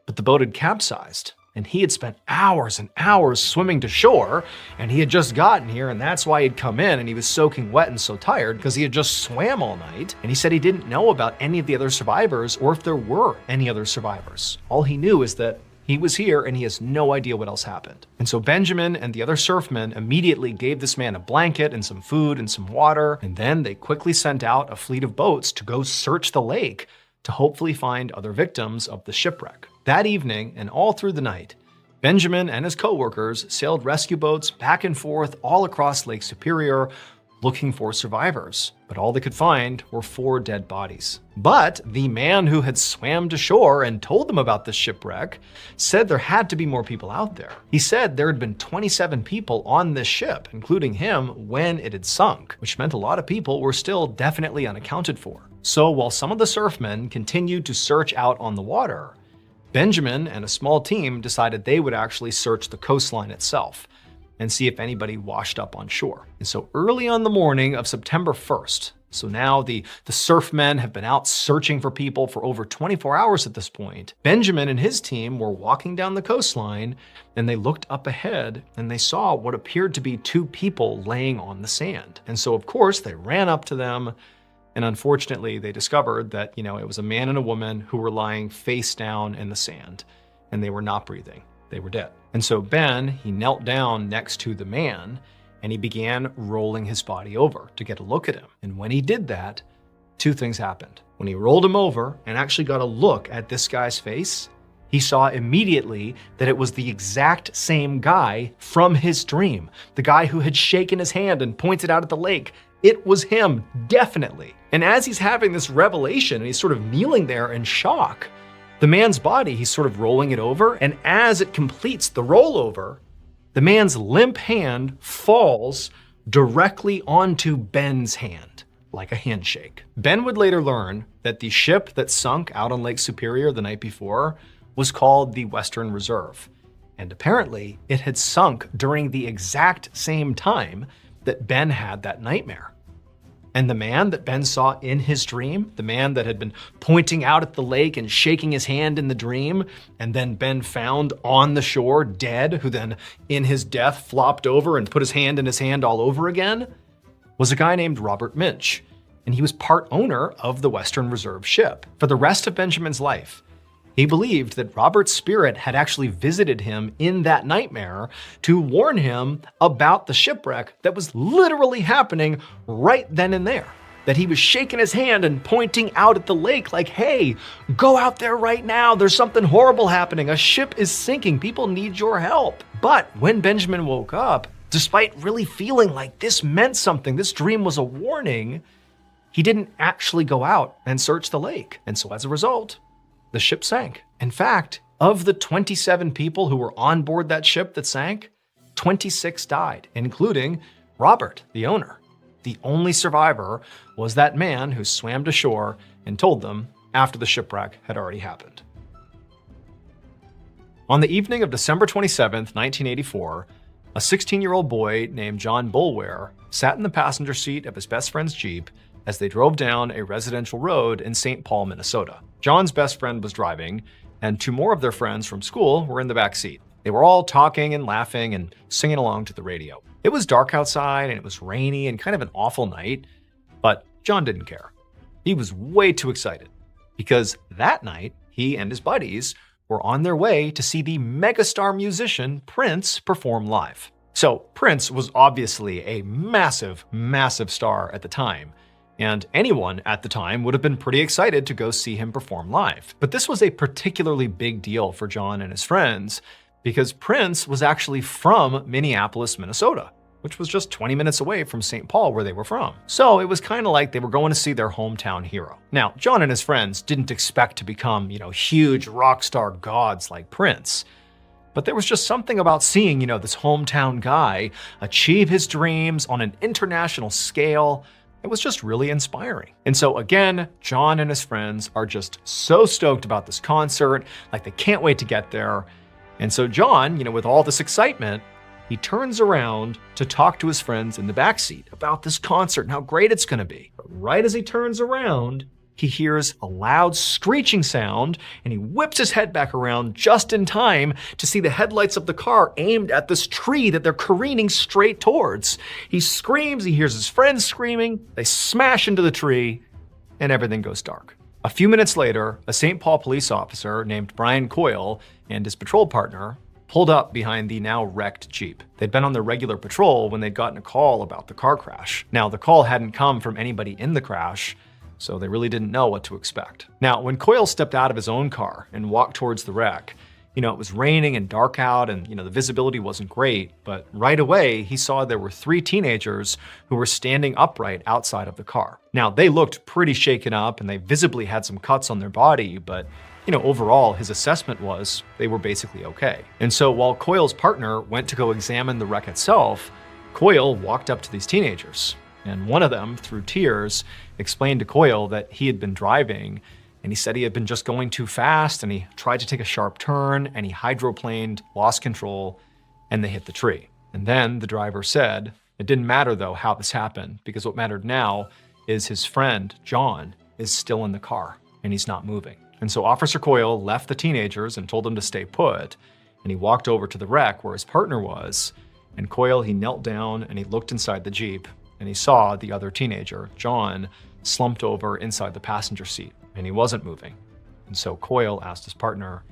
but the boat had capsized. And he had spent hours and hours swimming to shore, and he had just gotten here, and that's why he'd come in, and he was soaking wet and so tired because he had just swam all night. And he said he didn't know about any of the other survivors or if there were any other survivors. All he knew is that he was here and he has no idea what else happened. And so Benjamin and the other surfmen immediately gave this man a blanket and some food and some water, and then they quickly sent out a fleet of boats to go search the lake to hopefully find other victims of the shipwreck. That evening and all through the night, Benjamin and his co-workers sailed rescue boats back and forth all across Lake Superior looking for survivors, but all they could find were 4 dead bodies. But the man who had swam to shore and told them about the shipwreck said there had to be more people out there. He said there had been 27 people on this ship, including him, when it had sunk, which meant a lot of people were still definitely unaccounted for. So while some of the surfmen continued to search out on the water, Benjamin and a small team decided they would actually search the coastline itself and see if anybody washed up on shore. And so early on the morning of September 1st, so now the surfmen have been out searching for people for over 24 hours at this point, Benjamin and his team were walking down the coastline, and they looked up ahead and they saw what appeared to be 2 people laying on the sand. And so of course they ran up to them, and unfortunately they discovered that, it was a man and a woman who were lying face down in the sand, and they were not breathing. They were dead. And so Ben, he knelt down next to the man, and he began rolling his body over to get a look at him. And when he did that, two things happened. When he rolled him over and actually got a look at this guy's face, he saw immediately that it was the exact same guy from his dream. The guy who had shaken his hand and pointed out at the lake. It was him, definitely. And as he's having this revelation and he's sort of kneeling there in shock, the man's body, he's sort of rolling it over, and as it completes the rollover, the man's limp hand falls directly onto Ben's hand, like a handshake. Ben would later learn that the ship that sunk out on Lake Superior the night before was called the Western Reserve. And apparently, it had sunk during the exact same time that Ben had that nightmare. And the man that Ben saw in his dream, the man that had been pointing out at the lake and shaking his hand in the dream, and then Ben found on the shore dead, who then in his death flopped over and put his hand in his hand all over again, was a guy named Robert Minch. And he was part owner of the Western Reserve ship. For the rest of Benjamin's life, he believed that Robert's spirit had actually visited him in that nightmare to warn him about the shipwreck that was literally happening right then and there. That he was shaking his hand and pointing out at the lake like, hey, go out there right now. There's something horrible happening. A ship is sinking. People need your help. But when Benjamin woke up, despite really feeling like this meant something, this dream was a warning, he didn't actually go out and search the lake. And so as a result, the ship sank. In fact, of the 27 people who were on board that ship that sank, 26 died, including Robert, the owner. The only survivor was that man who swam to shore and told them after the shipwreck had already happened. On the evening of December 27th, 1984, a 16-year-old boy named John Boulware sat in the passenger seat of his best friend's Jeep as they drove down a residential road in St. Paul, Minnesota. John's best friend was driving, and two more of their friends from school were in the back seat. They were all talking and laughing and singing along to the radio. It was dark outside and it was rainy and kind of an awful night, but John didn't care. He was way too excited because that night, he and his buddies were on their way to see the megastar musician Prince perform live. So Prince was obviously a massive, massive star at the time, and anyone at the time would have been pretty excited to go see him perform live. But this was a particularly big deal for John and his friends because Prince was actually from Minneapolis, Minnesota, which was just 20 minutes away from St. Paul where they were from. So it was kind of like they were going to see their hometown hero. Now, John and his friends didn't expect to become, huge rock star gods like Prince. But there was just something about seeing, this hometown guy achieve his dreams on an international scale. It was just really inspiring. And so again, John and his friends are just so stoked about this concert, like they can't wait to get there. And so John, with all this excitement, he turns around to talk to his friends in the backseat about this concert and how great it's gonna be. But right as he turns around, he hears a loud screeching sound and he whips his head back around just in time to see the headlights of the car aimed at this tree that they're careening straight towards. He screams, he hears his friends screaming, they smash into the tree, and everything goes dark. A few minutes later, a St. Paul police officer named Brian Coyle and his patrol partner pulled up behind the now wrecked Jeep. They'd been on their regular patrol when they'd gotten a call about the car crash. Now, the call hadn't come from anybody in the crash, so they really didn't know what to expect. Now, when Coyle stepped out of his own car and walked towards the wreck, it was raining and dark out and, the visibility wasn't great, but right away he saw there were 3 teenagers who were standing upright outside of the car. Now, they looked pretty shaken up and they visibly had some cuts on their body, but overall, his assessment was they were basically okay. And so while Coyle's partner went to go examine the wreck itself, Coyle walked up to these teenagers. And one of them, through tears, explained to Coyle that he had been driving and he said he had been just going too fast and he tried to take a sharp turn and he hydroplaned, lost control, and they hit the tree. And then the driver said, it didn't matter though how this happened because what mattered now is his friend, John, is still in the car and he's not moving. And so Officer Coyle left the teenagers and told them to stay put, and he walked over to the wreck where his partner was, and Coyle, he knelt down and he looked inside the Jeep, and he saw the other teenager, John, slumped over inside the passenger seat, and he wasn't moving. And so Coyle asked his partner,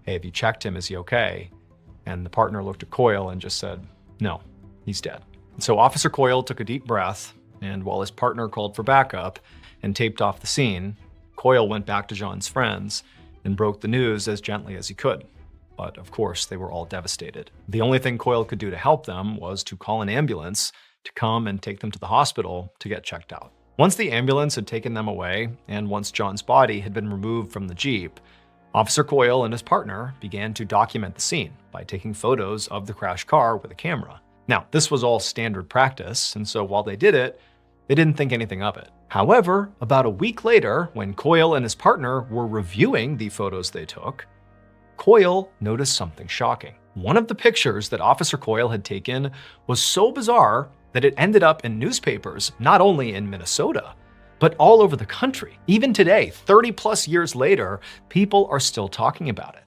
hey, have you checked him? Is he okay? And the partner looked at Coyle and just said, no, he's dead. So Officer Coyle took a deep breath, and while his partner called for backup and taped off the scene, Coyle went back to John's friends and broke the news as gently as he could. But of course, they were all devastated. The only thing Coyle could do to help them was to call an ambulance to come and take them to the hospital to get checked out. Once the ambulance had taken them away, and once John's body had been removed from the Jeep, Officer Coyle and his partner began to document the scene by taking photos of the crashed car with a camera. Now, this was all standard practice, and so while they did it, they didn't think anything of it. However, about a week later, when Coyle and his partner were reviewing the photos they took, Coyle noticed something shocking. One of the pictures that Officer Coyle had taken was so bizarre that it ended up in newspapers, not only in Minnesota, but all over the country. Even today, 30 plus years later, people are still talking about it.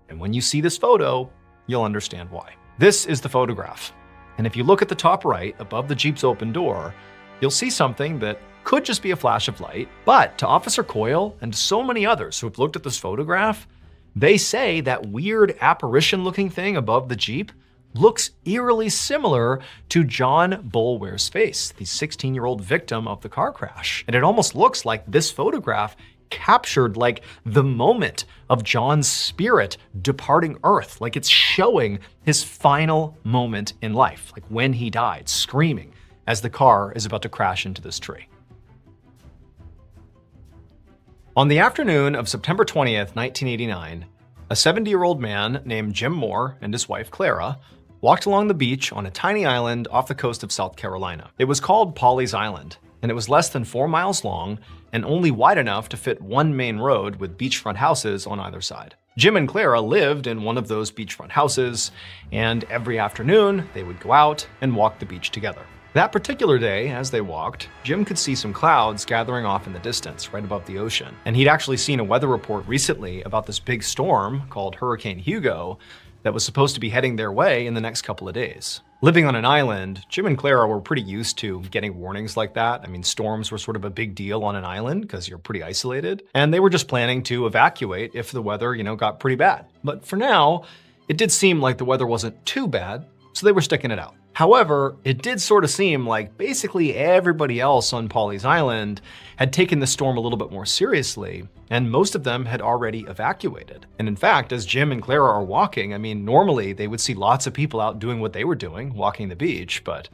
And when you see this photo, you'll understand why. This is the photograph. And if you look at the top right, above the Jeep's open door, you'll see something that could just be a flash of light. But to Officer Coyle and so many others who have looked at this photograph, they say that weird apparition-looking thing above the Jeep looks eerily similar to John Boulware's face, the 16-year-old victim of the car crash. And it almost looks like this photograph captured like the moment of John's spirit departing Earth, like it's showing his final moment in life, like when he died, screaming as the car is about to crash into this tree. On the afternoon of September 20th, 1989, a 70-year-old man named Jim Moore and his wife Clara walked along the beach on a tiny island off the coast of South Carolina. It was called Pawleys Island, and it was less than 4 miles long and only wide enough to fit one main road with beachfront houses on either side. Jim and Clara lived in one of those beachfront houses, and every afternoon they would go out and walk the beach together. That particular day, as they walked, Jim could see some clouds gathering off in the distance, right above the ocean. And he'd actually seen a weather report recently about this big storm called Hurricane Hugo that was supposed to be heading their way in the next couple of days. Living on an island, Jim and Clara were pretty used to getting warnings like that. I mean, storms were sort of a big deal on an island because you're pretty isolated. And they were just planning to evacuate if the weather, got pretty bad. But for now, it did seem like the weather wasn't too bad, so they were sticking it out. However, it did sort of seem like basically everybody else on Pawleys Island had taken the storm a little bit more seriously, and most of them had already evacuated. And in fact, as Jim and Clara are walking, normally they would see lots of people out doing what they were doing, walking the beach, but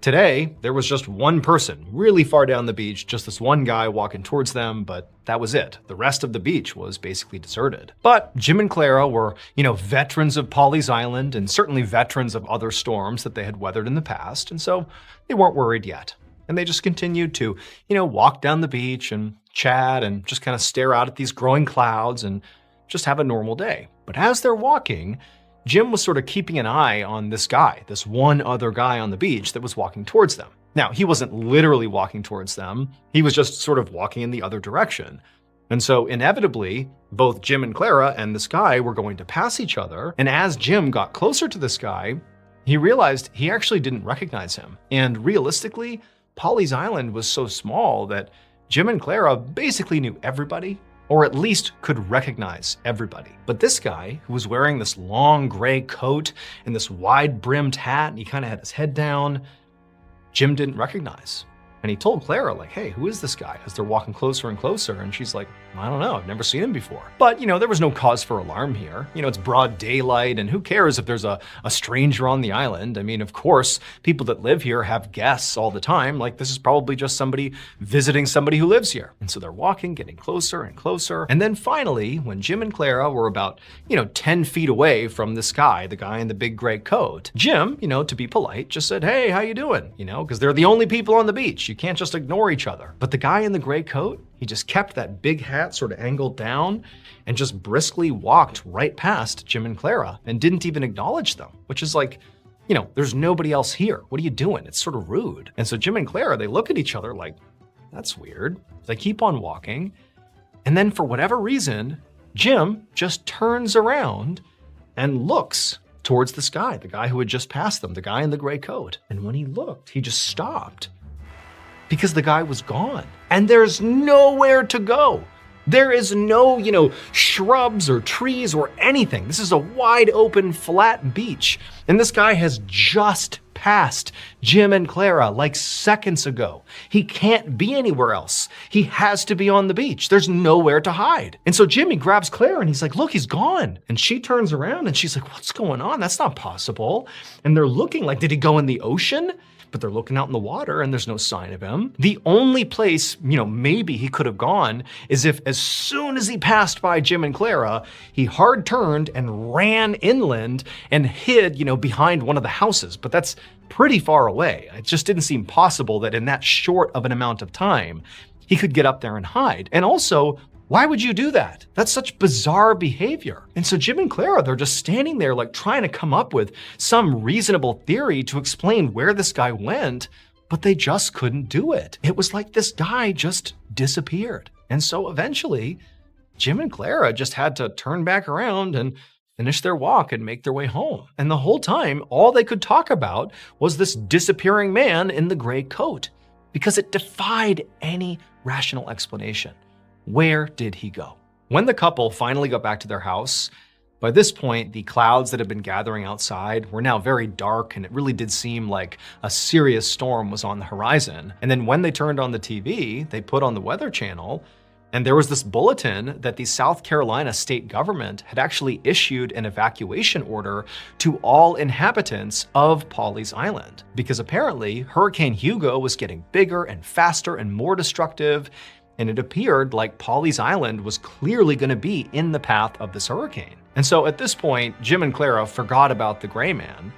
today, there was just one person really far down the beach, just this one guy walking towards them, but that was it. The rest of the beach was basically deserted. But Jim and Clara were, veterans of Pawleys Island and certainly veterans of other storms that they had weathered in the past, and so they weren't worried yet. And they just continued to, walk down the beach and chat and just kind of stare out at these growing clouds and just have a normal day. But as they're walking, Jim was sort of keeping an eye on this guy, this one other guy on the beach that was walking towards them. Now, he wasn't literally walking towards them. He was just sort of walking in the other direction. And so inevitably, both Jim and Clara and this guy were going to pass each other. And as Jim got closer to this guy, he realized he actually didn't recognize him. And realistically, Pawleys Island was so small that Jim and Clara basically knew everybody, or at least could recognize everybody. But this guy, who was wearing this long gray coat and this wide-brimmed hat, and he kind of had his head down, Jim didn't recognize. And he told Clara, hey, who is this guy? As they're walking closer and closer, and she's like, I don't know, I've never seen him before. But, there was no cause for alarm here. It's broad daylight, and who cares if there's a stranger on the island? Of course, people that live here have guests all the time. This is probably just somebody visiting somebody who lives here. And so they're walking, getting closer and closer. And then finally, when Jim and Clara were about, 10 feet away from this guy, the guy in the big gray coat, Jim, to be polite, just said, hey, how you doing? Because they're the only people on the beach. You can't just ignore each other. But the guy in the gray coat, he just kept that big hat sort of angled down and just briskly walked right past Jim and Clara and didn't even acknowledge them, which is there's nobody else here. What are you doing? It's sort of rude. And so Jim and Clara, they look at each other like, that's weird. They keep on walking. And then for whatever reason, Jim just turns around and looks towards this guy, the guy who had just passed them, the guy in the gray coat. And when he looked, he just stopped because the guy was gone. And there's nowhere to go. There is no, shrubs or trees or anything. This is a wide open, flat beach. And this guy has just passed Jim and Clara like seconds ago. He can't be anywhere else. He has to be on the beach. There's nowhere to hide. And so Jimmy grabs Clara and he's like, look, he's gone. And she turns around and she's like, what's going on? That's not possible. And they're looking like, did he go in the ocean? But they're looking out in the water and there's no sign of him. The only place, maybe he could have gone is if as soon as he passed by Jim and Clara, he hard turned and ran inland and hid, behind one of the houses. But that's pretty far away. It just didn't seem possible that in that short of an amount of time, he could get up there and hide. And also, why would you do that? That's such bizarre behavior. And so Jim and Clara, they're just standing there like trying to come up with some reasonable theory to explain where this guy went, but they just couldn't do it. It was like this guy just disappeared. And so eventually, Jim and Clara just had to turn back around and finish their walk and make their way home. And the whole time, all they could talk about was this disappearing man in the gray coat, because it defied any rational explanation. Where did he go? When the couple finally got back to their house, by this point, the clouds that had been gathering outside were now very dark, and it really did seem like a serious storm was on the horizon. And then when they turned on the TV, they put on the Weather Channel, and there was this bulletin that the South Carolina state government had actually issued an evacuation order to all inhabitants of Pawleys Island, because apparently Hurricane Hugo was getting bigger and faster and more destructive, and it appeared like Pawleys Island was clearly going to be in the path of this hurricane. And so at this point, Jim and Clara forgot about the gray man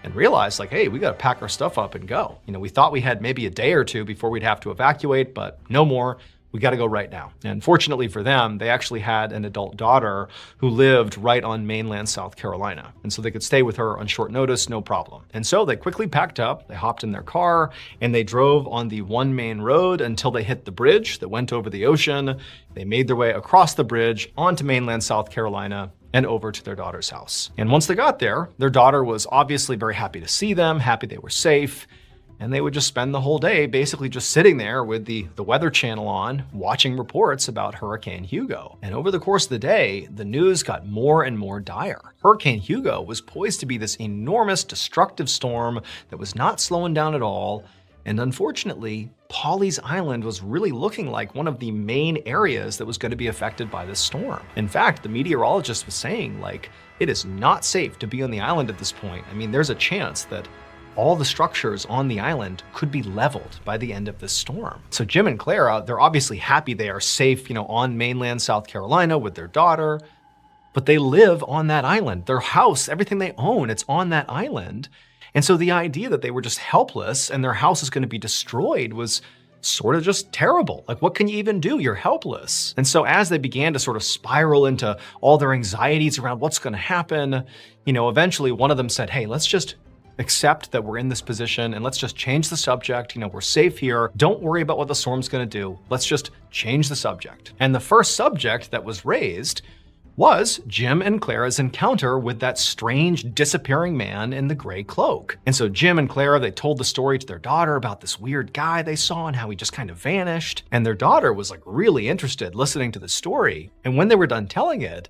and realized like, hey, we got to pack our stuff up and go. We thought we had maybe a day or two before we'd have to evacuate, but no more. We got to go right now. And fortunately for them, they actually had an adult daughter who lived right on mainland South Carolina. And so they could stay with her on short notice, no problem. And so they quickly packed up, they hopped in their car, and they drove on the one main road until they hit the bridge that went over the ocean. They made their way across the bridge onto mainland South Carolina and over to their daughter's house. And once they got there, their daughter was obviously very happy to see them, happy they were safe. And they would just spend the whole day basically just sitting there with the Weather Channel on, watching reports about Hurricane Hugo. And over the course of the day, the news got more and more dire. Hurricane Hugo was poised to be this enormous, destructive storm that was not slowing down at all. And unfortunately, Pawleys Island was really looking like one of the main areas that was going to be affected by this storm. In fact, the meteorologist was saying, like, it is not safe to be on the island at this point. I mean, there's a chance that all the structures on the island could be leveled by the end of this storm. So Jim and Clara, they're obviously happy they are safe, on mainland South Carolina with their daughter, but they live on that island. Their house, everything they own, it's on that island. And so the idea that they were just helpless and their house is going to be destroyed was sort of just terrible. Like, what can you even do? You're helpless. And so as they began to sort of spiral into all their anxieties around what's going to happen, eventually one of them said, hey, let's just accept that we're in this position and let's just change the subject. We're safe here. Don't worry about what the storm's going to do. Let's just change the subject. And the first subject that was raised was Jim and Clara's encounter with that strange disappearing man in the gray cloak. And so Jim and Clara, they told the story to their daughter about this weird guy they saw and how he just kind of vanished. And their daughter was like really interested listening to the story. And when they were done telling it,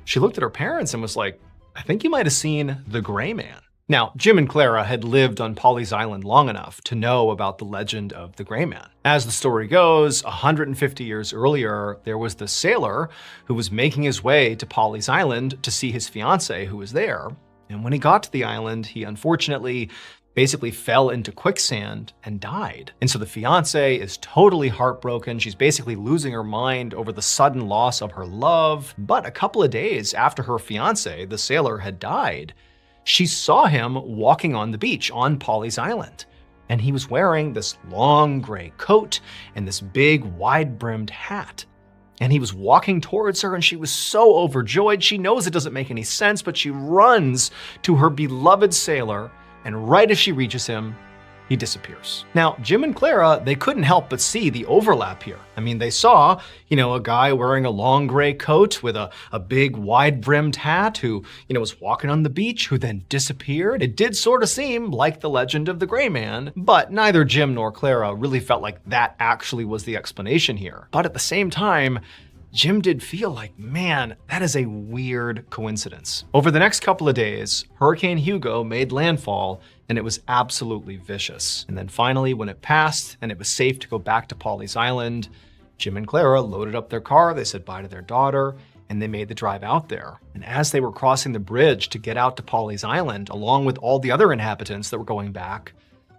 she looked at her parents and was like, I think you might have seen the gray man. Now, Jim and Clara had lived on Pawleys Island long enough to know about the legend of the Gray Man. As the story goes, 150 years earlier, there was this sailor who was making his way to Pawleys Island to see his fiancée who was there. And when he got to the island, he unfortunately basically fell into quicksand and died. And so the fiancée is totally heartbroken. She's basically losing her mind over the sudden loss of her love. But a couple of days after her fiancé, the sailor, had died, she saw him walking on the beach on Pawleys Island. And he was wearing this long gray coat and this big wide-brimmed hat. And he was walking towards her and she was so overjoyed. She knows it doesn't make any sense, but she runs to her beloved sailor, and right as she reaches him, he disappears. Now, Jim and Clara, they couldn't help but see the overlap here. I mean, they saw, a guy wearing a long gray coat with a big wide-brimmed hat who, was walking on the beach, who then disappeared. It did sort of seem like the legend of the Gray Man, but neither Jim nor Clara really felt like that actually was the explanation here. But at the same time, Jim did feel like, man, that is a weird coincidence. Over the next couple of days, Hurricane Hugo made landfall, and it was absolutely vicious. And then finally, when it passed and it was safe to go back to Pawleys Island, Jim and Clara loaded up their car, they said bye to their daughter, and they made the drive out there. And as they were crossing the bridge to get out to Pawleys Island, along with all the other inhabitants that were going back,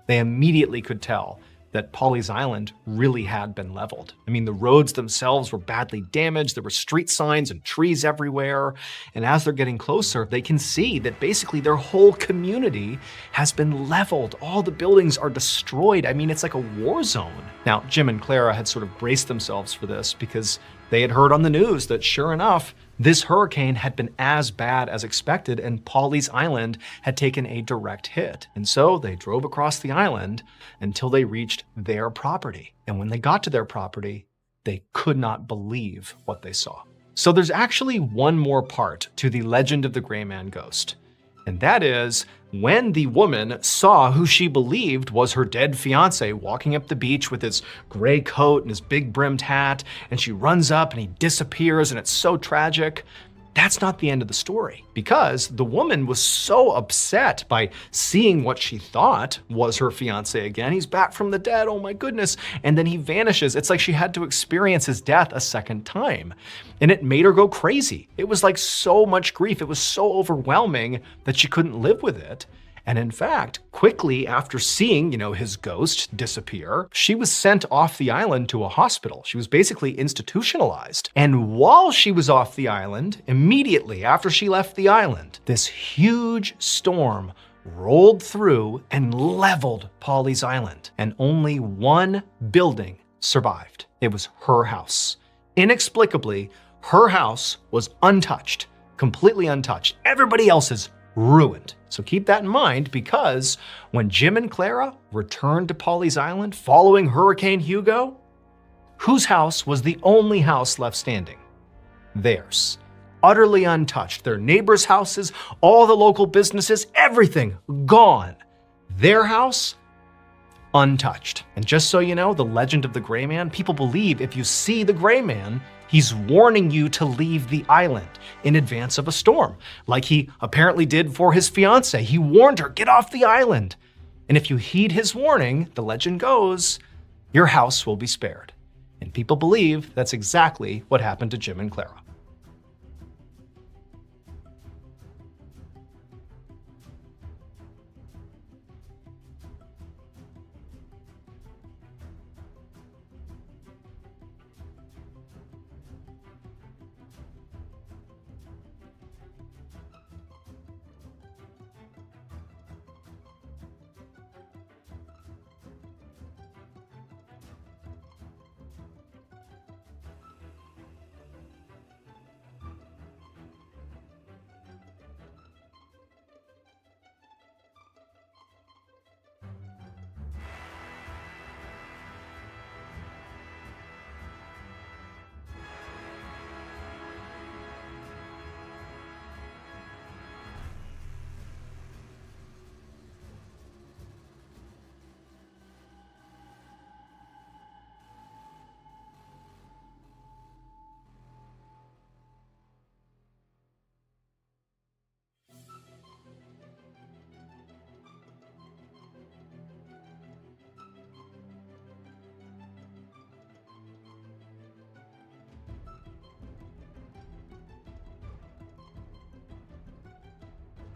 they immediately could tell that Pawleys Island really had been leveled. I mean, the roads themselves were badly damaged. There were street signs and trees everywhere. And as they're getting closer, they can see that basically their whole community has been leveled. All the buildings are destroyed. I mean, it's like a war zone. Now, Jim and Clara had sort of braced themselves for this because they had heard on the news that sure enough, this hurricane had been as bad as expected and Pawleys Island had taken a direct hit. And so they drove across the island until they reached their property. And when they got to their property, they could not believe what they saw. So there's actually one more part to the legend of the Gray Man ghost. And that is when the woman saw who she believed was her dead fiance walking up the beach with his gray coat and his big brimmed hat, and she runs up and he disappears, and it's so tragic. That's not the end of the story, because the woman was so upset by seeing what she thought was her fiance again. He's back from the dead, oh my goodness. And then he vanishes. It's like she had to experience his death a second time. And it made her go crazy. It was like so much grief. It was so overwhelming that she couldn't live with it. And in fact, quickly after seeing, his ghost disappear, she was sent off the island to a hospital. She was basically institutionalized. And while she was off the island, immediately after she left the island, this huge storm rolled through and leveled Pawleys Island. And only one building survived. It was her house. Inexplicably, her house was untouched, completely untouched. Everybody else's ruined. So keep that in mind, because when Jim and Clara returned to Pawleys Island following Hurricane Hugo, whose house was the only house left standing? Theirs. Utterly untouched. Their neighbors' houses, all the local businesses, everything gone. Their house, untouched. And just so you know, the legend of the Gray Man, people believe if you see the Gray Man, he's warning you to leave the island in advance of a storm, like he apparently did for his fiance. He warned her, get off the island. And if you heed his warning, the legend goes, your house will be spared. And people believe that's exactly what happened to Jim and Clara.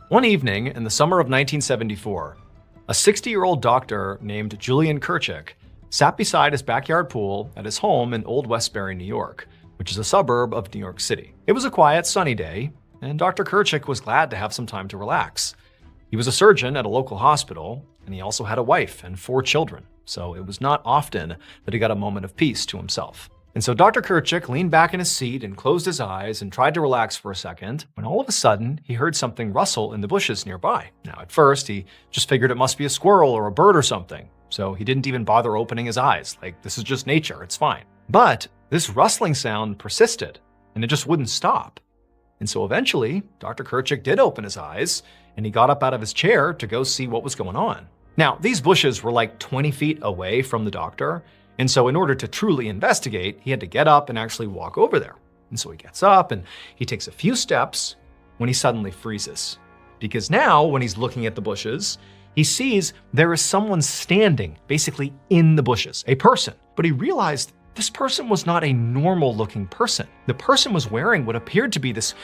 One evening in the summer of 1974, a 60-year-old doctor named Julian Kirchick sat beside his backyard pool at his home in Old Westbury, New York, which is a suburb of New York City. It was a quiet, sunny day, and Dr. Kirchick was glad to have some time to relax. He was a surgeon at a local hospital, and he also had a wife and 4 children, so it was not often that he got a moment of peace to himself. And so Dr. Kirchick leaned back in his seat and closed his eyes and tried to relax for a second, when all of a sudden he heard something rustle in the bushes nearby. Now, at first, he just figured it must be a squirrel or a bird or something, so he didn't even bother opening his eyes, like this is just nature, it's fine. But this rustling sound persisted, and it just wouldn't stop. And so eventually, Dr. Kirchick did open his eyes, and he got up out of his chair to go see what was going on. Now, these bushes were like 20 feet away from the doctor, and so in order to truly investigate, he had to get up and actually walk over there. And so he gets up and he takes a few steps when he suddenly freezes. Because now, when he's looking at the bushes, he sees there is someone standing basically in the bushes, a person. But he realized this person was not a normal-looking person. The person was wearing what appeared to be this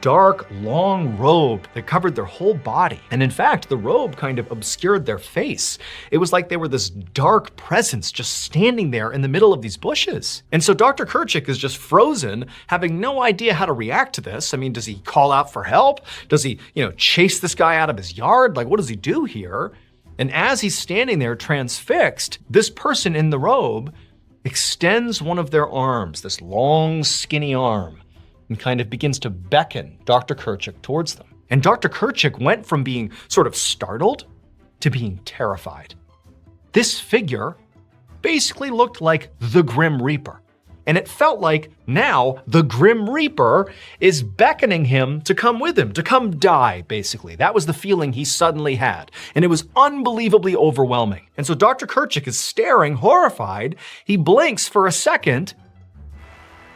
dark, long robe that covered their whole body. And in fact, the robe kind of obscured their face. It was like they were this dark presence just standing there in the middle of these bushes. And so Dr. Kerchik is just frozen, having no idea how to react to this. I mean, does he call out for help? Does he, chase this guy out of his yard? Like, what does he do here? And as he's standing there transfixed, this person in the robe extends one of their arms, this long, skinny arm, and kind of begins to beckon Dr. Kerchik towards them. And Dr. Kerchik went from being sort of startled to being terrified. This figure basically looked like the Grim Reaper. And it felt like now the Grim Reaper is beckoning him to come with him, to come die, basically. That was the feeling he suddenly had. And it was unbelievably overwhelming. And so Dr. Kerchik is staring, horrified. He blinks for a second,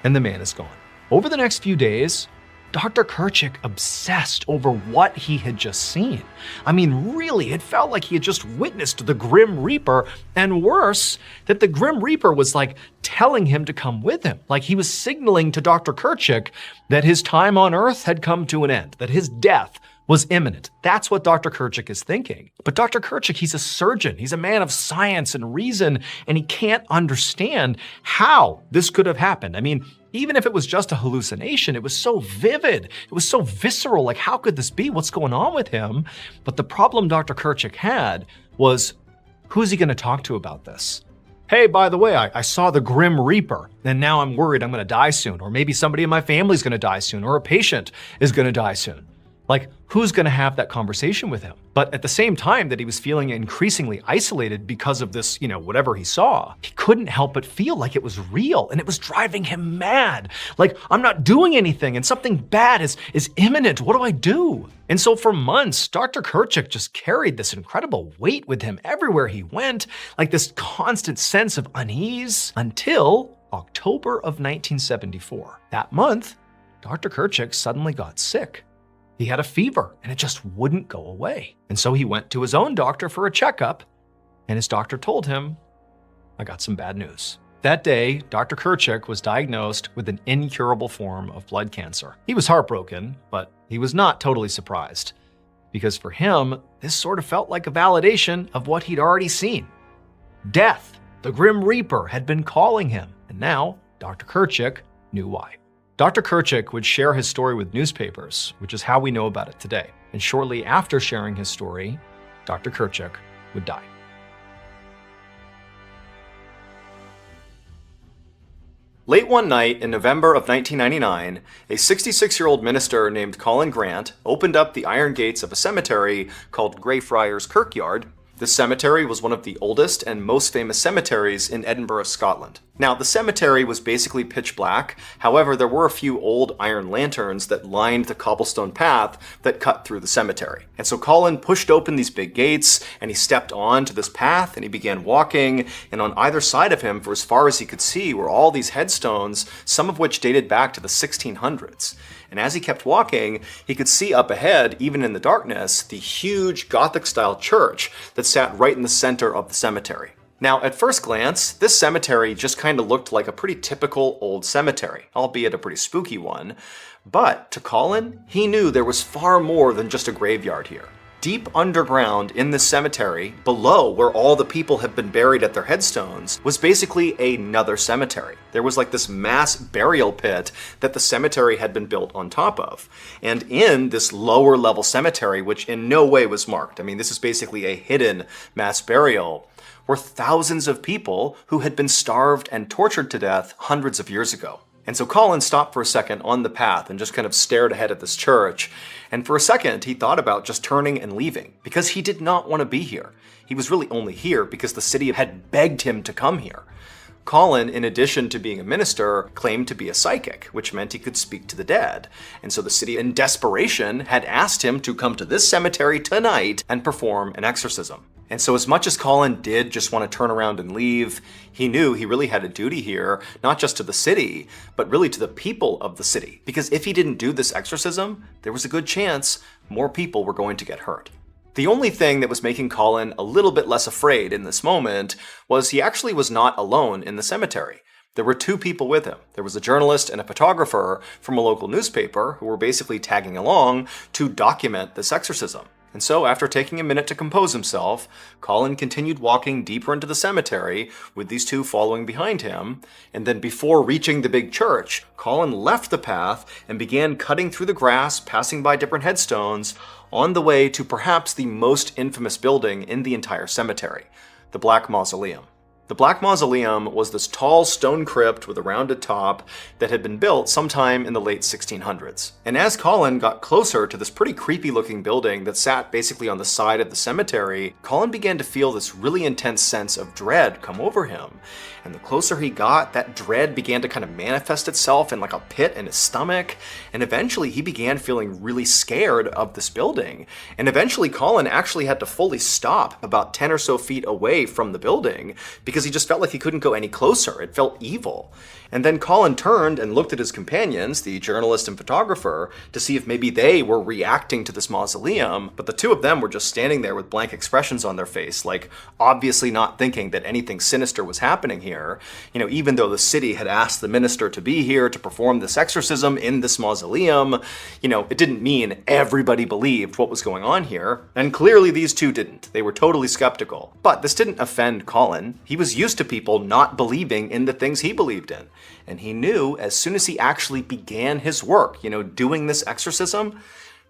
and the man is gone. Over the next few days, Dr. Kerchik obsessed over what he had just seen. I mean, really, it felt like he had just witnessed the Grim Reaper, and worse, that the Grim Reaper was like telling him to come with him. Like he was signaling to Dr. Kerchik that his time on Earth had come to an end, that his death was imminent. That's what Dr. Kerchik is thinking. But Dr. Kerchik, he's a surgeon. He's a man of science and reason, and he can't understand how this could have happened. I mean, even if it was just a hallucination, it was so vivid. It was so visceral. Like, how could this be? What's going on with him? But the problem Dr. Kerchik had was, who's he going to talk to about this? Hey, by the way, I saw the Grim Reaper, and now I'm worried I'm going to die soon. Or maybe somebody in my family is going to die soon, or a patient is going to die soon. Like, who's going to have that conversation with him? But at the same time that he was feeling increasingly isolated because of this, whatever he saw, he couldn't help but feel like it was real, and it was driving him mad. Like, I'm not doing anything, and something bad is imminent. What do I do? And so for months, Dr. Kerchik just carried this incredible weight with him everywhere he went, like this constant sense of unease, until October of 1974. That month, Dr. Kerchik suddenly got sick. He had a fever, and it just wouldn't go away. And so he went to his own doctor for a checkup, and his doctor told him, I got some bad news. That day, Dr. Kerchik was diagnosed with an incurable form of blood cancer. He was heartbroken, but he was not totally surprised, because for him, this sort of felt like a validation of what he'd already seen. Death, the Grim Reaper, had been calling him, and now Dr. Kerchik knew why. Dr. Kerchik would share his story with newspapers, which is how we know about it today. And shortly after sharing his story, Dr. Kerchik would die. Late one night in November of 1999, a 66-year-old minister named Colin Grant opened up the iron gates of a cemetery called Greyfriars Kirkyard. This cemetery was one of the oldest and most famous cemeteries in Edinburgh, Scotland. Now, the cemetery was basically pitch black. However, there were a few old iron lanterns that lined the cobblestone path that cut through the cemetery. And so Colin pushed open these big gates, and he stepped onto this path, and he began walking. And on either side of him, for as far as he could see, were all these headstones, some of which dated back to the 1600s. And as he kept walking, he could see up ahead, even in the darkness, the huge Gothic-style church that sat right in the center of the cemetery. Now, at first glance, this cemetery just kind of looked like a pretty typical old cemetery, albeit a pretty spooky one. But to Colin, he knew there was far more than just a graveyard here. Deep underground in this cemetery, below where all the people have been buried at their headstones, was basically another cemetery. There was like this mass burial pit that the cemetery had been built on top of. And in this lower level cemetery, which in no way was marked, I mean, this is basically a hidden mass burial, were thousands of people who had been starved and tortured to death hundreds of years ago. And so Colin stopped for a second on the path and just kind of stared ahead at this church. And for a second, he thought about just turning and leaving, because he did not want to be here. He was really only here because the city had begged him to come here. Colin, in addition to being a minister, claimed to be a psychic, which meant he could speak to the dead. And so the city, in desperation, had asked him to come to this cemetery tonight and perform an exorcism. And so as much as Colin did just want to turn around and leave, he knew he really had a duty here, not just to the city, but really to the people of the city. Because if he didn't do this exorcism, there was a good chance more people were going to get hurt. The only thing that was making Colin a little bit less afraid in this moment was he actually was not alone in the cemetery. There were two people with him. There was a journalist and a photographer from a local newspaper who were basically tagging along to document this exorcism. And so, after taking a minute to compose himself, Colin continued walking deeper into the cemetery with these two following behind him. And then before reaching the big church, Colin left the path and began cutting through the grass, passing by different headstones, on the way to perhaps the most infamous building in the entire cemetery, the Black Mausoleum. The Black Mausoleum was this tall stone crypt with a rounded top that had been built sometime in the late 1600s. And as Colin got closer to this pretty creepy looking building that sat basically on the side of the cemetery, Colin began to feel this really intense sense of dread come over him. And the closer he got, that dread began to kind of manifest itself in like a pit in his stomach. And eventually he began feeling really scared of this building. And eventually Colin actually had to fully stop about 10 or so feet away from the building because he just felt like he couldn't go any closer. It felt evil. And then Colin turned and looked at his companions, the journalist and photographer, to see if maybe they were reacting to this mausoleum, but the two of them were just standing there with blank expressions on their face, like obviously not thinking that anything sinister was happening here. Even though the city had asked the minister to be here to perform this exorcism in this mausoleum, it didn't mean everybody believed what was going on here, and clearly these two didn't. They were totally skeptical. But this didn't offend Colin. He was used to people not believing in the things he believed in. And he knew as soon as he actually began his work, doing this exorcism,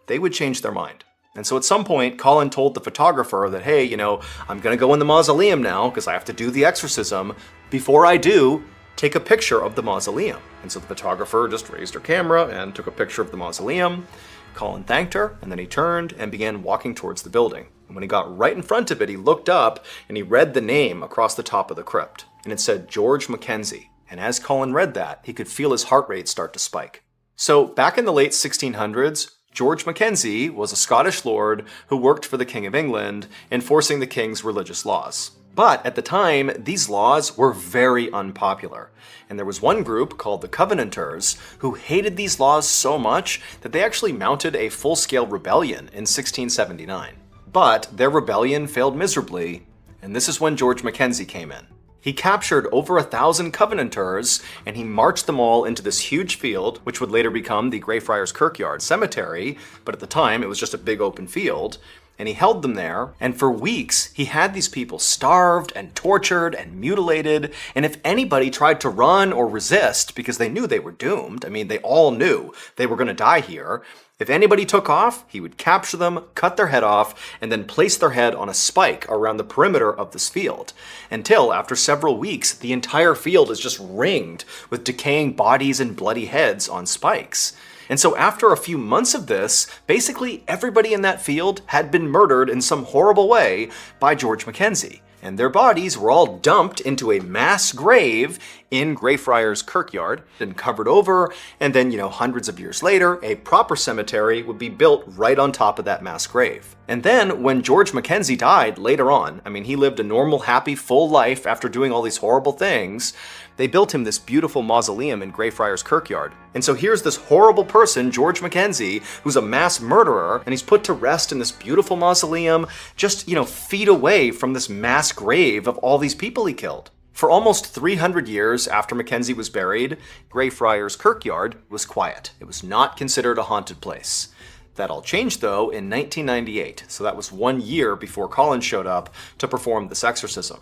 they would change their mind. And so at some point, Colin told the photographer that, hey, I'm going to go in the mausoleum now because I have to do the exorcism. Before I do, take a picture of the mausoleum. And so the photographer just raised her camera and took a picture of the mausoleum. Colin thanked her, and then he turned and began walking towards the building. And when he got right in front of it, he looked up and he read the name across the top of the crypt. And it said George Mackenzie. And as Colin read that, he could feel his heart rate start to spike. So back in the late 1600s, George Mackenzie was a Scottish lord who worked for the King of England, enforcing the king's religious laws. But at the time, these laws were very unpopular. And there was one group called the Covenanters who hated these laws so much that they actually mounted a full-scale rebellion in 1679. But their rebellion failed miserably, and this is when George Mackenzie came in. He captured over 1,000 Covenanters, and he marched them all into this huge field, which would later become the Greyfriars Kirkyard Cemetery, but at the time it was just a big open field. And he held them there, and for weeks he had these people starved and tortured and mutilated, and if anybody tried to run or resist because they knew they were doomed, they all knew they were going to die here, if anybody took off, he would capture them, cut their head off, and then place their head on a spike around the perimeter of this field, until after several weeks the entire field is just ringed with decaying bodies and bloody heads on spikes. And so after a few months of this, basically everybody in that field had been murdered in some horrible way by George Mackenzie. And their bodies were all dumped into a mass grave in Greyfriars Kirkyard, then covered over, and then, hundreds of years later, a proper cemetery would be built right on top of that mass grave. And then, when George Mackenzie died later on, he lived a normal, happy, full life after doing all these horrible things, they built him this beautiful mausoleum in Greyfriars Kirkyard. And so here's this horrible person, George Mackenzie, who's a mass murderer, and he's put to rest in this beautiful mausoleum, just, feet away from this mass grave of all these people he killed. For almost 300 years after Mackenzie was buried, Greyfriars Kirkyard was quiet. It was not considered a haunted place. That all changed, though, in 1998, so that was 1 year before Colin showed up to perform this exorcism.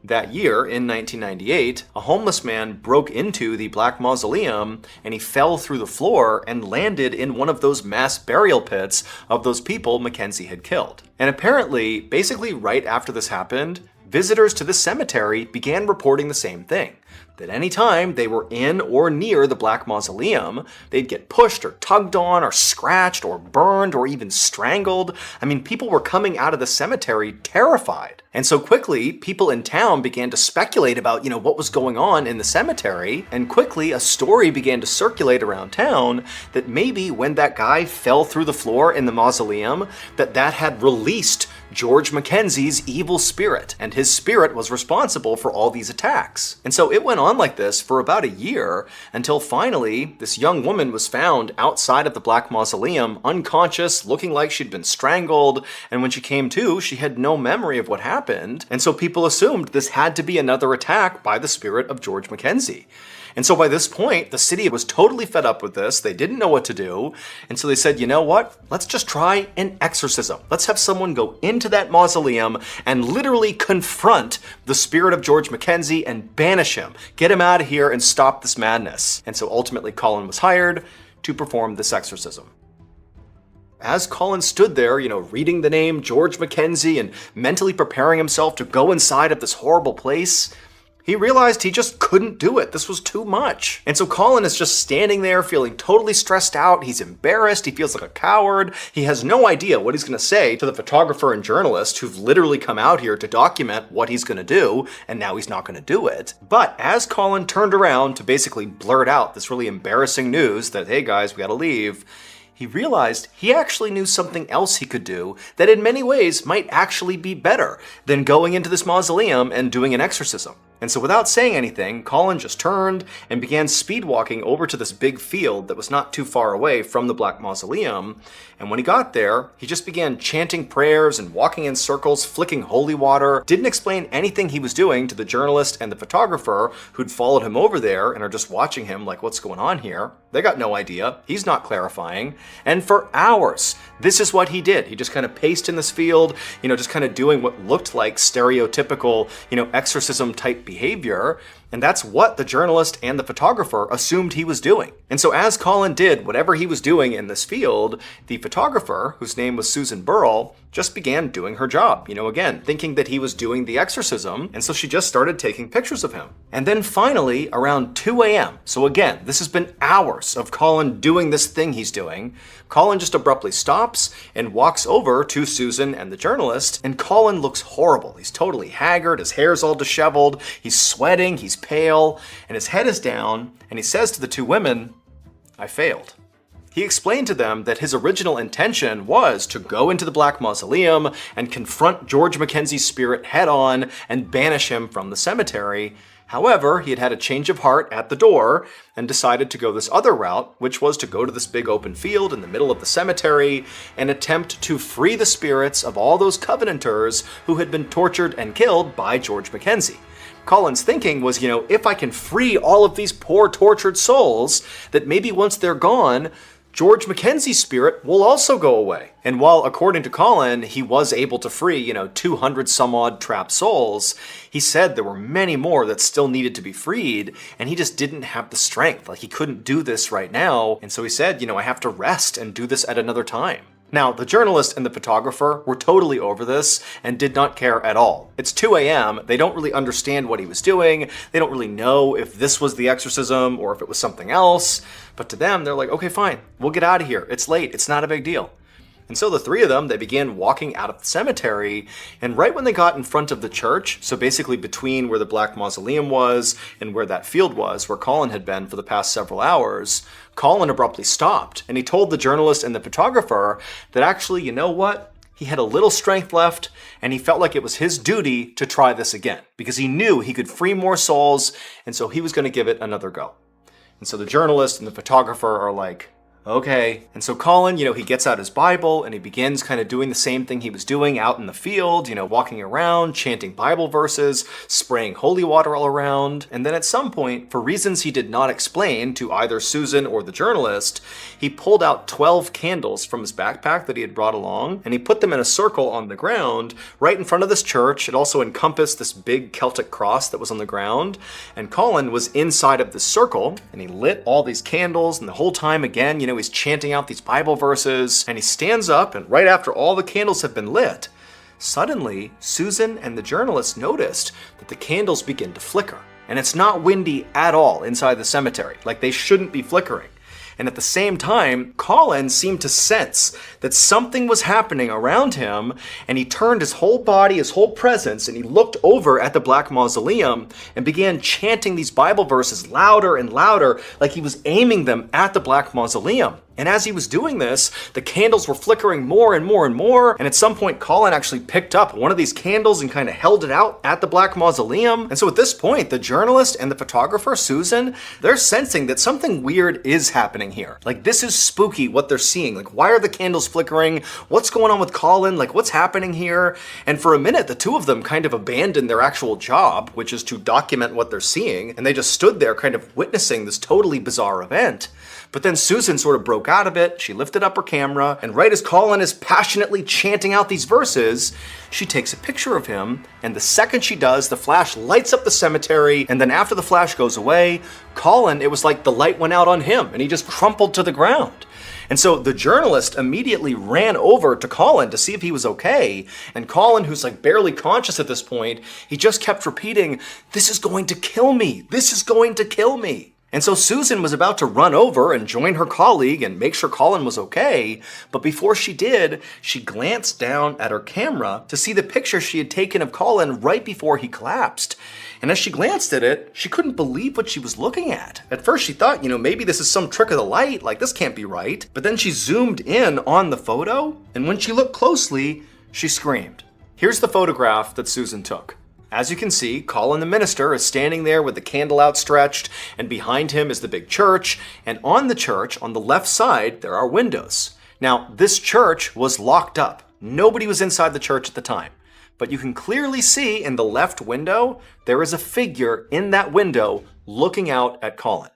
That year, in 1998, a homeless man broke into the Black Mausoleum and he fell through the floor and landed in one of those mass burial pits of those people Mackenzie had killed. And apparently, basically right after this happened, visitors to the cemetery began reporting the same thing. That anytime they were in or near the Black Mausoleum, they'd get pushed or tugged on or scratched or burned or even strangled. People were coming out of the cemetery terrified. And so quickly, people in town began to speculate about, what was going on in the cemetery. And quickly, a story began to circulate around town that maybe when that guy fell through the floor in the mausoleum, that had released George Mackenzie's evil spirit, and his spirit was responsible for all these attacks. And so it went on like this for about a year, until finally this young woman was found outside of the Black Mausoleum, unconscious, looking like she'd been strangled, and when she came to, she had no memory of what happened, and so people assumed this had to be another attack by the spirit of George Mackenzie. And so by this point, the city was totally fed up with this. They didn't know what to do. And so they said, you know what? Let's just try an exorcism. Let's have someone go into that mausoleum and literally confront the spirit of George Mackenzie and banish him. Get him out of here and stop this madness. And so ultimately Colin was hired to perform this exorcism. As Colin stood there, reading the name George Mackenzie and mentally preparing himself to go inside of this horrible place, he realized he just couldn't do it. This was too much. And so Colin is just standing there feeling totally stressed out. He's embarrassed. He feels like a coward. He has no idea what he's going to say to the photographer and journalist who've literally come out here to document what he's going to do, and now he's not going to do it. But as Colin turned around to basically blurt out this really embarrassing news that, hey guys, we got to leave, he realized he actually knew something else he could do that in many ways might actually be better than going into this mausoleum and doing an exorcism. And so without saying anything, Colin just turned and began speed walking over to this big field that was not too far away from the Black Mausoleum. And when he got there, he just began chanting prayers and walking in circles, flicking holy water, didn't explain anything he was doing to the journalist and the photographer who'd followed him over there and are just watching him like, what's going on here? They got no idea. He's not clarifying. And for hours, this is what he did. He just kind of paced in this field, just kind of doing what looked like stereotypical, exorcism type behavior. And that's what the journalist and the photographer assumed he was doing. And so as Colin did whatever he was doing in this field, the photographer, whose name was Susan Burrell, just began doing her job, again, thinking that he was doing the exorcism. And so she just started taking pictures of him. And then finally, around 2 a.m., so again, this has been hours of Colin doing this thing he's doing, Colin just abruptly stops and walks over to Susan and the journalist, and Colin looks horrible. He's totally haggard, his hair's all disheveled, he's sweating, he's pale, and his head is down, and he says to the two women, "I failed." He explained to them that his original intention was to go into the Black Mausoleum and confront George Mackenzie's spirit head on and banish him from the cemetery. However, he had had a change of heart at the door and decided to go this other route, which was to go to this big open field in the middle of the cemetery and attempt to free the spirits of all those Covenanters who had been tortured and killed by George Mackenzie. Colin's thinking was, if I can free all of these poor tortured souls, that maybe once they're gone, George Mackenzie's spirit will also go away. And while, according to Colin, he was able to free, 200 some odd trapped souls, he said there were many more that still needed to be freed, and he just didn't have the strength. Like, he couldn't do this right now. And so he said, I have to rest and do this at another time. Now, the journalist and the photographer were totally over this and did not care at all. It's 2 a.m., they don't really understand what he was doing, they don't really know if this was the exorcism or if it was something else, but to them, they're like, okay, fine, we'll get out of here, it's late, it's not a big deal. And so the three of them, they began walking out of the cemetery, and right when they got in front of the church, so basically between where the Black Mausoleum was and where that field was, where Colin had been for the past several hours, Colin abruptly stopped, and he told the journalist and the photographer that actually, you know what? He had a little strength left, and he felt like it was his duty to try this again, because he knew he could free more souls, and so he was going to give it another go. And so the journalist and the photographer are like, okay. And so Colin, he gets out his Bible and he begins kind of doing the same thing he was doing out in the field, walking around, chanting Bible verses, spraying holy water all around. And then at some point, for reasons he did not explain to either Susan or the journalist, he pulled out 12 candles from his backpack that he had brought along, and he put them in a circle on the ground right in front of this church. It also encompassed this big Celtic cross that was on the ground. And Colin was inside of this circle, and he lit all these candles, and the whole time again, he's chanting out these Bible verses, and he stands up, and right after all the candles have been lit, suddenly Susan and the journalist noticed that the candles begin to flicker. And it's not windy at all inside the cemetery, like they shouldn't be flickering. And at the same time, Colin seemed to sense that something was happening around him, and he turned his whole body, his whole presence, and he looked over at the Black Mausoleum and began chanting these Bible verses louder and louder, like he was aiming them at the Black Mausoleum. And as he was doing this, the candles were flickering more and more and more. And at some point, Colin actually picked up one of these candles and kind of held it out at the Black Mausoleum. And so at this point, the journalist and the photographer, Susan, they're sensing that something weird is happening here. Like, this is spooky what they're seeing. Like, why are the candles flickering? What's going on with Colin? Like, what's happening here? And for a minute, the two of them kind of abandoned their actual job, which is to document what they're seeing. And they just stood there kind of witnessing this totally bizarre event. But then Susan sort of broke out of it, she lifted up her camera, and right as Colin is passionately chanting out these verses, she takes a picture of him, and the second she does, the flash lights up the cemetery, and then after the flash goes away, Colin, it was like the light went out on him, and he just crumpled to the ground. And so the journalist immediately ran over to Colin to see if he was okay, and Colin, who's like barely conscious at this point, he just kept repeating, "This is going to kill me, this is going to kill me." And so Susan was about to run over and join her colleague and make sure Colin was okay, but before she did, she glanced down at her camera to see the picture she had taken of Colin right before he collapsed. And as she glanced at it, she couldn't believe what she was looking at. At first she thought, maybe this is some trick of the light, like this can't be right. But then she zoomed in on the photo, and when she looked closely, she screamed. Here's the photograph that Susan took. As you can see, Colin the minister is standing there with the candle outstretched, and behind him is the big church, and on the church, on the left side, there are windows. Now, this church was locked up. Nobody was inside the church at the time. But you can clearly see in the left window, there is a figure in that window looking out at Colin.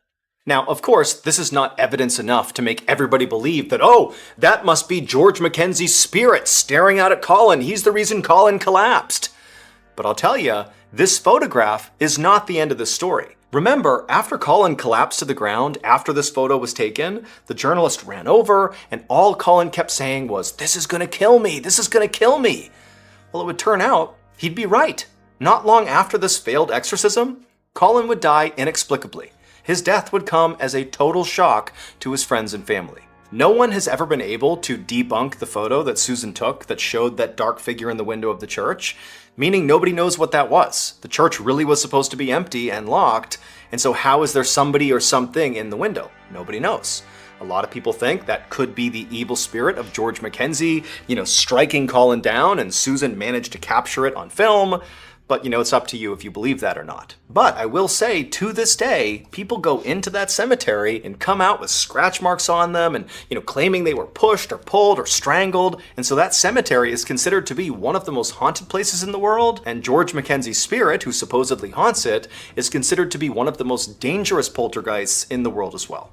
Now, of course, this is not evidence enough to make everybody believe that, oh, that must be George Mackenzie's spirit staring out at Colin. He's the reason Colin collapsed. But I'll tell you, this photograph is not the end of the story. Remember, after Colin collapsed to the ground, after this photo was taken, the journalist ran over, and all Colin kept saying was, "This is gonna kill me, this is gonna kill me." Well, it would turn out he'd be right. Not long after this failed exorcism, Colin would die inexplicably. His death would come as a total shock to his friends and family. No one has ever been able to debunk the photo that Susan took that showed that dark figure in the window of the church, meaning nobody knows what that was. The church really was supposed to be empty and locked, and so how is there somebody or something in the window? Nobody knows. A lot of people think that could be the evil spirit of George Mackenzie, striking Colin down, and Susan managed to capture it on film. But, it's up to you if you believe that or not. But I will say, to this day, people go into that cemetery and come out with scratch marks on them and, claiming they were pushed or pulled or strangled. And so that cemetery is considered to be one of the most haunted places in the world. And George Mackenzie's spirit, who supposedly haunts it, is considered to be one of the most dangerous poltergeists in the world as well.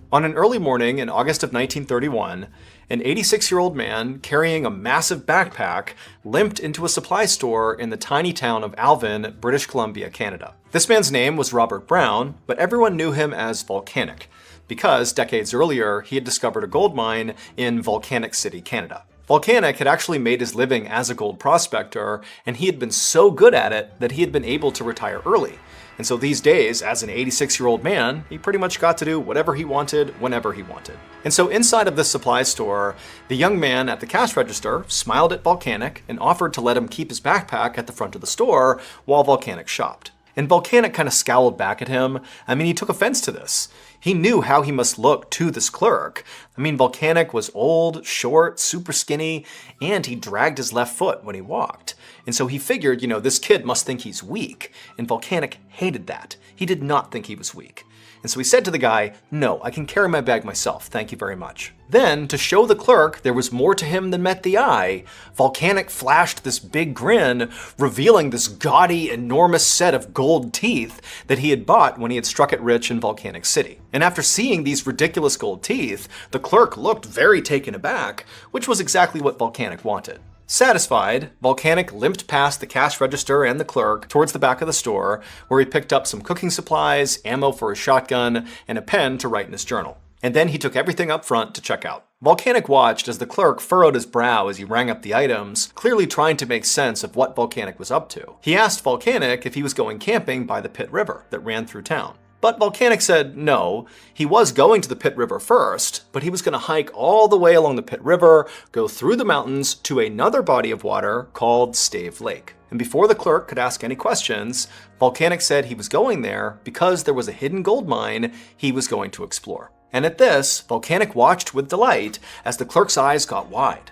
On an early morning in August of 1931, an 86-year-old man carrying a massive backpack limped into a supply store in the tiny town of Alvin, British Columbia, Canada. This man's name was Robert Brown, but everyone knew him as Volcanic, because decades earlier he had discovered a gold mine in Volcanic City, Canada. Volcanic had actually made his living as a gold prospector, and he had been so good at it that he had been able to retire early. And so these days, as an 86-year-old man, he pretty much got to do whatever he wanted, whenever he wanted. And so inside of this supply store, the young man at the cash register smiled at Volcanic and offered to let him keep his backpack at the front of the store while Volcanic shopped. And Volcanic kind of scowled back at him. He took offense to this. He knew how he must look to this clerk. Volcanic was old, short, super skinny, and he dragged his left foot when he walked. And so he figured, this kid must think he's weak. And Volcanic hated that. He did not think he was weak. And so he said to the guy, "No, I can carry my bag myself, thank you very much." Then, to show the clerk there was more to him than met the eye, Volcanic flashed this big grin, revealing this gaudy, enormous set of gold teeth that he had bought when he had struck it rich in Volcanic City. And after seeing these ridiculous gold teeth, the clerk looked very taken aback, which was exactly what Volcanic wanted. Satisfied, Volcanic limped past the cash register and the clerk towards the back of the store, where he picked up some cooking supplies, ammo for his shotgun, and a pen to write in his journal. And then he took everything up front to check out. Volcanic watched as the clerk furrowed his brow as he rang up the items, clearly trying to make sense of what Volcanic was up to. He asked Volcanic if he was going camping by the Pit River that ran through town. But Volcanic said no, he was going to the Pit River first, but he was going to hike all the way along the Pit River, go through the mountains to another body of water called Stave Lake. And before the clerk could ask any questions, Volcanic said he was going there because there was a hidden gold mine he was going to explore. And at this, Volcanic watched with delight as the clerk's eyes got wide.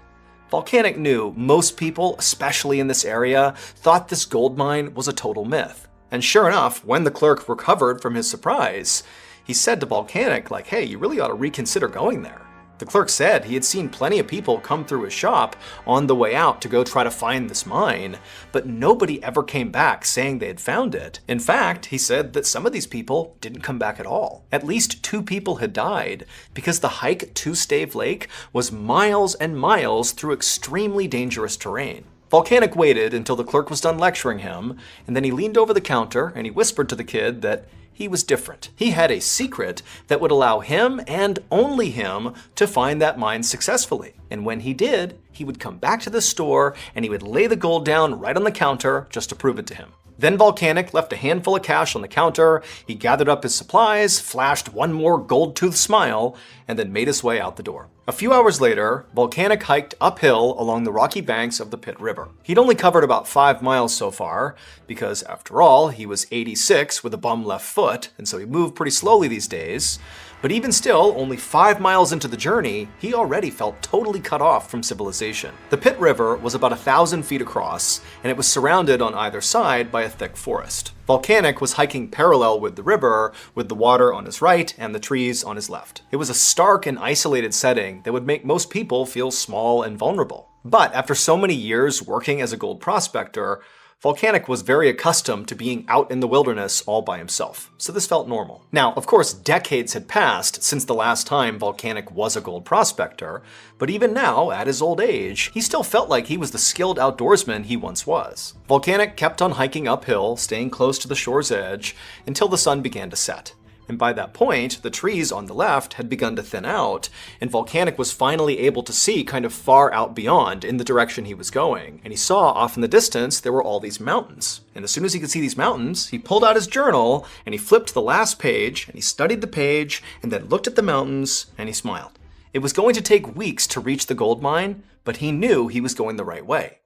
Volcanic knew most people, especially in this area, thought this gold mine was a total myth. And sure enough, when the clerk recovered from his surprise, he said to Volcanic, like, hey, you really ought to reconsider going there. The clerk said he had seen plenty of people come through his shop on the way out to go try to find this mine, but nobody ever came back saying they had found it. In fact, he said that some of these people didn't come back at all. At least 2 people had died because the hike to Stave Lake was miles and miles through extremely dangerous terrain. Volcanic waited until the clerk was done lecturing him, and then he leaned over the counter and he whispered to the kid that he was different. He had a secret that would allow him and only him to find that mine successfully. And when he did, he would come back to the store and he would lay the gold down right on the counter just to prove it to him. Then Volcanic left a handful of cash on the counter, he gathered up his supplies, flashed one more gold-toothed smile, and then made his way out the door. A few hours later, Volcanic hiked uphill along the rocky banks of the Pit River. He'd only covered about 5 miles so far, because after all, he was 86 with a bum left foot, and so he moved pretty slowly these days. But even still, only 5 miles into the journey, he already felt totally cut off from civilization. The Pit River was about 1,000 feet across, and it was surrounded on either side by a thick forest. Volcanic was hiking parallel with the river, with the water on his right and the trees on his left. It was a stark and isolated setting that would make most people feel small and vulnerable. But after so many years working as a gold prospector, Volcanic was very accustomed to being out in the wilderness all by himself, so this felt normal. Now, of course, decades had passed since the last time Volcanic was a gold prospector, but even now, at his old age, he still felt like he was the skilled outdoorsman he once was. Volcanic kept on hiking uphill, staying close to the shore's edge, until the sun began to set. And by that point, the trees on the left had begun to thin out, and Volcanic was finally able to see kind of far out beyond in the direction he was going. And he saw off in the distance there were all these mountains. And as soon as he could see these mountains, he pulled out his journal, and he flipped to the last page, and he studied the page, and then looked at the mountains, and he smiled. It was going to take weeks to reach the gold mine, but he knew he was going the right way.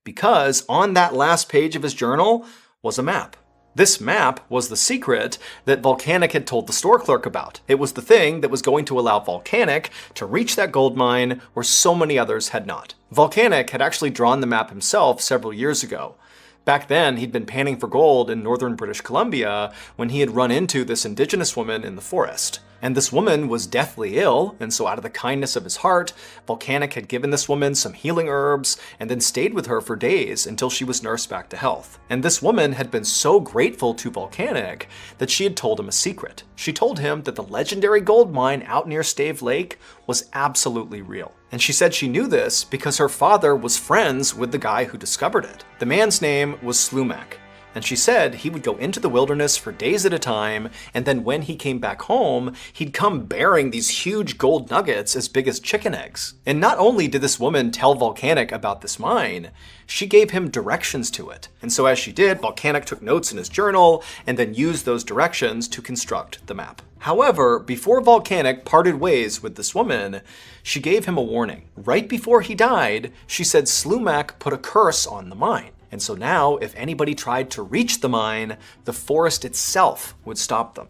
Because on that last page of his journal was a map. This map was the secret that Volcanic had told the store clerk about. It was the thing that was going to allow Volcanic to reach that gold mine where so many others had not. Volcanic had actually drawn the map himself several years ago. Back then, he'd been panning for gold in northern British Columbia when he had run into this indigenous woman in the forest. And this woman was deathly ill, and so out of the kindness of his heart, Volcanic had given this woman some healing herbs and then stayed with her for days until she was nursed back to health. And this woman had been so grateful to Volcanic that she had told him a secret. She told him that the legendary gold mine out near Stave Lake was absolutely real. And she said she knew this because her father was friends with the guy who discovered it. The man's name was Slumac. And she said he would go into the wilderness for days at a time, and then when he came back home, he'd come bearing these huge gold nuggets as big as chicken eggs. And not only did this woman tell Volcanic about this mine, she gave him directions to it. And so as she did, Volcanic took notes in his journal and then used those directions to construct the map. However, before Volcanic parted ways with this woman, she gave him a warning. Right before he died, she said Slumac put a curse on the mine. And so now, if anybody tried to reach the mine, the forest itself would stop them.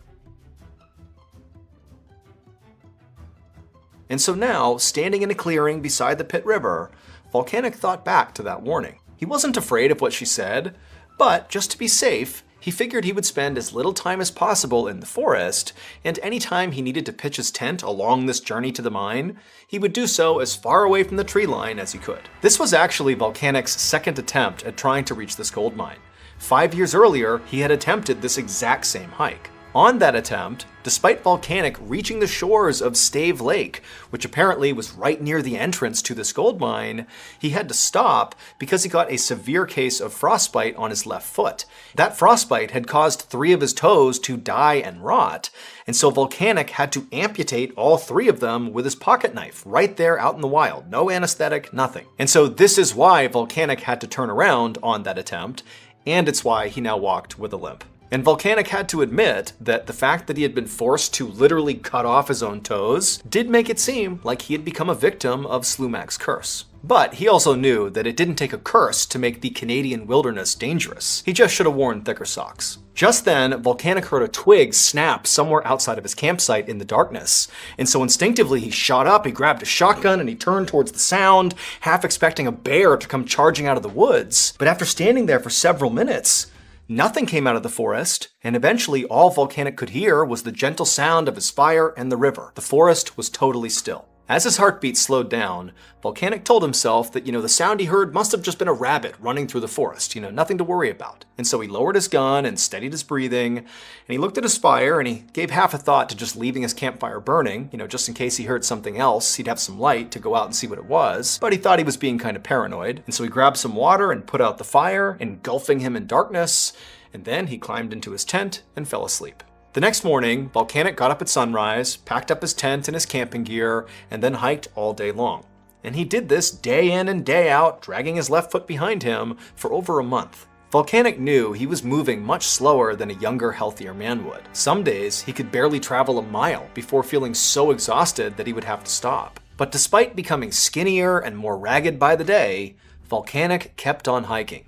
And so now, standing in a clearing beside the Pit River, Volcanic thought back to that warning. He wasn't afraid of what she said, but just to be safe, he figured he would spend as little time as possible in the forest, and anytime he needed to pitch his tent along this journey to the mine, he would do so as far away from the tree line as he could. This was actually Volcanic's second attempt at trying to reach this gold mine. 5 years earlier, he had attempted this exact same hike. On that attempt, despite Volcanic reaching the shores of Stave Lake, which apparently was right near the entrance to this gold mine, he had to stop because he got a severe case of frostbite on his left foot. That frostbite had caused 3 of his toes to die and rot, and so Volcanic had to amputate all 3 of them with his pocket knife right there out in the wild. No anesthetic, nothing. And so this is why Volcanic had to turn around on that attempt, and it's why he now walked with a limp. And Volcanic had to admit that the fact that he had been forced to literally cut off his own toes did make it seem like he had become a victim of Slumac's curse. But he also knew that it didn't take a curse to make the Canadian wilderness dangerous. He just should have worn thicker socks. Just then, Volcanic heard a twig snap somewhere outside of his campsite in the darkness. And so instinctively he shot up, he grabbed a shotgun, and he turned towards the sound, half expecting a bear to come charging out of the woods. But after standing there for several minutes, nothing came out of the forest, and eventually all Volcanic could hear was the gentle sound of his fire and the river. The forest was totally still. As his heartbeat slowed down, Volcanic told himself that, the sound he heard must have just been a rabbit running through the forest, nothing to worry about. And so he lowered his gun and steadied his breathing, and he looked at his fire and he gave half a thought to just leaving his campfire burning, just in case he heard something else, he'd have some light to go out and see what it was. But he thought he was being kind of paranoid, and so he grabbed some water and put out the fire, engulfing him in darkness, and then he climbed into his tent and fell asleep. The next morning, Volcanic got up at sunrise, packed up his tent and his camping gear, and then hiked all day long. And he did this day in and day out, dragging his left foot behind him for over a month. Volcanic knew he was moving much slower than a younger, healthier man would. Some days, he could barely travel a mile before feeling so exhausted that he would have to stop. But despite becoming skinnier and more ragged by the day, Volcanic kept on hiking.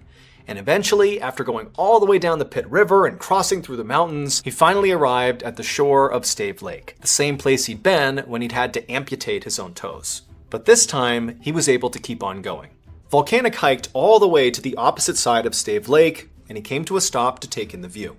And eventually, after going all the way down the Pit River and crossing through the mountains, he finally arrived at the shore of Stave Lake, the same place he'd been when he'd had to amputate his own toes. But this time, he was able to keep on going. Volcanic hiked all the way to the opposite side of Stave Lake, and he came to a stop to take in the view.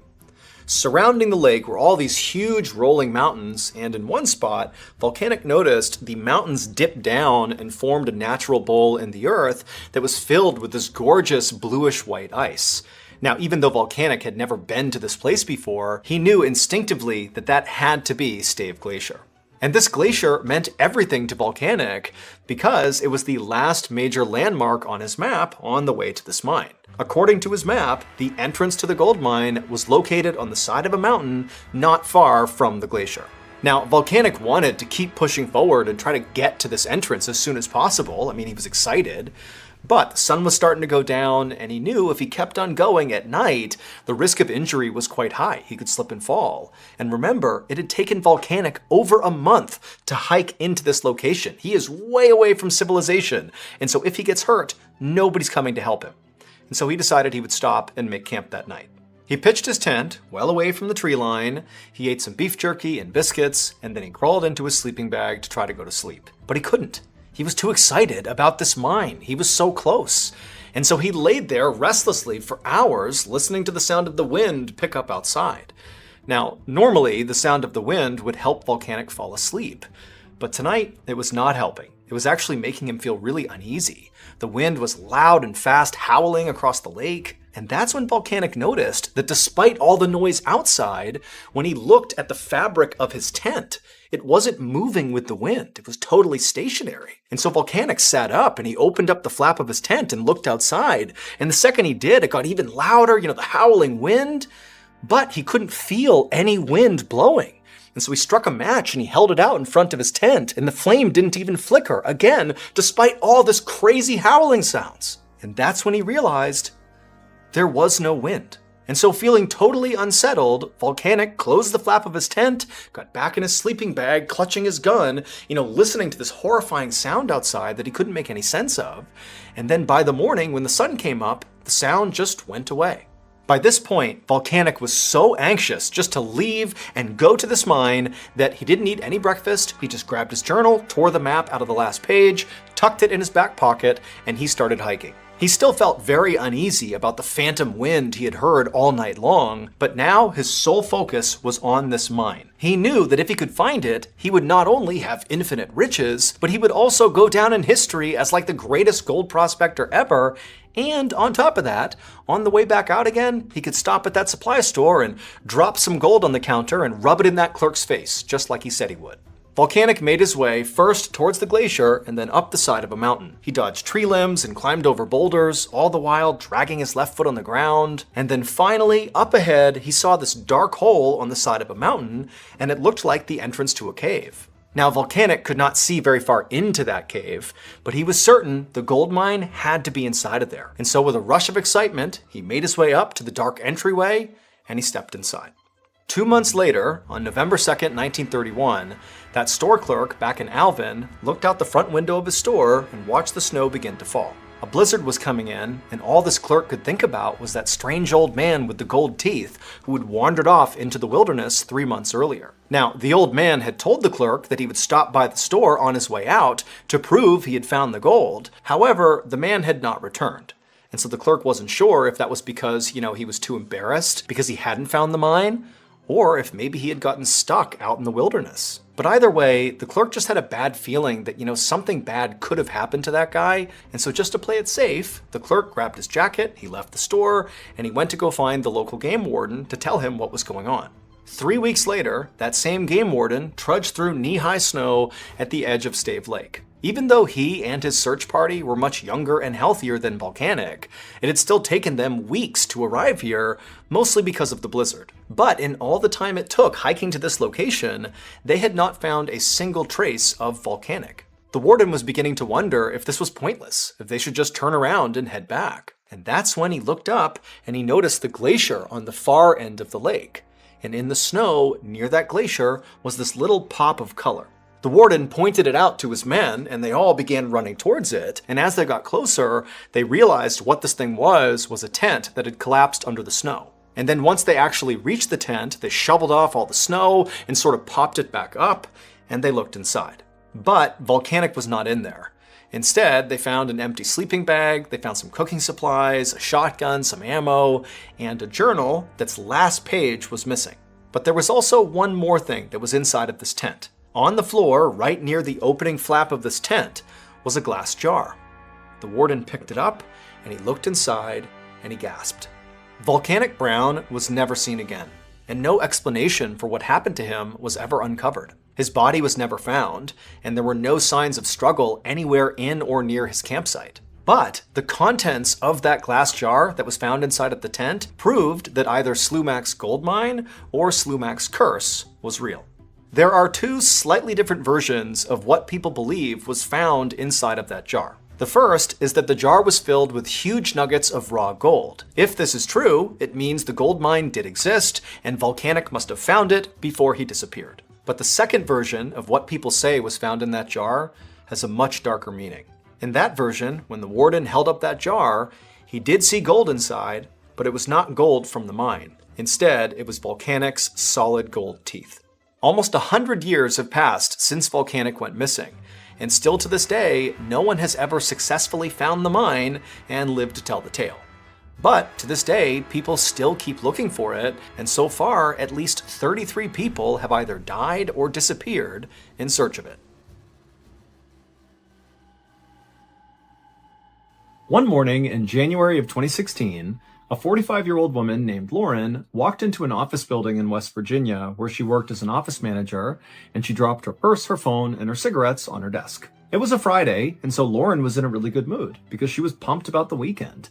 Surrounding the lake were all these huge rolling mountains, and in one spot, Volcanic noticed the mountains dipped down and formed a natural bowl in the earth that was filled with this gorgeous bluish-white ice. Now, even though Volcanic had never been to this place before, he knew instinctively that that had to be Stave Glacier. And this glacier meant everything to Volcanic because it was the last major landmark on his map on the way to this mine. According to his map, the entrance to the gold mine was located on the side of a mountain not far from the glacier. Now, Volcanic wanted to keep pushing forward and try to get to this entrance as soon as possible. He was excited. But the sun was starting to go down, and he knew if he kept on going at night, the risk of injury was quite high. He could slip and fall. And remember, it had taken Volcanic over a month to hike into this location. He is way away from civilization, and so if he gets hurt, nobody's coming to help him. And so he decided he would stop and make camp that night. He pitched his tent well away from the tree line, he ate some beef jerky and biscuits, and then he crawled into his sleeping bag to try to go to sleep. But he couldn't. He was too excited about this mine. He was so close. And so he laid there restlessly for hours, listening to the sound of the wind pick up outside. Now, normally the sound of the wind would help Volcanic fall asleep. But tonight, it was not helping. It was actually making him feel really uneasy. The wind was loud and fast, howling across the lake. And that's when Volcanic noticed that despite all the noise outside, when he looked at the fabric of his tent, it wasn't moving with the wind. It was totally stationary. And so Volcanic sat up and he opened up the flap of his tent and looked outside. And the second he did, it got even louder, the howling wind. But he couldn't feel any wind blowing. And so he struck a match and he held it out in front of his tent, and the flame didn't even flicker, again, despite all this crazy howling sounds. And that's when he realized there was no wind. And so feeling totally unsettled, Volcanic closed the flap of his tent, got back in his sleeping bag, clutching his gun, listening to this horrifying sound outside that he couldn't make any sense of. And then by the morning, when the sun came up, the sound just went away. By this point, Volcanic was so anxious just to leave and go to this mine that he didn't eat any breakfast. He just grabbed his journal, tore the map out of the last page, tucked it in his back pocket, and he started hiking. He still felt very uneasy about the phantom wind he had heard all night long, but now his sole focus was on this mine. He knew that if he could find it, he would not only have infinite riches, but he would also go down in history as like the greatest gold prospector ever. And on top of that, on the way back out again, he could stop at that supply store and drop some gold on the counter and rub it in that clerk's face, just like he said he would. Volcanic made his way first towards the glacier and then up the side of a mountain. He dodged tree limbs and climbed over boulders, all the while dragging his left foot on the ground. And then finally, up ahead, he saw this dark hole on the side of a mountain, and it looked like the entrance to a cave. Now, Volcanic could not see very far into that cave, but he was certain the gold mine had to be inside of there. And so with a rush of excitement, he made his way up to the dark entryway, and he stepped inside. 2 months later, on November 2nd, 1931, that store clerk back in Alvin looked out the front window of his store and watched the snow begin to fall. A blizzard was coming in, and all this clerk could think about was that strange old man with the gold teeth who had wandered off into the wilderness 3 months earlier. Now, the old man had told the clerk that he would stop by the store on his way out to prove he had found the gold. However, the man had not returned. And so the clerk wasn't sure if that was because, he was too embarrassed because he hadn't found the mine, or if maybe he had gotten stuck out in the wilderness. But either way, the clerk just had a bad feeling that, something bad could have happened to that guy. And so just to play it safe, the clerk grabbed his jacket, he left the store, and he went to go find the local game warden to tell him what was going on. 3 weeks later, that same game warden trudged through knee-high snow at the edge of Stave Lake. Even though he and his search party were much younger and healthier than Volcanic, it had still taken them weeks to arrive here, mostly because of the blizzard. But in all the time it took hiking to this location, they had not found a single trace of Volcanic. The warden was beginning to wonder if this was pointless, if they should just turn around and head back. And that's when he looked up and he noticed the glacier on the far end of the lake. And in the snow near that glacier was this little pop of color. The warden pointed it out to his men, and they all began running towards it, and as they got closer, they realized what this thing was a tent that had collapsed under the snow. And then once they actually reached the tent, they shoveled off all the snow and sort of popped it back up, and they looked inside. But Volcanic was not in there. Instead, they found an empty sleeping bag, they found some cooking supplies, a shotgun, some ammo, and a journal that's last page was missing. But there was also one more thing that was inside of this tent. On the floor, right near the opening flap of this tent, was a glass jar. The warden picked it up, and he looked inside, and he gasped. Volcanic Brown was never seen again, and no explanation for what happened to him was ever uncovered. His body was never found, and there were no signs of struggle anywhere in or near his campsite. But the contents of that glass jar that was found inside of the tent proved that either Slumac's gold mine or Slumac's curse was real. There are two slightly different versions of what people believe was found inside of that jar. The first is that the jar was filled with huge nuggets of raw gold. If this is true, it means the gold mine did exist, and Volcanic must have found it before he disappeared. But the second version of what people say was found in that jar has a much darker meaning. In that version, when the warden held up that jar, he did see gold inside, but it was not gold from the mine. Instead, it was Volcanic's solid gold teeth. Almost 100 years have passed since Volcanic went missing, and still to this day, no one has ever successfully found the mine and lived to tell the tale. But to this day, people still keep looking for it, and so far, at least 33 people have either died or disappeared in search of it. One morning in January of 2016, a 45-year-old woman named Lauren walked into an office building in West Virginia where she worked as an office manager, and she dropped her purse, her phone, and her cigarettes on her desk. It was a Friday, and so Lauren was in a really good mood because she was pumped about the weekend.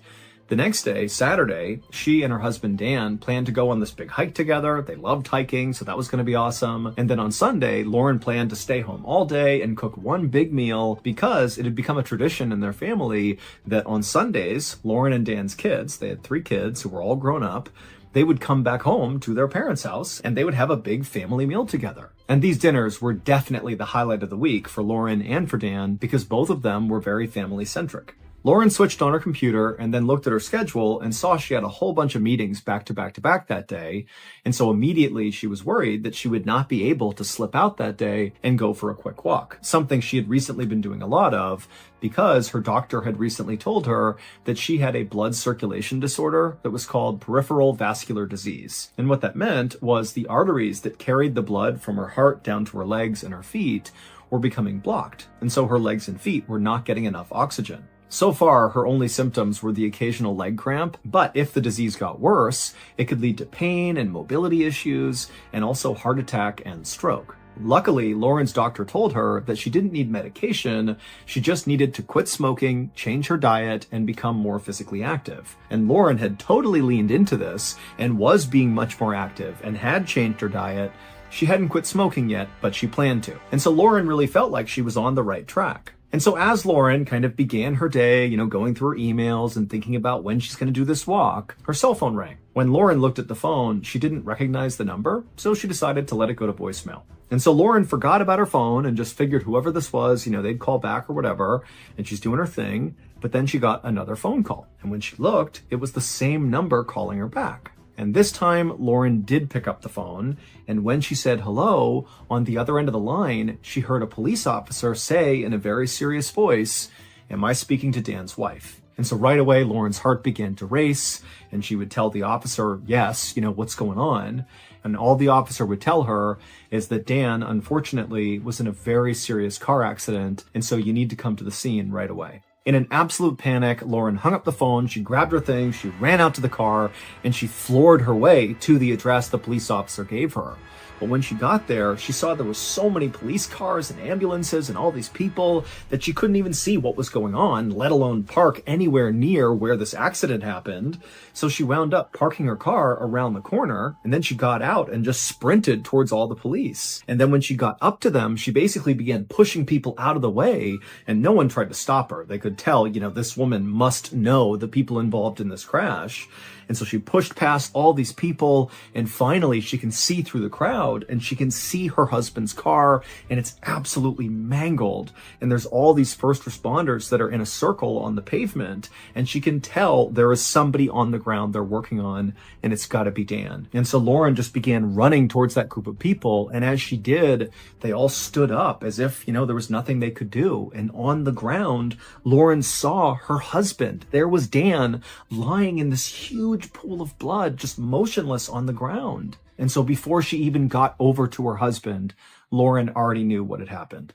The next day, Saturday, she and her husband Dan planned to go on this big hike together. They loved hiking, so that was going to be awesome. And then on Sunday, Lauren planned to stay home all day and cook one big meal because it had become a tradition in their family that on Sundays, Lauren and Dan's kids, they had 3 kids who were all grown up, they would come back home to their parents' house and they would have a big family meal together. And these dinners were definitely the highlight of the week for Lauren and for Dan because both of them were very family-centric. Lauren switched on her computer and then looked at her schedule and saw she had a whole bunch of meetings back to back to back that day. And so immediately she was worried that she would not be able to slip out that day and go for a quick walk, something she had recently been doing a lot of because her doctor had recently told her that she had a blood circulation disorder that was called peripheral vascular disease. And what that meant was the arteries that carried the blood from her heart down to her legs and her feet were becoming blocked. And so her legs and feet were not getting enough oxygen. So far, her only symptoms were the occasional leg cramp, but if the disease got worse, it could lead to pain and mobility issues, and also heart attack and stroke. Luckily, Lauren's doctor told her that she didn't need medication, she just needed to quit smoking, change her diet, and become more physically active. And Lauren had totally leaned into this, and was being much more active, and had changed her diet. She hadn't quit smoking yet, but she planned to. And so Lauren really felt like she was on the right track. And so as Lauren kind of began her day, going through her emails and thinking about when she's going to do this walk, her cell phone rang. When Lauren looked at the phone, she didn't recognize the number, so she decided to let it go to voicemail. And so Lauren forgot about her phone and just figured whoever this was, they'd call back or whatever, and she's doing her thing. But then she got another phone call. And when she looked, it was the same number calling her back. And this time, Lauren did pick up the phone. And when she said hello, on the other end of the line, she heard a police officer say in a very serious voice, "Am I speaking to Dan's wife?" And so right away, Lauren's heart began to race, and she would tell the officer, yes, what's going on? And all the officer would tell her is that Dan, unfortunately, was in a very serious car accident, and so you need to come to the scene right away. In an absolute panic, Lauren hung up the phone, she grabbed her things, she ran out to the car, and she floored her way to the address the police officer gave her. But when she got there, she saw there were so many police cars and ambulances and all these people that she couldn't even see what was going on, let alone park anywhere near where this accident happened. So she wound up parking her car around the corner, and then she got out and just sprinted towards all the police. And then when she got up to them, she basically began pushing people out of the way, and no one tried to stop her. They could tell, this woman must know the people involved in this crash. And so she pushed past all these people, and finally she can see through the crowd, and she can see her husband's car, and it's absolutely mangled. And there's all these first responders that are in a circle on the pavement, and she can tell there is somebody on the ground they're working on, and it's got to be Dan. And so Lauren just began running towards that group of people, and as she did, they all stood up as if, there was nothing they could do. And on the ground, Lauren saw her husband. There was Dan lying in this huge pool of blood, just motionless on the ground. And so before she even got over to her husband, Lauren already knew what had happened.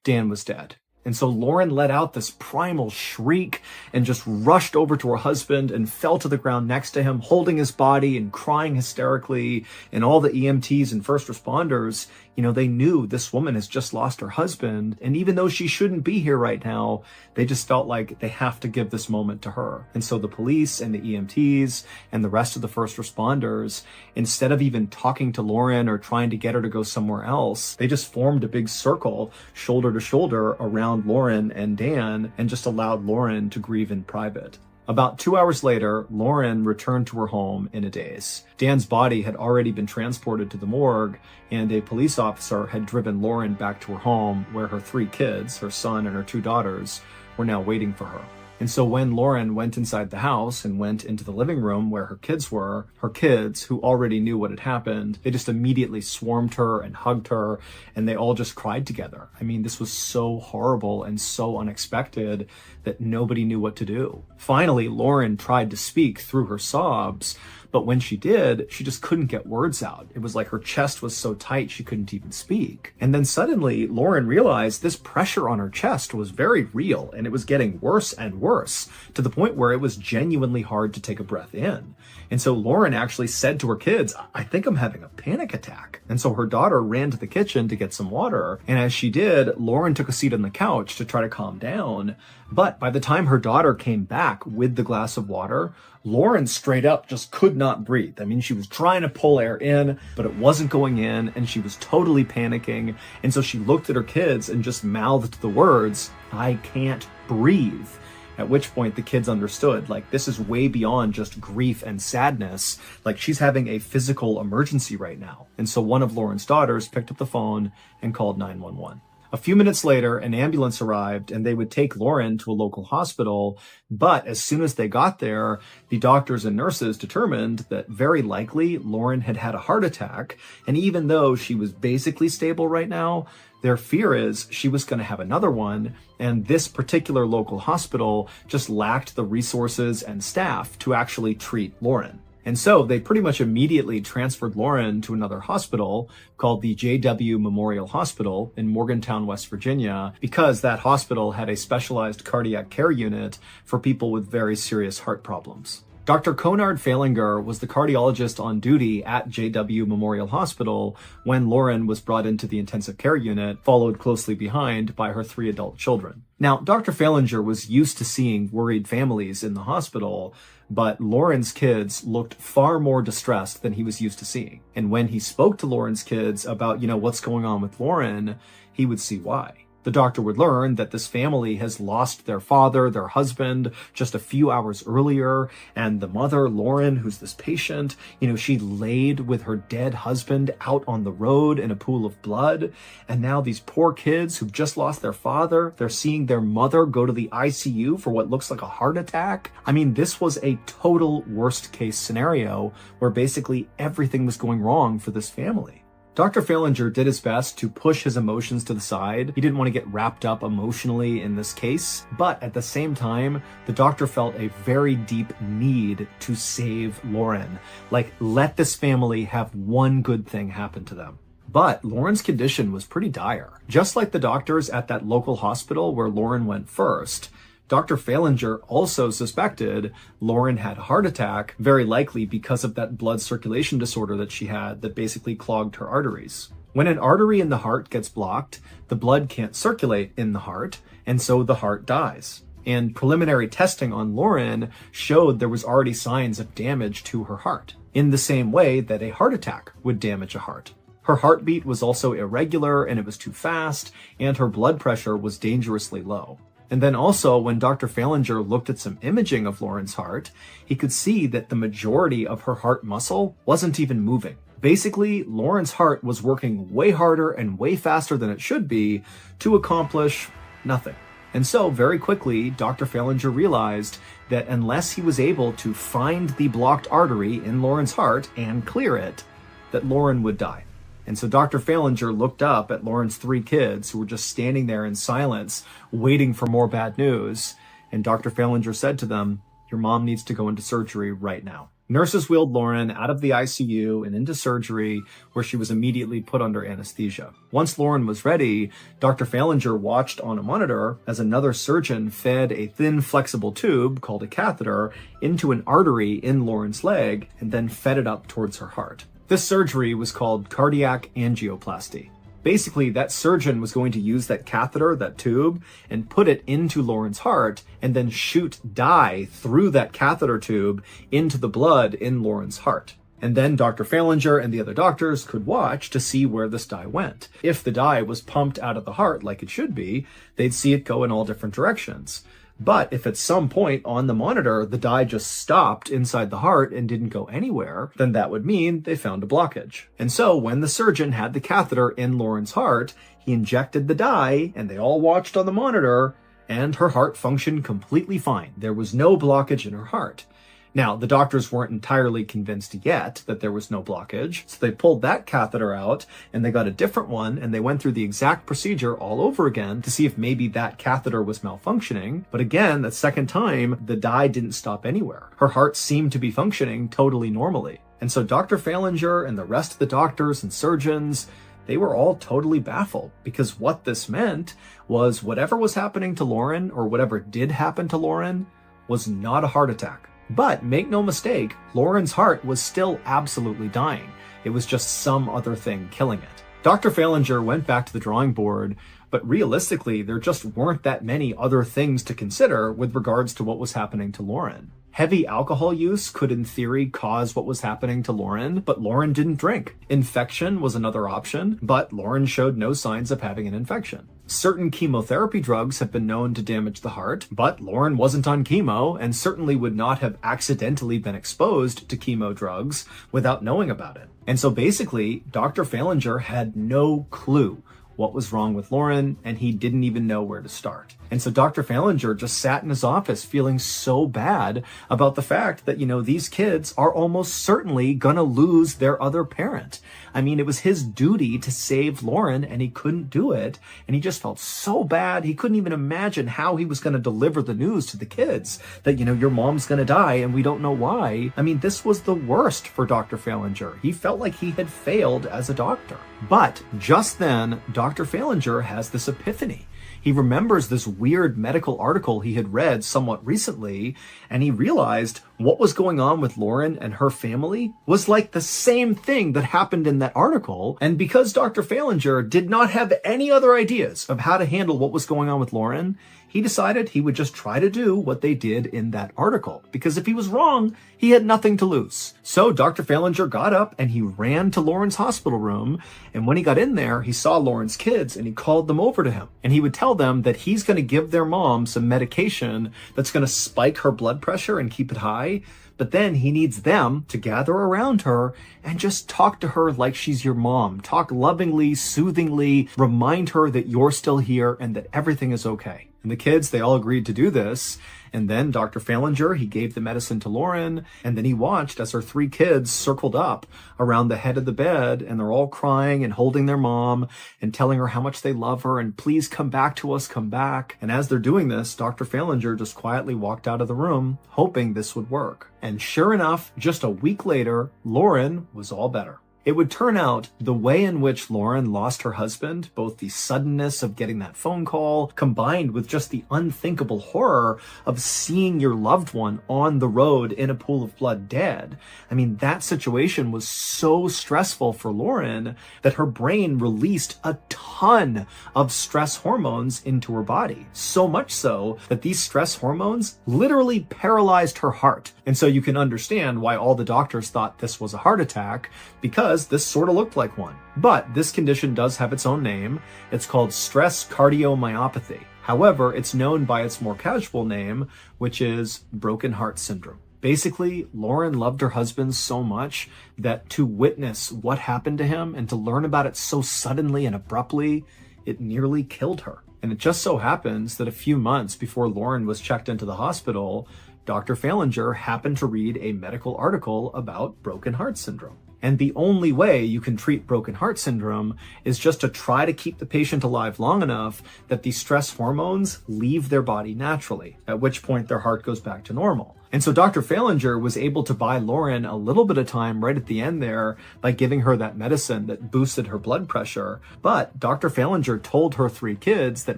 Dan was dead. And so Lauren let out this primal shriek and just rushed over to her husband and fell to the ground next to him, holding his body and crying hysterically. And all the EMTs and first responders, they knew this woman has just lost her husband. And even though she shouldn't be here right now, they just felt like they have to give this moment to her. And so the police and the EMTs and the rest of the first responders, instead of even talking to Lauren or trying to get her to go somewhere else, they just formed a big circle, shoulder to shoulder, around Lauren and Dan, and just allowed Lauren to grieve in private. About 2 hours later, Lauren returned to her home in a daze. Dan's body had already been transported to the morgue, and a police officer had driven Lauren back to her home where her 3 kids, her son and her 2 daughters, were now waiting for her. And so when Lauren went inside the house and went into the living room where her kids were, her kids, who already knew what had happened, they just immediately swarmed her and hugged her, and they all just cried together. I mean, this was so horrible and so unexpected that nobody knew what to do. Finally, Lauren tried to speak through her sobs, but when she did, she just couldn't get words out. It was like her chest was so tight she couldn't even speak. And then suddenly, Lauren realized this pressure on her chest was very real, and it was getting worse and worse, to the point where it was genuinely hard to take a breath in. And so Lauren actually said to her kids, "I think I'm having a panic attack." And so her daughter ran to the kitchen to get some water. And as she did, Lauren took a seat on the couch to try to calm down. But by the time her daughter came back with the glass of water, Lauren straight up just could not breathe. I mean, she was trying to pull air in, but it wasn't going in, and she was totally panicking. And so she looked at her kids and just mouthed the words, "I can't breathe." At which point the kids understood, like, this is way beyond just grief and sadness. Like, she's having a physical emergency right now. And so one of Lauren's daughters picked up the phone and called 911. A few minutes later, an ambulance arrived, and they would take Lauren to a local hospital. But as soon as they got there, the doctors and nurses determined that very likely Lauren had had a heart attack. And even though she was basically stable right now, their fear is she was going to have another one. And this particular local hospital just lacked the resources and staff to actually treat Lauren. And so they pretty much immediately transferred Lauren to another hospital called the JW Memorial Hospital in Morgantown, West Virginia, because that hospital had a specialized cardiac care unit for people with very serious heart problems. Dr. Conard Falinger was the cardiologist on duty at JW Memorial Hospital when Lauren was brought into the intensive care unit, followed closely behind by her 3 adult children. Now, Dr. Falinger was used to seeing worried families in the hospital, but Lauren's kids looked far more distressed than he was used to seeing. And when he spoke to Lauren's kids about, what's going on with Lauren, he would see why. The doctor would learn that this family has lost their father, their husband, just a few hours earlier, and the mother, Lauren, who's this patient, she laid with her dead husband out on the road in a pool of blood, and now these poor kids who've just lost their father, they're seeing their mother go to the ICU for what looks like a heart attack. I mean, this was a total worst-case scenario where basically everything was going wrong for this family. Dr. Falinger did his best to push his emotions to the side. He didn't want to get wrapped up emotionally in this case, but at the same time, the doctor felt a very deep need to save Lauren. Like, let this family have one good thing happen to them. But Lauren's condition was pretty dire. Just like the doctors at that local hospital where Lauren went first, Dr. Falinger also suspected Lauren had a heart attack, very likely because of that blood circulation disorder that she had that basically clogged her arteries. When an artery in the heart gets blocked, the blood can't circulate in the heart, and so the heart dies. And preliminary testing on Lauren showed there was already signs of damage to her heart, in the same way that a heart attack would damage a heart. Her heartbeat was also irregular, and it was too fast, and her blood pressure was dangerously low. And then also, when Dr. Falinger looked at some imaging of Lauren's heart, he could see that the majority of her heart muscle wasn't even moving. Basically, Lauren's heart was working way harder and way faster than it should be to accomplish nothing. And so, very quickly, Dr. Falinger realized that unless he was able to find the blocked artery in Lauren's heart and clear it, that Lauren would die. And so Dr. Falinger looked up at Lauren's 3 kids who were just standing there in silence, waiting for more bad news. And Dr. Falinger said to them, "Your mom needs to go into surgery right now." Nurses wheeled Lauren out of the ICU and into surgery, where she was immediately put under anesthesia. Once Lauren was ready, Dr. Falinger watched on a monitor as another surgeon fed a thin, flexible tube called a catheter into an artery in Lauren's leg and then fed it up towards her heart. This surgery was called cardiac angioplasty. Basically, that surgeon was going to use that catheter, that tube, and put it into Lauren's heart and then shoot dye through that catheter tube into the blood in Lauren's heart. And then Dr. Falinger and the other doctors could watch to see where this dye went. If the dye was pumped out of the heart like it should be, they'd see it go in all different directions. But if at some point on the monitor, the dye just stopped inside the heart and didn't go anywhere, then that would mean they found a blockage. And so when the surgeon had the catheter in Lauren's heart, he injected the dye and they all watched on the monitor and her heart functioned completely fine. There was no blockage in her heart. Now, the doctors weren't entirely convinced yet that there was no blockage, so they pulled that catheter out and they got a different one and they went through the exact procedure all over again to see if maybe that catheter was malfunctioning. But again, that second time, the dye didn't stop anywhere. Her heart seemed to be functioning totally normally. And so Dr. Falinger and the rest of the doctors and surgeons, they were all totally baffled, because what this meant was whatever was happening to Lauren, or whatever did happen to Lauren, was not a heart attack. But make no mistake, Lauren's heart was still absolutely dying. It was just some other thing killing it. Dr. Falinger went back to the drawing board, but realistically, there just weren't that many other things to consider with regards to what was happening to Lauren. Heavy alcohol use could in theory cause what was happening to Lauren, but Lauren didn't drink. Infection was another option, but Lauren showed no signs of having an infection. Certain chemotherapy drugs have been known to damage the heart, but Lauren wasn't on chemo and certainly would not have accidentally been exposed to chemo drugs without knowing about it. And so basically, Dr. Falinger had no clue what was wrong with Lauren, and he didn't even know where to start. And so Dr. Falinger just sat in his office feeling so bad about the fact that, these kids are almost certainly gonna lose their other parent. I mean, it was his duty to save Lauren, and he couldn't do it. And he just felt so bad. He couldn't even imagine how he was gonna deliver the news to the kids that, your mom's gonna die and we don't know why. I mean, this was the worst for Dr. Falinger. He felt like he had failed as a doctor. But just then, Dr. Falinger has this epiphany. He remembers this weird medical article he had read somewhat recently, and he realized, What was going on with Lauren and her family was like the same thing that happened in that article. And because Dr. Falinger did not have any other ideas of how to handle what was going on with Lauren, he decided he would just try to do what they did in that article. Because if he was wrong, he had nothing to lose. So Dr. Falinger got up and he ran to Lauren's hospital room. And when he got in there, he saw Lauren's kids and he called them over to him. And he would tell them that he's going to give their mom some medication that's going to spike her blood pressure and keep it high. But then he needs them to gather around her and just talk to her like she's your mom. Talk lovingly, soothingly, remind her that you're still here and that everything is okay. And the kids, they all agreed to do this. And then Dr. Falinger, he gave the medicine to Lauren, and then he watched as her 3 kids circled up around the head of the bed, and they're all crying and holding their mom and telling her how much they love her and please come back to us, come back. And as they're doing this, Dr. Falinger just quietly walked out of the room, hoping this would work. And sure enough, just a week later, Lauren was all better. It would turn out the way in which Lauren lost her husband, both the suddenness of getting that phone call, combined with just the unthinkable horror of seeing your loved one on the road in a pool of blood dead. I mean, that situation was so stressful for Lauren that her brain released a ton of stress hormones into her body. So much so that these stress hormones literally paralyzed her heart. And so you can understand why all the doctors thought this was a heart attack, because this sort of looked like one. But this condition does have its own name. It's called stress cardiomyopathy. However, it's known by its more casual name, which is broken heart syndrome. Basically, Lauren loved her husband so much that to witness what happened to him and to learn about it so suddenly and abruptly, it nearly killed her. And it just so happens that a few months before Lauren was checked into the hospital, Dr. Falinger happened to read a medical article about broken heart syndrome. And the only way you can treat broken heart syndrome is just to try to keep the patient alive long enough that the stress hormones leave their body naturally, at which point their heart goes back to normal. And so Dr. Falinger was able to buy Lauren a little bit of time right at the end there by giving her that medicine that boosted her blood pressure. But Dr. Falinger told her 3 kids that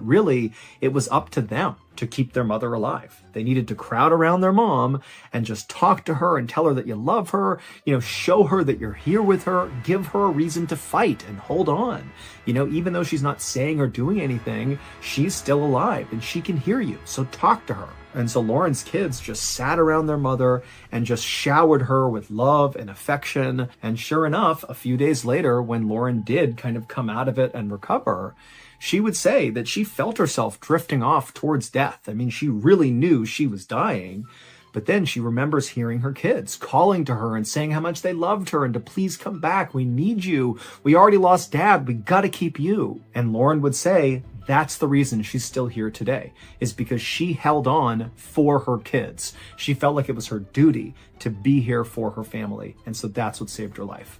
really it was up to them to keep their mother alive. They needed to crowd around their mom and just talk to her and tell her that you love her, show her that you're here with her, give her a reason to fight and hold on. Even though she's not saying or doing anything, she's still alive and she can hear you. So talk to her. And so Lauren's kids just sat around their mother and just showered her with love and affection. And sure enough, a few days later, when Lauren did kind of come out of it and recover, she would say that she felt herself drifting off towards death. I mean, she really knew she was dying. But then she remembers hearing her kids calling to her and saying how much they loved her and to please come back. We need you. We already lost Dad. We got to keep you. And Lauren would say, that's the reason she's still here today, is because she held on for her kids. She felt like it was her duty to be here for her family. And so that's what saved her life.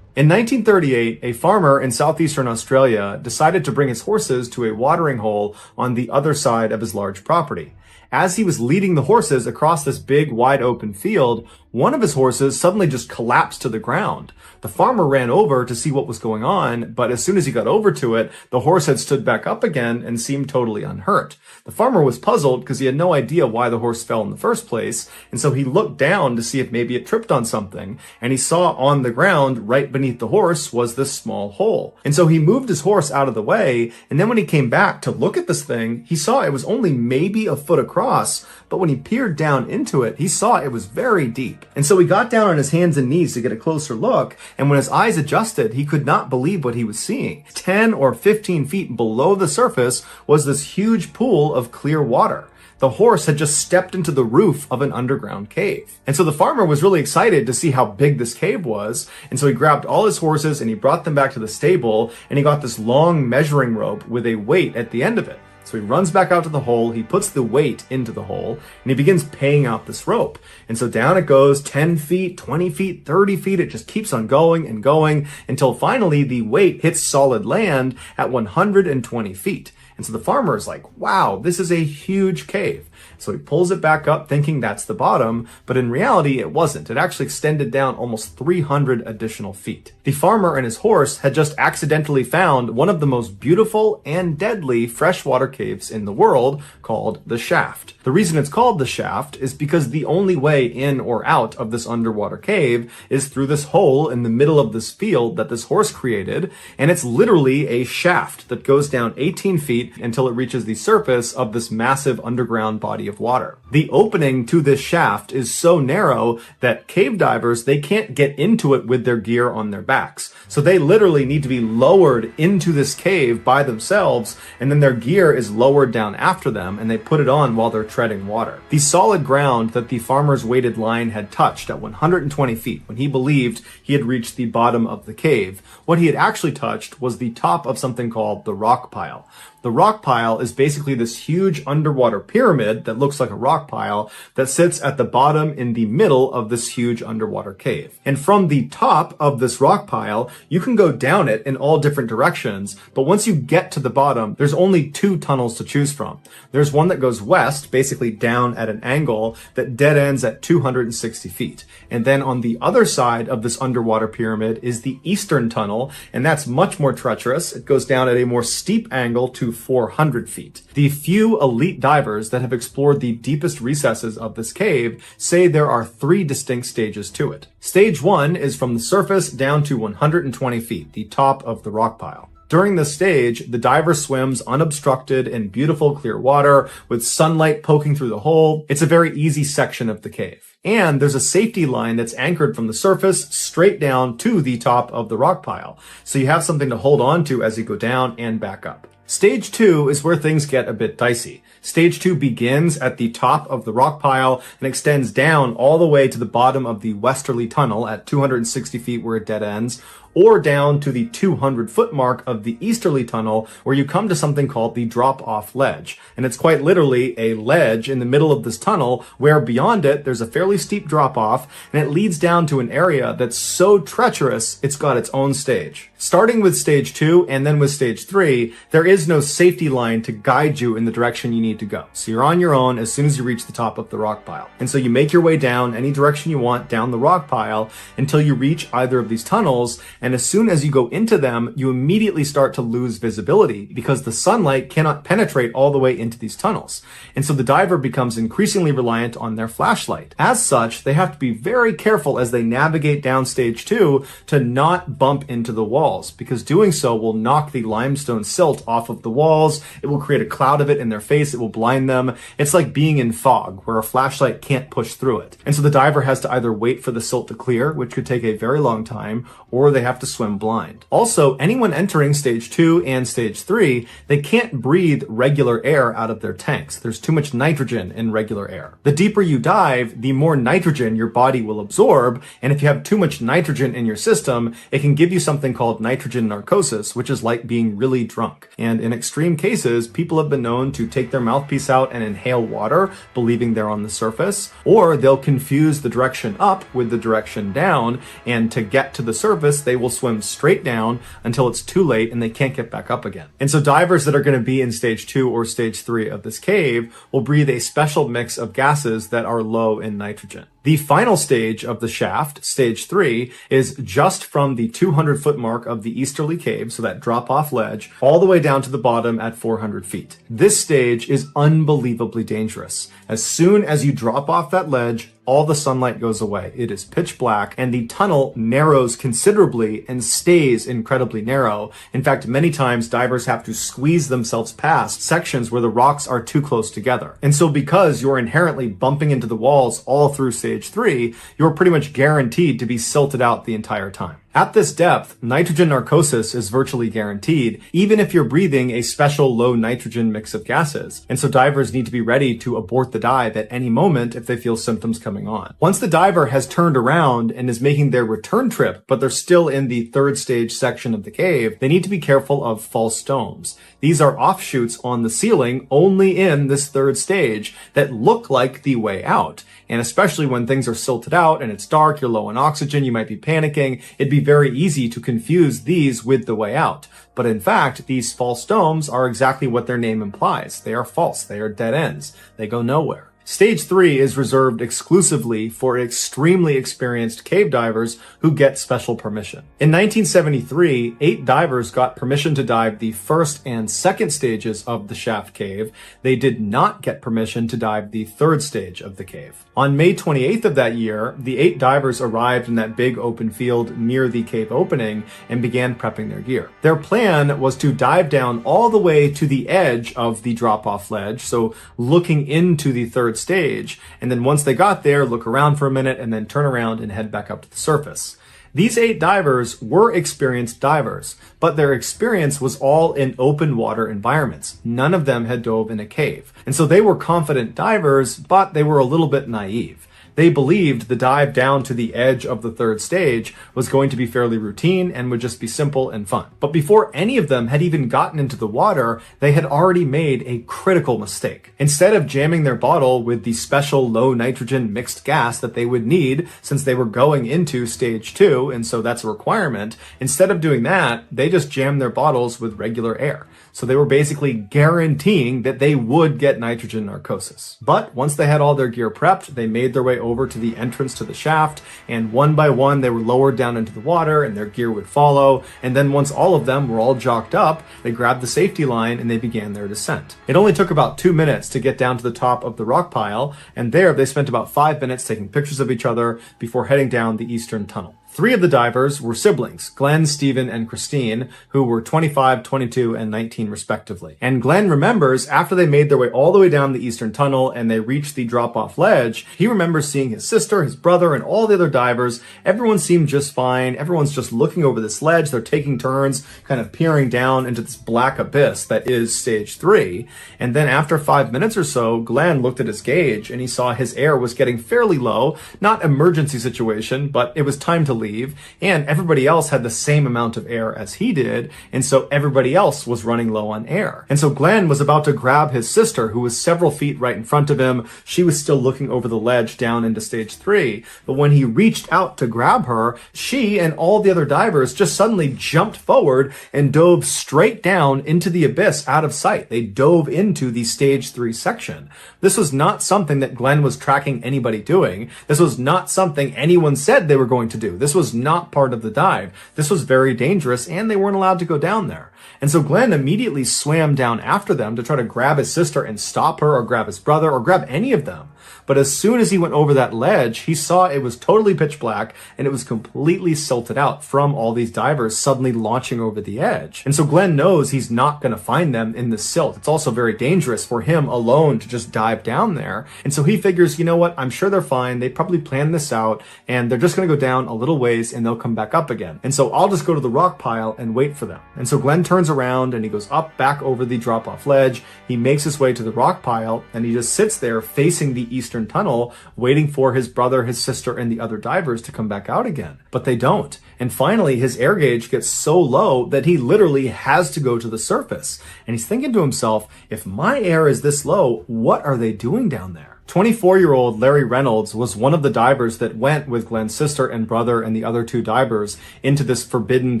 In 1938, a farmer in southeastern Australia decided to bring his horses to a watering hole on the other side of his large property. As he was leading the horses across this big, wide open field, one of his horses suddenly just collapsed to the ground. The farmer ran over to see what was going on, but as soon as he got over to it, the horse had stood back up again and seemed totally unhurt. The farmer was puzzled because he had no idea why the horse fell in the first place, and so he looked down to see if maybe it tripped on something, and he saw on the ground right beneath the horse was this small hole. And so he moved his horse out of the way, and then when he came back to look at this thing, he saw it was only maybe a foot across, but when he peered down into it, he saw it was very deep. And so he got down on his hands and knees to get a closer look, and when his eyes adjusted, he could not believe what he was seeing. 10 or 15 feet below the surface was this huge pool of clear water. The horse had just stepped into the roof of an underground cave. And so the farmer was really excited to see how big this cave was. And so he grabbed all his horses and he brought them back to the stable, and he got this long measuring rope with a weight at the end of it. So he runs back out to the hole, he puts the weight into the hole, and he begins paying out this rope. And so down it goes, 10 feet, 20 feet, 30 feet, it just keeps on going and going until finally the weight hits solid land at 120 feet. And so the farmer is like, wow, this is a huge cave. So he pulls it back up thinking that's the bottom, but in reality it wasn't. It actually extended down almost 300 additional feet. The farmer and his horse had just accidentally found one of the most beautiful and deadly freshwater caves in the world, called the Shaft. The reason it's called the Shaft is because the only way in or out of this underwater cave is through this hole in the middle of this field that this horse created, and it's literally a shaft that goes down 18 feet until it reaches the surface of this massive underground body of water. The opening to this shaft is so narrow that cave divers, they can't get into it with their gear on their backs. So they literally need to be lowered into this cave by themselves, and then their gear is lowered down after them, and they put it on while they're treading water. The solid ground that the farmer's weighted line had touched at 120 feet when he believed he had reached the bottom of the cave, what he had actually touched was the top of something called the rock pile. The rock pile is basically this huge underwater pyramid that looks like a rock pile that sits at the bottom in the middle of this huge underwater cave. And from the top of this rock pile, you can go down it in all different directions, but once you get to the bottom, there's only two tunnels to choose from. There's one that goes west, basically down at an angle that dead ends at 260 feet. And then on the other side of this underwater pyramid is the eastern tunnel, and that's much more treacherous. It goes down at a more steep angle to 400 feet. The few elite divers that have explored the deepest recesses of this cave say there are three distinct stages to it. Stage 1 is from the surface down to 120 feet, the top of the rock pile. During this stage, the diver swims unobstructed in beautiful clear water with sunlight poking through the hole. It's a very easy section of the cave. And there's a safety line that's anchored from the surface straight down to the top of the rock pile. So you have something to hold on to as you go down and back up. Stage 2 is where things get a bit dicey. Stage 2 begins at the top of the rock pile and extends down all the way to the bottom of the westerly tunnel at 260 feet where it dead ends, or down to the 200-foot mark of the easterly tunnel where you come to something called the drop-off ledge. And it's quite literally a ledge in the middle of this tunnel where beyond it there's a fairly steep drop-off, and it leads down to an area that's so treacherous it's got its own stage. Starting with stage 2 and then with stage 3, there is no safety line to guide you in the direction you need to go. So you're on your own as soon as you reach the top of the rock pile. And so you make your way down any direction you want down the rock pile until you reach either of these tunnels. And as soon as you go into them, you immediately start to lose visibility because the sunlight cannot penetrate all the way into these tunnels. And so the diver becomes increasingly reliant on their flashlight. As such, they have to be very careful as they navigate down stage 2 to not bump into the walls, because doing so will knock the limestone silt off of the walls. It will create a cloud of it in their face. It will blind them. It's like being in fog where a flashlight can't push through it. And so the diver has to either wait for the silt to clear, which could take a very long time, or they have to swim blind. Also, anyone entering stage 2 and stage 3, they can't breathe regular air out of their tanks. There's too much nitrogen in regular air. The deeper you dive, the more nitrogen your body will absorb, and if you have too much nitrogen in your system, it can give you something called nitrogen narcosis, which is like being really drunk. And in extreme cases, people have been known to take their mouthpiece out and inhale water, believing they're on the surface, or they'll confuse the direction up with the direction down, and to get to the surface, they will swim straight down until it's too late and they can't get back up again. And so divers that are going to be in stage 2 or stage 3 of this cave will breathe a special mix of gases that are low in nitrogen. The final stage of the shaft, stage 3, is just from the 200-foot mark of the easterly cave, so that drop-off ledge, all the way down to the bottom at 400 feet. This stage is unbelievably dangerous. As soon as you drop off that ledge, all the sunlight goes away. It is pitch black, and the tunnel narrows considerably and stays incredibly narrow. In fact, many times divers have to squeeze themselves past sections where the rocks are too close together. And so because you're inherently bumping into the walls all through stage 3, you're pretty much guaranteed to be silted out the entire time. At this depth, nitrogen narcosis is virtually guaranteed, even if you're breathing a special low nitrogen mix of gases. And so divers need to be ready to abort the dive at any moment if they feel symptoms coming on. Once the diver has turned around and is making their return trip, but they're still in the third stage section of the cave, they need to be careful of false domes. These are offshoots on the ceiling only in this third stage that look like the way out. And especially when things are silted out and it's dark, you're low on oxygen, you might be panicking, it'd be very easy to confuse these with the way out. But in fact, these false domes are exactly what their name implies. They are false. They are dead ends. They go nowhere. Stage 3 is reserved exclusively for extremely experienced cave divers who get special permission. In 1973, 8 divers got permission to dive the first and second stages of the shaft cave. They did not get permission to dive the third stage of the cave. On May 28th of that year, the 8 divers arrived in that big open field near the cave opening and began prepping their gear. Their plan was to dive down all the way to the edge of the drop-off ledge, so looking into the third stage, and then once they got there, look around for a minute and then turn around and head back up to the surface. These 8 divers were experienced divers, but their experience was all in open water environments. None of them had dove in a cave. And so they were confident divers, but they were a little bit naive. They believed the dive down to the edge of the third stage was going to be fairly routine and would just be simple and fun. But before any of them had even gotten into the water, they had already made a critical mistake. Instead of jamming their bottle with the special low nitrogen mixed gas that they would need since they were going into stage 2, and so that's a requirement, instead of doing that, they just jammed their bottles with regular air. So they were basically guaranteeing that they would get nitrogen narcosis. But once they had all their gear prepped, they made their way over to the entrance to the shaft, and one by one they were lowered down into the water and their gear would follow. And then once all of them were all jocked up, they grabbed the safety line and they began their descent. It only took about 2 minutes to get down to the top of the rock pile, and there they spent about 5 minutes taking pictures of each other before heading down the eastern tunnel. 3 of the divers were siblings, Glenn, Stephen, and Christine, who were 25, 22, and 19 respectively. And Glenn remembers after they made their way all the way down the eastern tunnel and they reached the drop-off ledge, he remembers seeing his sister, his brother, and all the other divers. Everyone seemed just fine. Everyone's just looking over this ledge. They're taking turns, kind of peering down into this black abyss that is stage 3. And then after 5 minutes or so, Glenn looked at his gauge and he saw his air was getting fairly low. Not emergency situation, but it was time to leave, and everybody else had the same amount of air as he did, and so everybody else was running low on air. And so Glenn was about to grab his sister, who was several feet right in front of him. She was still looking over the ledge down into stage 3, but when he reached out to grab her, she and all the other divers just suddenly jumped forward and dove straight down into the abyss out of sight. They dove into the stage 3 section. This was not something that Glenn was tracking anybody doing. This was not something anyone said they were going to do. This was not part of the dive. This was very dangerous and they weren't allowed to go down there. And so Glenn immediately swam down after them to try to grab his sister and stop her, or grab his brother, or grab any of them. But as soon as he went over that ledge, he saw it was totally pitch black and it was completely silted out from all these divers suddenly launching over the edge. And so Glenn knows he's not going to find them in the silt. It's also very dangerous for him alone to just dive down there. And so he figures, you know what, I'm sure they're fine. They probably planned this out and they're just going to go down a little ways and they'll come back up again. And so I'll just go to the rock pile and wait for them. And so Glenn turns around and he goes up back over the drop-off ledge. He makes his way to the rock pile and he just sits there facing the eastern tunnel, waiting for his brother, his sister, and the other divers to come back out again. But they don't. And finally, his air gauge gets so low that he literally has to go to the surface. And he's thinking to himself, if my air is this low, what are they doing down there? 24-year-old Larry Reynolds was one of the divers that went with Glenn's sister and brother and the other 2 divers into this forbidden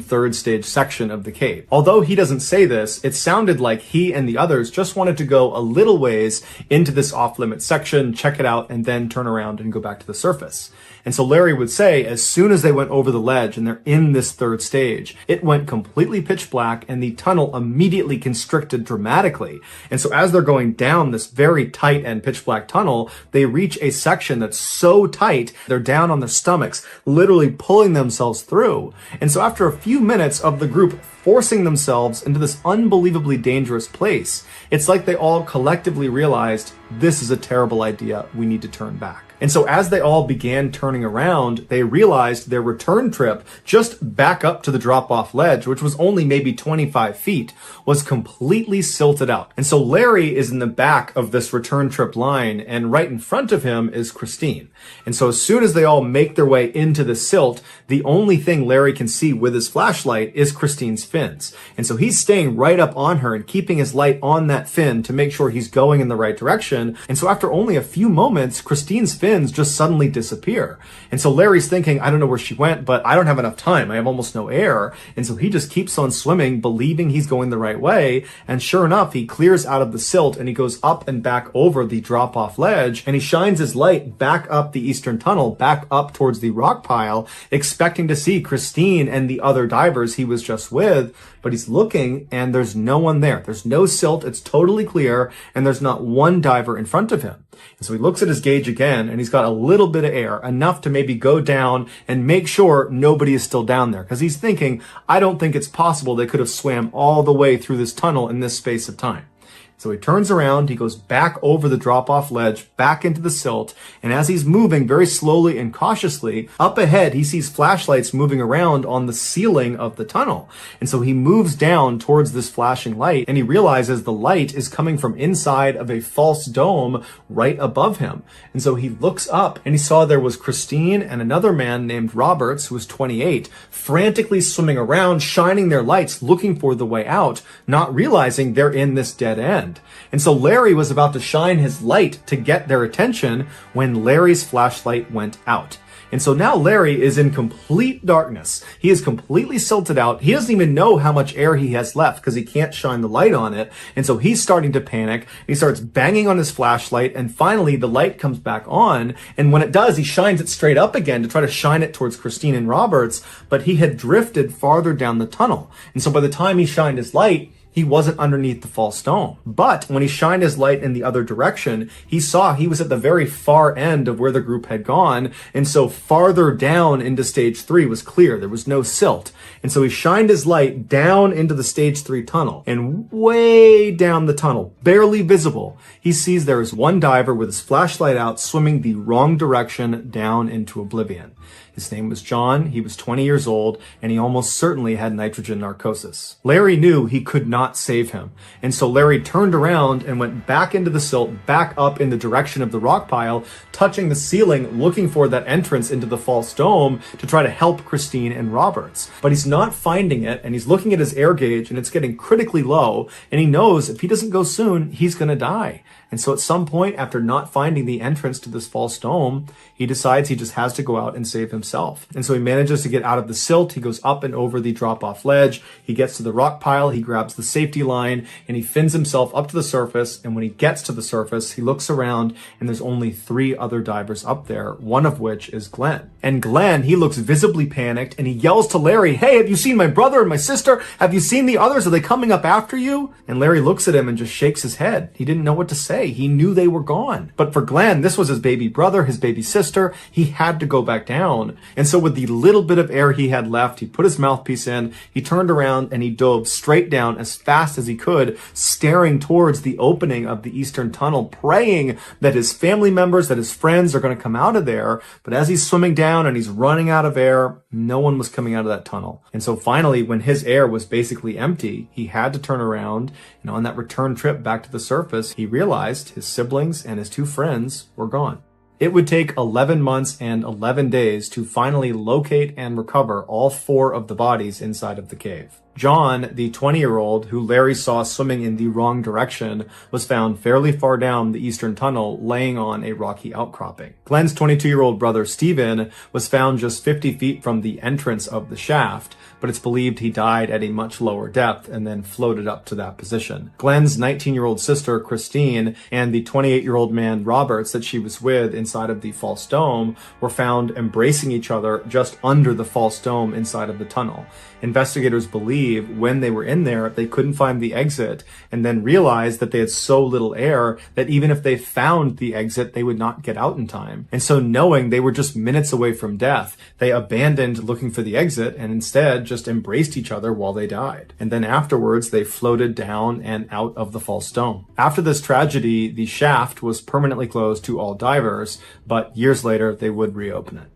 third stage section of the cave. Although he doesn't say this, it sounded like he and the others just wanted to go a little ways into this off-limit section, check it out, and then turn around and go back to the surface. And so Larry would say, as soon as they went over the ledge and they're in this third stage, it went completely pitch black and the tunnel immediately constricted dramatically. And so as they're going down this very tight and pitch black tunnel, they reach a section that's so tight, they're down on their stomachs, literally pulling themselves through. And so after a few minutes of the group forcing themselves into this unbelievably dangerous place, it's like they all collectively realized, this is a terrible idea, we need to turn back. And so as they all began turning around, they realized their return trip just back up to the drop-off ledge, which was only maybe 25 feet, was completely silted out. And so Larry is in the back of this return trip line, and right in front of him is Christine. And so as soon as they all make their way into the silt, the only thing Larry can see with his flashlight is Christine's fins. And so he's staying right up on her and keeping his light on that fin to make sure he's going in the right direction. And so after only a few moments, Christine's fin fins just suddenly disappear. And so Larry's thinking, I don't know where she went, but I don't have enough time. I have almost no air. And so he just keeps on swimming, believing he's going the right way. And sure enough, he clears out of the silt and he goes up and back over the drop-off ledge, and he shines his light back up the eastern tunnel, back up towards the rock pile, expecting to see Christine and the other divers he was just with. But he's looking and there's no one there. There's no silt. It's totally clear. And there's not one diver in front of him. And so he looks at his gauge again and he's got a little bit of air, enough to maybe go down and make sure nobody is still down there. Because he's thinking, I don't think it's possible they could have swam all the way through this tunnel in this space of time. So he turns around, he goes back over the drop-off ledge, back into the silt, and as he's moving very slowly and cautiously, up ahead he sees flashlights moving around on the ceiling of the tunnel. And so he moves down towards this flashing light, and he realizes the light is coming from inside of a false dome right above him. And so he looks up, and he saw there was Christine and another man named Roberts, who was 28, frantically swimming around, shining their lights, looking for the way out, not realizing they're in this dead end. And so Larry was about to shine his light to get their attention when Larry's flashlight went out. And so now Larry is in complete darkness. He is completely silted out. He doesn't even know how much air he has left because he can't shine the light on it. And so he's starting to panic. He starts banging on his flashlight, and finally the light comes back on. And when it does, he shines it straight up again to try to shine it towards Christine and Roberts, but he had drifted farther down the tunnel. And so by the time he shined his light, he wasn't underneath the false dome. But when he shined his light in the other direction, he saw he was at the very far end of where the group had gone. And so farther down into stage 3 was clear. There was no silt. And so he shined his light down into the stage 3 tunnel, and way down the tunnel, barely visible, he sees there is one diver with his flashlight out swimming the wrong direction down into oblivion. His name was John, he was 20 years old, and he almost certainly had nitrogen narcosis. Larry knew he could not save him, and so Larry turned around and went back into the silt, back up in the direction of the rock pile, touching the ceiling, looking for that entrance into the false dome to try to help Christine and Roberts. But he's not finding it, and he's looking at his air gauge, and it's getting critically low, and he knows if he doesn't go soon, he's gonna die. And so at some point, after not finding the entrance to this false dome, he decides he just has to go out and save himself. And so he manages to get out of the silt. He goes up and over the drop-off ledge. He gets to the rock pile. He grabs the safety line and he fins himself up to the surface. And when he gets to the surface, he looks around and there's only 3 other divers up there, one of which is Glenn. And Glenn, he looks visibly panicked and he yells to Larry, "Hey, have you seen my brother and my sister? Have you seen the others? Are they coming up after you?" And Larry looks at him and just shakes his head. He didn't know what to say. He knew they were gone. But for Glenn, this was his baby brother, his baby sister. He had to go back down. And so with the little bit of air he had left, he put his mouthpiece in, he turned around and he dove straight down as fast as he could, staring towards the opening of the eastern tunnel, praying that his family members, that his friends are going to come out of there. But as he's swimming down and he's running out of air, no one was coming out of that tunnel. And so finally, when his air was basically empty, he had to turn around. And on that return trip back to the surface, he realized his siblings and his 2 friends were gone. It would take 11 months and 11 days to finally locate and recover all 4 of the bodies inside of the cave. John, the 20-year-old who Larry saw swimming in the wrong direction, was found fairly far down the eastern tunnel, laying on a rocky outcropping. Glenn's 22-year-old brother, Stephen, was found just 50 feet from the entrance of the shaft, but it's believed he died at a much lower depth and then floated up to that position. Glenn's 19-year-old sister, Christine, and the 28-year-old man, Roberts, that she was with inside of the false dome, were found embracing each other just under the false dome inside of the tunnel. Investigators believe when they were in there, they couldn't find the exit, and then realized that they had so little air that even if they found the exit, they would not get out in time. And so knowing they were just minutes away from death, they abandoned looking for the exit and instead just embraced each other while they died. And then afterwards, they floated down and out of the false dome. After this tragedy, the shaft was permanently closed to all divers, but years later, they would reopen it.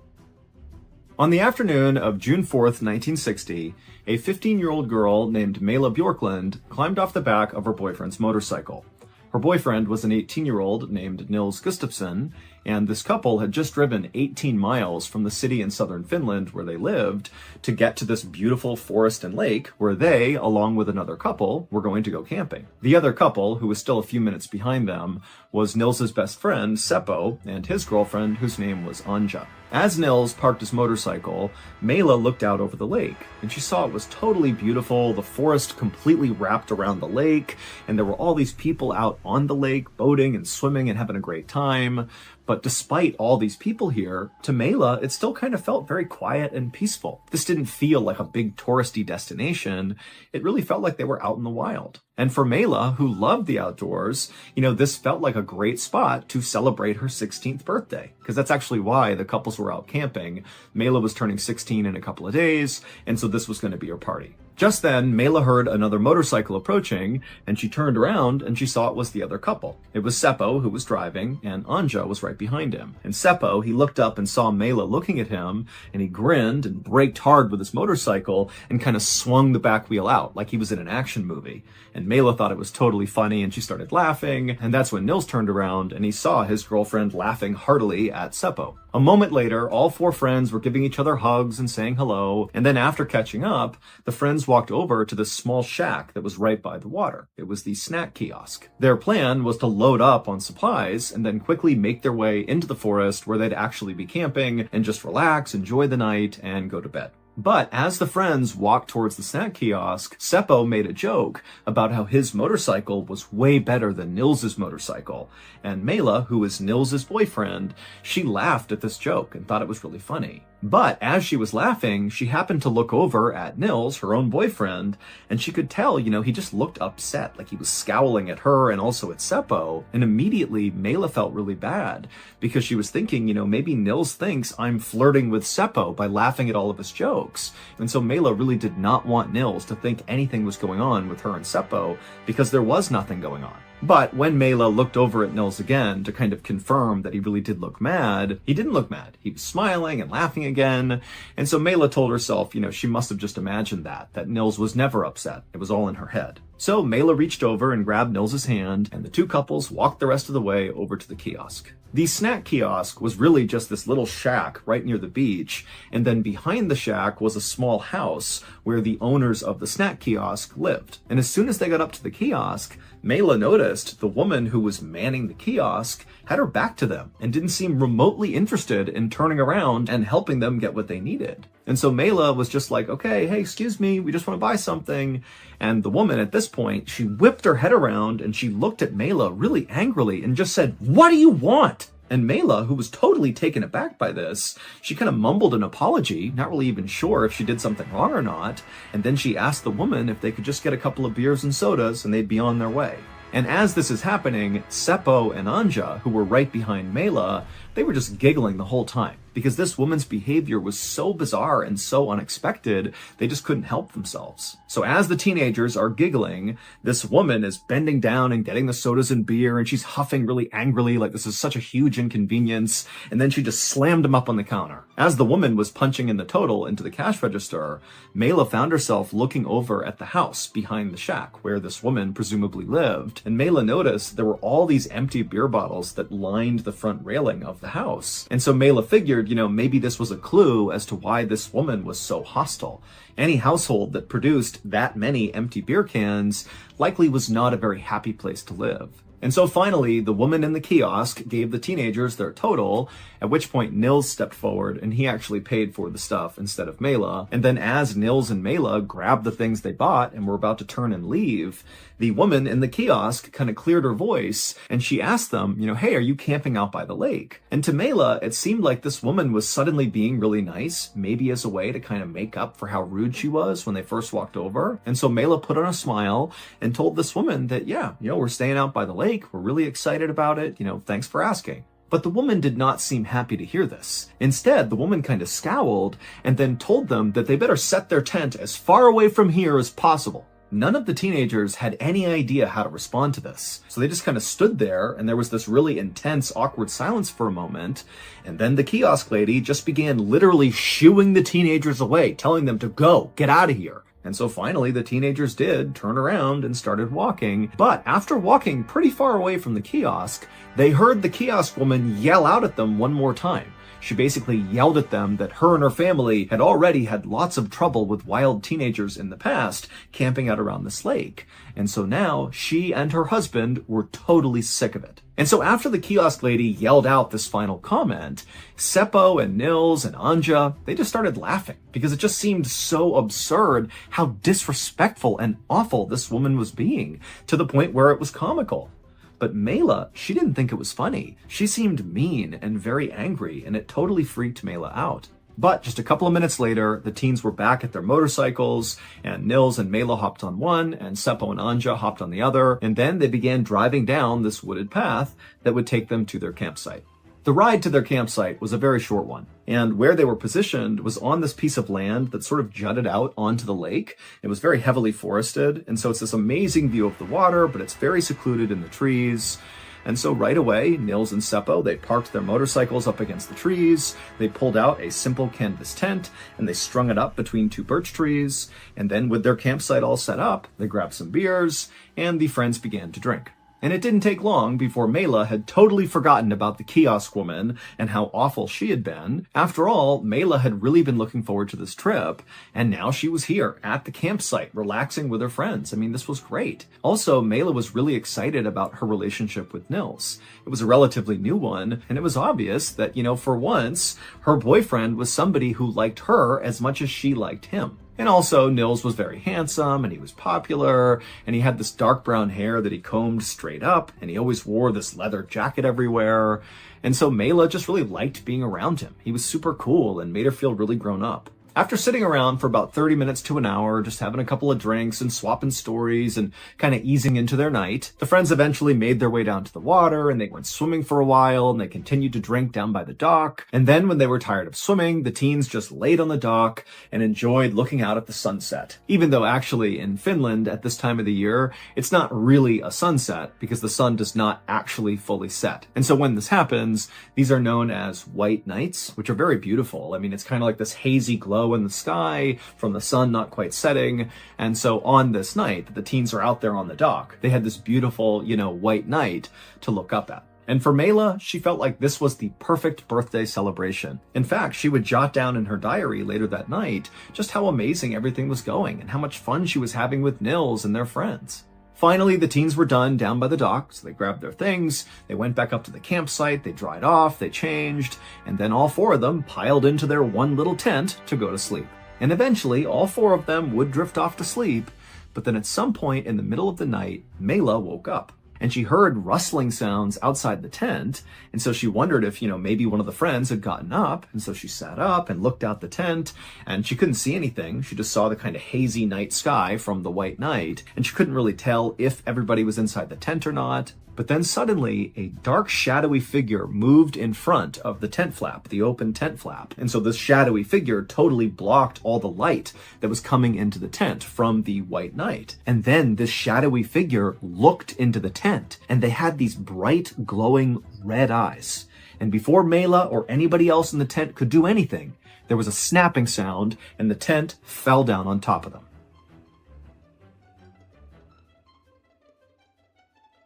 On the afternoon of June 4th, 1960, a 15-year-old girl named Mela Bjorklund climbed off the back of her boyfriend's motorcycle. Her boyfriend was an 18-year-old named Nils Gustafsson, And this couple had just driven 18 miles from the city in southern Finland where they lived to get to this beautiful forest and lake where they, along with another couple, were going to go camping. The other couple, who was still a few minutes behind them, was Nils's best friend, Seppo, and his girlfriend, whose name was Anja. As Nils parked his motorcycle, Mela looked out over the lake, and she saw it was totally beautiful, the forest completely wrapped around the lake, and there were all these people out on the lake, boating and swimming and having a great time. But despite all these people here, to Mela, it still kind of felt very quiet and peaceful. This didn't feel like a big touristy destination. It really felt like they were out in the wild. And for Mela, who loved the outdoors, this felt like a great spot to celebrate her 16th birthday. Because that's actually why the couples were out camping. Mela was turning 16 in a couple of days, and so this was going to be her party. Just then, Mela heard another motorcycle approaching, and she turned around and she saw it was the other couple. It was Seppo who was driving, and Anja was right behind him. And Seppo, he looked up and saw Mela looking at him, and he grinned and braked hard with his motorcycle and kind of swung the back wheel out like he was in an action movie. And Mela thought it was totally funny, and she started laughing, and that's when Nils turned around and he saw his girlfriend laughing heartily at Seppo. A moment later, all four friends were giving each other hugs and saying hello, and then after catching up, the friends walked over to this small shack that was right by the water. It was the snack kiosk. Their plan was to load up on supplies and then quickly make their way into the forest where they'd actually be camping and just relax, enjoy the night, and go to bed. But as the friends walked towards the snack kiosk, Seppo made a joke about how his motorcycle was way better than Nils's motorcycle. And Mela, who was Nils's boyfriend, she laughed at this joke and thought it was really funny. But as she was laughing, she happened to look over at Nils, her own boyfriend, and she could tell, he just looked upset, like he was scowling at her and also at Seppo. And immediately, Mela felt really bad because she was thinking, maybe Nils thinks I'm flirting with Seppo by laughing at all of his jokes. And so Mela really did not want Nils to think anything was going on with her and Seppo because there was nothing going on. But when Mela looked over at Nils again to kind of confirm that he really did look mad, he didn't look mad. He was smiling and laughing again. And so Mela told herself, she must have just imagined that Nils was never upset. It was all in her head. So Mela reached over and grabbed Nils's hand, and the two couples walked the rest of the way over to the kiosk. The snack kiosk was really just this little shack right near the beach, and then behind the shack was a small house where the owners of the snack kiosk lived. And as soon as they got up to the kiosk, Mela noticed the woman who was manning the kiosk had her back to them and didn't seem remotely interested in turning around and helping them get what they needed. And so Mela was just like, okay, hey, excuse me, we just want to buy something. And the woman at this point, she whipped her head around and she looked at Mela really angrily and just said, "What do you want?" And Mela, who was totally taken aback by this, she kind of mumbled an apology, not really even sure if she did something wrong or not. And then she asked the woman if they could just get a couple of beers and sodas and they'd be on their way. And as this is happening, Seppo and Anja, who were right behind Mela, they were just giggling the whole time because this woman's behavior was so bizarre and so unexpected, they just couldn't help themselves. So as the teenagers are giggling, this woman is bending down and getting the sodas and beer, and she's huffing really angrily like this is such a huge inconvenience, and then she just slammed them up on the counter. As the woman was punching in the total into the cash register, Mela found herself looking over at the house behind the shack where this woman presumably lived, and Mela noticed there were all these empty beer bottles that lined the front railing of the house. And so Mela figured, maybe this was a clue as to why this woman was so hostile. Any household that produced that many empty beer cans likely was not a very happy place to live. And so finally, the woman in the kiosk gave the teenagers their total, at which point Nils stepped forward and he actually paid for the stuff instead of Mela. And then as Nils and Mela grabbed the things they bought and were about to turn and leave, the woman in the kiosk kind of cleared her voice and she asked them, hey, are you camping out by the lake? And to Mela, it seemed like this woman was suddenly being really nice, maybe as a way to kind of make up for how rude she was when they first walked over. And so Mela put on a smile and told this woman that, we're staying out by the lake. We're really excited about it. Thanks for asking. But the woman did not seem happy to hear this. Instead, the woman kind of scowled and then told them that they better set their tent as far away from here as possible. None of the teenagers had any idea how to respond to this. So they just kind of stood there and there was this really intense, awkward silence for a moment. And then the kiosk lady just began literally shooing the teenagers away, telling them to go, get out of here. And so finally the teenagers did turn around and started walking. But after walking pretty far away from the kiosk, they heard the kiosk woman yell out at them one more time. She basically yelled at them that her and her family had already had lots of trouble with wild teenagers in the past camping out around this lake. And so now she and her husband were totally sick of it. And so after the kiosk lady yelled out this final comment, Seppo and Nils and Anja, they just started laughing because it just seemed so absurd how disrespectful and awful this woman was being, to the point where it was comical. But Mela, she didn't think it was funny. She seemed mean and very angry, and it totally freaked Mela out. But just a couple of minutes later, the teens were back at their motorcycles, and Nils and Mela hopped on one, and Seppo and Anja hopped on the other, and then they began driving down this wooded path that would take them to their campsite. The ride to their campsite was a very short one, and where they were positioned was on this piece of land that sort of jutted out onto the lake. It was very heavily forested, and so it's this amazing view of the water, but it's very secluded in the trees. And so right away, Nils and Seppo, they parked their motorcycles up against the trees, they pulled out a simple canvas tent, and they strung it up between two birch trees, and then with their campsite all set up, they grabbed some beers, and the friends began to drink. And it didn't take long before Mela had totally forgotten about the kiosk woman and how awful she had been. After all, Mela had really been looking forward to this trip, and now she was here at the campsite, relaxing with her friends. I mean, this was great. Also, Mela was really excited about her relationship with Nils. It was a relatively new one, and it was obvious that, for once, her boyfriend was somebody who liked her as much as she liked him. And also, Nils was very handsome, and he was popular, and he had this dark brown hair that he combed straight up, and he always wore this leather jacket everywhere. And so Mela just really liked being around him. He was super cool and made her feel really grown up. After sitting around for about 30 minutes to an hour, just having a couple of drinks and swapping stories and kind of easing into their night, the friends eventually made their way down to the water, and they went swimming for a while, and they continued to drink down by the dock. And then when they were tired of swimming, the teens just laid on the dock and enjoyed looking out at the sunset. Even though actually in Finland at this time of the year, it's not really a sunset because the sun does not actually fully set. And so when this happens, these are known as white nights, which are very beautiful. I mean, it's kind of like this hazy glow in the sky from the sun not quite setting. And so on this night that the teens are out there on the dock, they had this beautiful, white night to look up at. And for Mela, she felt like this was the perfect birthday celebration. In fact, she would jot down in her diary later that night just how amazing everything was going and how much fun she was having with Nils and their friends. Finally, the teens were done down by the dock, so they grabbed their things, they went back up to the campsite, they dried off, they changed, and then all four of them piled into their one little tent to go to sleep. And eventually, all four of them would drift off to sleep, but then at some point in the middle of the night, Mela woke up. And she heard rustling sounds outside the tent, and so she wondered if, maybe one of the friends had gotten up, and so she sat up and looked out the tent, and she couldn't see anything. She just saw the kind of hazy night sky from the white night, and she couldn't really tell if everybody was inside the tent or not. But then suddenly, a dark, shadowy figure moved in front of the tent flap, the open tent flap. And so this shadowy figure totally blocked all the light that was coming into the tent from the white night. And then this shadowy figure looked into the tent, and they had these bright, glowing red eyes. And before Mela or anybody else in the tent could do anything, there was a snapping sound, and the tent fell down on top of them.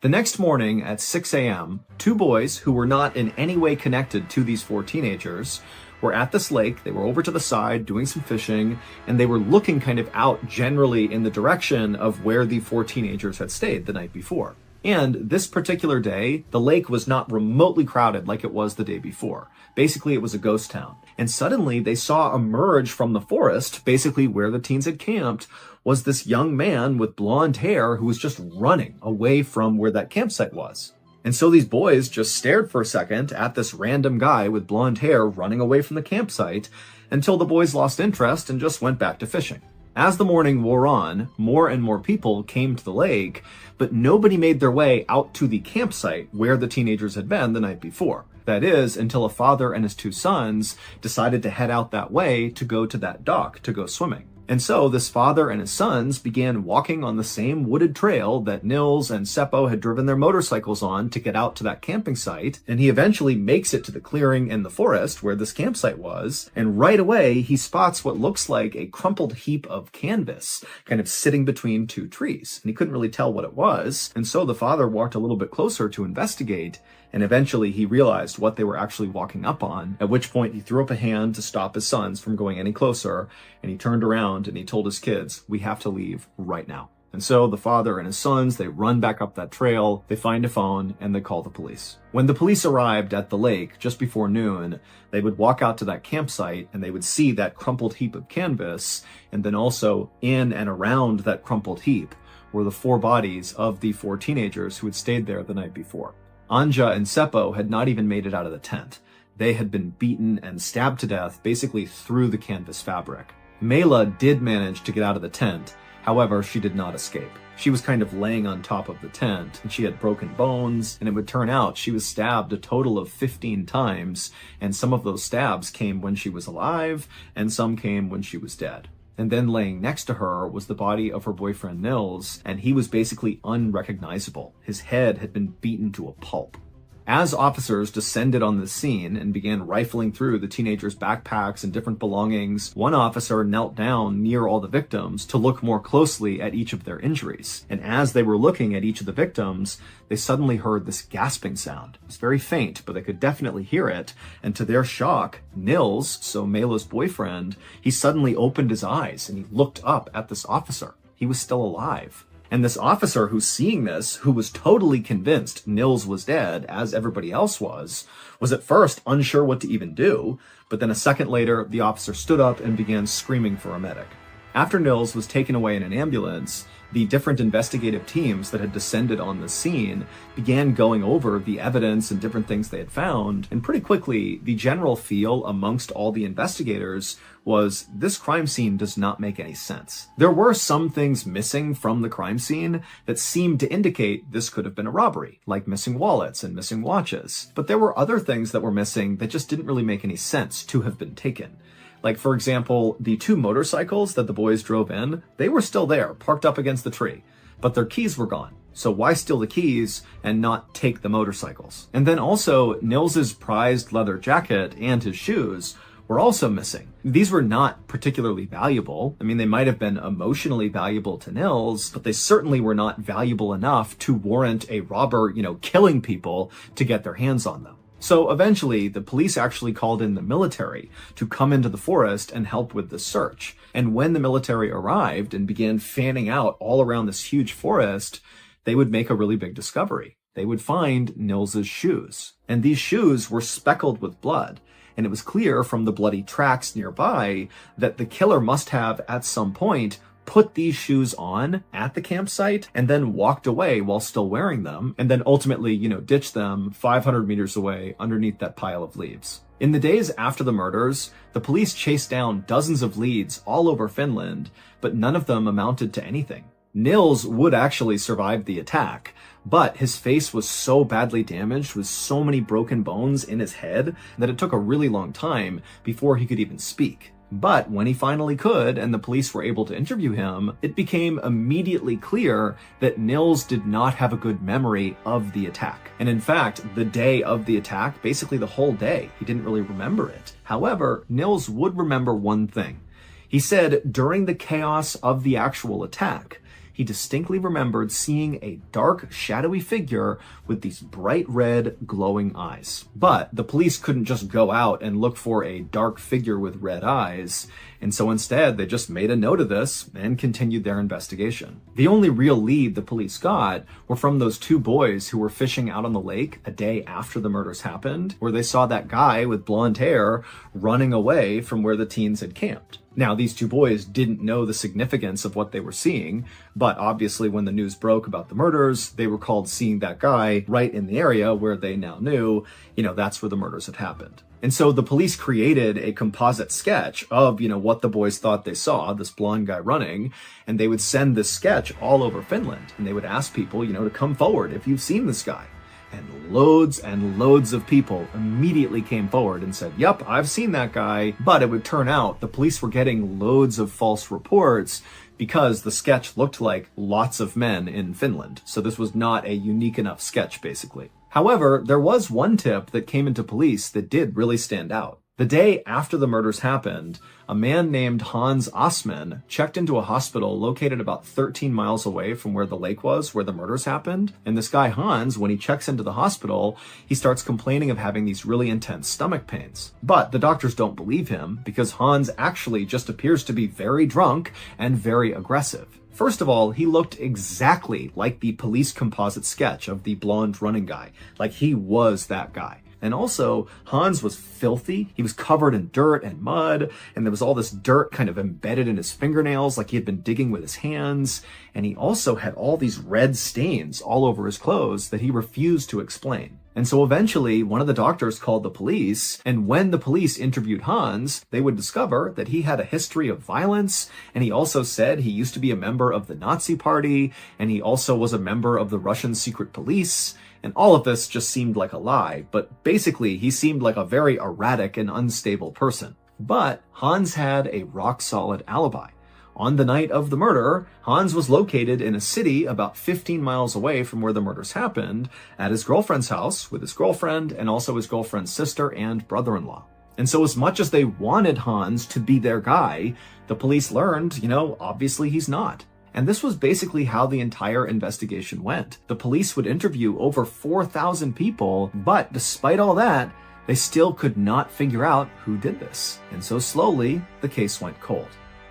The next morning at 6 a.m., two boys who were not in any way connected to these four teenagers were at this lake. They were over to the side doing some fishing, and they were looking kind of out generally in the direction of where the four teenagers had stayed the night before. And this particular day, the lake was not remotely crowded like it was the day before. Basically, it was a ghost town. And suddenly they saw emerge from the forest, basically where the teens had camped, was this young man with blonde hair who was just running away from where that campsite was. And so these boys just stared for a second at this random guy with blonde hair running away from the campsite until the boys lost interest and just went back to fishing. As the morning wore on, more and more people came to the lake, but nobody made their way out to the campsite where the teenagers had been the night before. That is, until a father and his two sons decided to head out that way to go to that dock to go swimming. And so this father and his sons began walking on the same wooded trail that Nils and Seppo had driven their motorcycles on to get out to that camping site. And he eventually makes it to the clearing in the forest where this campsite was. And right away, he spots what looks like a crumpled heap of canvas kind of sitting between two trees. And he couldn't really tell what it was. And so the father walked a little bit closer to investigate. And eventually he realized what they were actually walking up on, at which point he threw up a hand to stop his sons from going any closer, and he turned around and he told his kids, "We have to leave right now." And so the father and his sons, they run back up that trail, they find a phone, and they call the police. When the police arrived at the lake just before noon, they would walk out to that campsite and they would see that crumpled heap of canvas, and then also in and around that crumpled heap were the 4 bodies of the 4 teenagers who had stayed there the night before. Anja and Seppo had not even made it out of the tent. They had been beaten and stabbed to death basically through the canvas fabric. Mela did manage to get out of the tent. However, she did not escape. She was kind of laying on top of the tent, and she had broken bones, and it would turn out she was stabbed a total of 15 times, and some of those stabs came when she was alive, and some came when she was dead. And then laying next to her was the body of her boyfriend Nils, and he was basically unrecognizable. His head had been beaten to a pulp. As officers descended on the scene and began rifling through the teenagers' backpacks and different belongings, one officer knelt down near all the victims to look more closely at each of their injuries. And as they were looking at each of the victims, they suddenly heard this gasping sound. It was very faint, but they could definitely hear it. And to their shock, Nils, so Mela's boyfriend, he suddenly opened his eyes and he looked up at this officer. He was still alive. And this officer who's seeing this, who was totally convinced Nils was dead, as everybody else was at first unsure what to even do, but then a second later, the officer stood up and began screaming for a medic. After Nils was taken away in an ambulance, the different investigative teams that had descended on the scene began going over the evidence and different things they had found, and pretty quickly, the general feel amongst all the investigators was this crime scene does not make any sense. There were some things missing from the crime scene that seemed to indicate this could have been a robbery, like missing wallets and missing watches. But there were other things that were missing that just didn't really make any sense to have been taken. Like, for example, the 2 motorcycles that the boys drove in, they were still there, parked up against the tree, but their keys were gone. So why steal the keys and not take the motorcycles? And then also, Nils's prized leather jacket and his shoes were also missing. These were not particularly valuable. I mean, they might have been emotionally valuable to Nils, but they certainly were not valuable enough to warrant a robber, killing people to get their hands on them. So eventually, the police actually called in the military to come into the forest and help with the search. And when the military arrived and began fanning out all around this huge forest, they would make a really big discovery. They would find Nils's shoes. And these shoes were speckled with blood. And it was clear from the bloody tracks nearby that the killer must have, at some point, put these shoes on at the campsite and then walked away while still wearing them, and then ultimately, ditched them 500 meters away underneath that pile of leaves. In the days after the murders, the police chased down dozens of leads all over Finland, but none of them amounted to anything. Nils would actually survive the attack, but his face was so badly damaged with so many broken bones in his head that it took a really long time before he could even speak. But when he finally could, and the police were able to interview him, it became immediately clear that Nils did not have a good memory of the attack. And in fact, the day of the attack, basically the whole day, he didn't really remember it. However, Nils would remember one thing. He said during the chaos of the actual attack, he distinctly remembered seeing a dark, shadowy figure with these bright red, glowing eyes. But the police couldn't just go out and look for a dark figure with red eyes, and so instead they just made a note of this and continued their investigation. The only real lead the police got were from those 2 boys who were fishing out on the lake a day after the murders happened, where they saw that guy with blonde hair running away from where the teens had camped. Now, these 2 boys didn't know the significance of what they were seeing, but obviously when the news broke about the murders, they recalled seeing that guy right in the area where they now knew, that's where the murders had happened. And so the police created a composite sketch of, what the boys thought they saw, this blonde guy running, and they would send this sketch all over Finland, and they would ask people, to come forward if you've seen this guy. And loads of people immediately came forward and said, yep, I've seen that guy. But it would turn out the police were getting loads of false reports because the sketch looked like lots of men in Finland. So this was not a unique enough sketch, basically. However, there was one tip that came into police that did really stand out. The day after the murders happened, a man named Hans Assmann checked into a hospital located about 13 miles away from where the lake was, where the murders happened. And this guy Hans, when he checks into the hospital, he starts complaining of having these really intense stomach pains. But the doctors don't believe him because Hans actually just appears to be very drunk and very aggressive. First of all, he looked exactly like the police composite sketch of the blonde running guy. Like he was that guy. And also, Hans was filthy. He was covered in dirt and mud, and there was all this dirt kind of embedded in his fingernails like he had been digging with his hands. And he also had all these red stains all over his clothes that he refused to explain. And so eventually, one of the doctors called the police, and when the police interviewed Hans, they would discover that he had a history of violence, and he also said he used to be a member of the Nazi Party, and he also was a member of the Russian secret police. And all of this just seemed like a lie, but basically he seemed like a very erratic and unstable person. But Hans had a rock-solid alibi. On the night of the murder, Hans was located in a city about 15 miles away from where the murders happened, at his girlfriend's house with his girlfriend and also his girlfriend's sister and brother-in-law. And so as much as they wanted Hans to be their guy, the police learned, obviously he's not. And this was basically how the entire investigation went. The police would interview over 4,000 people, but despite all that, they still could not figure out who did this. And so slowly, the case went cold.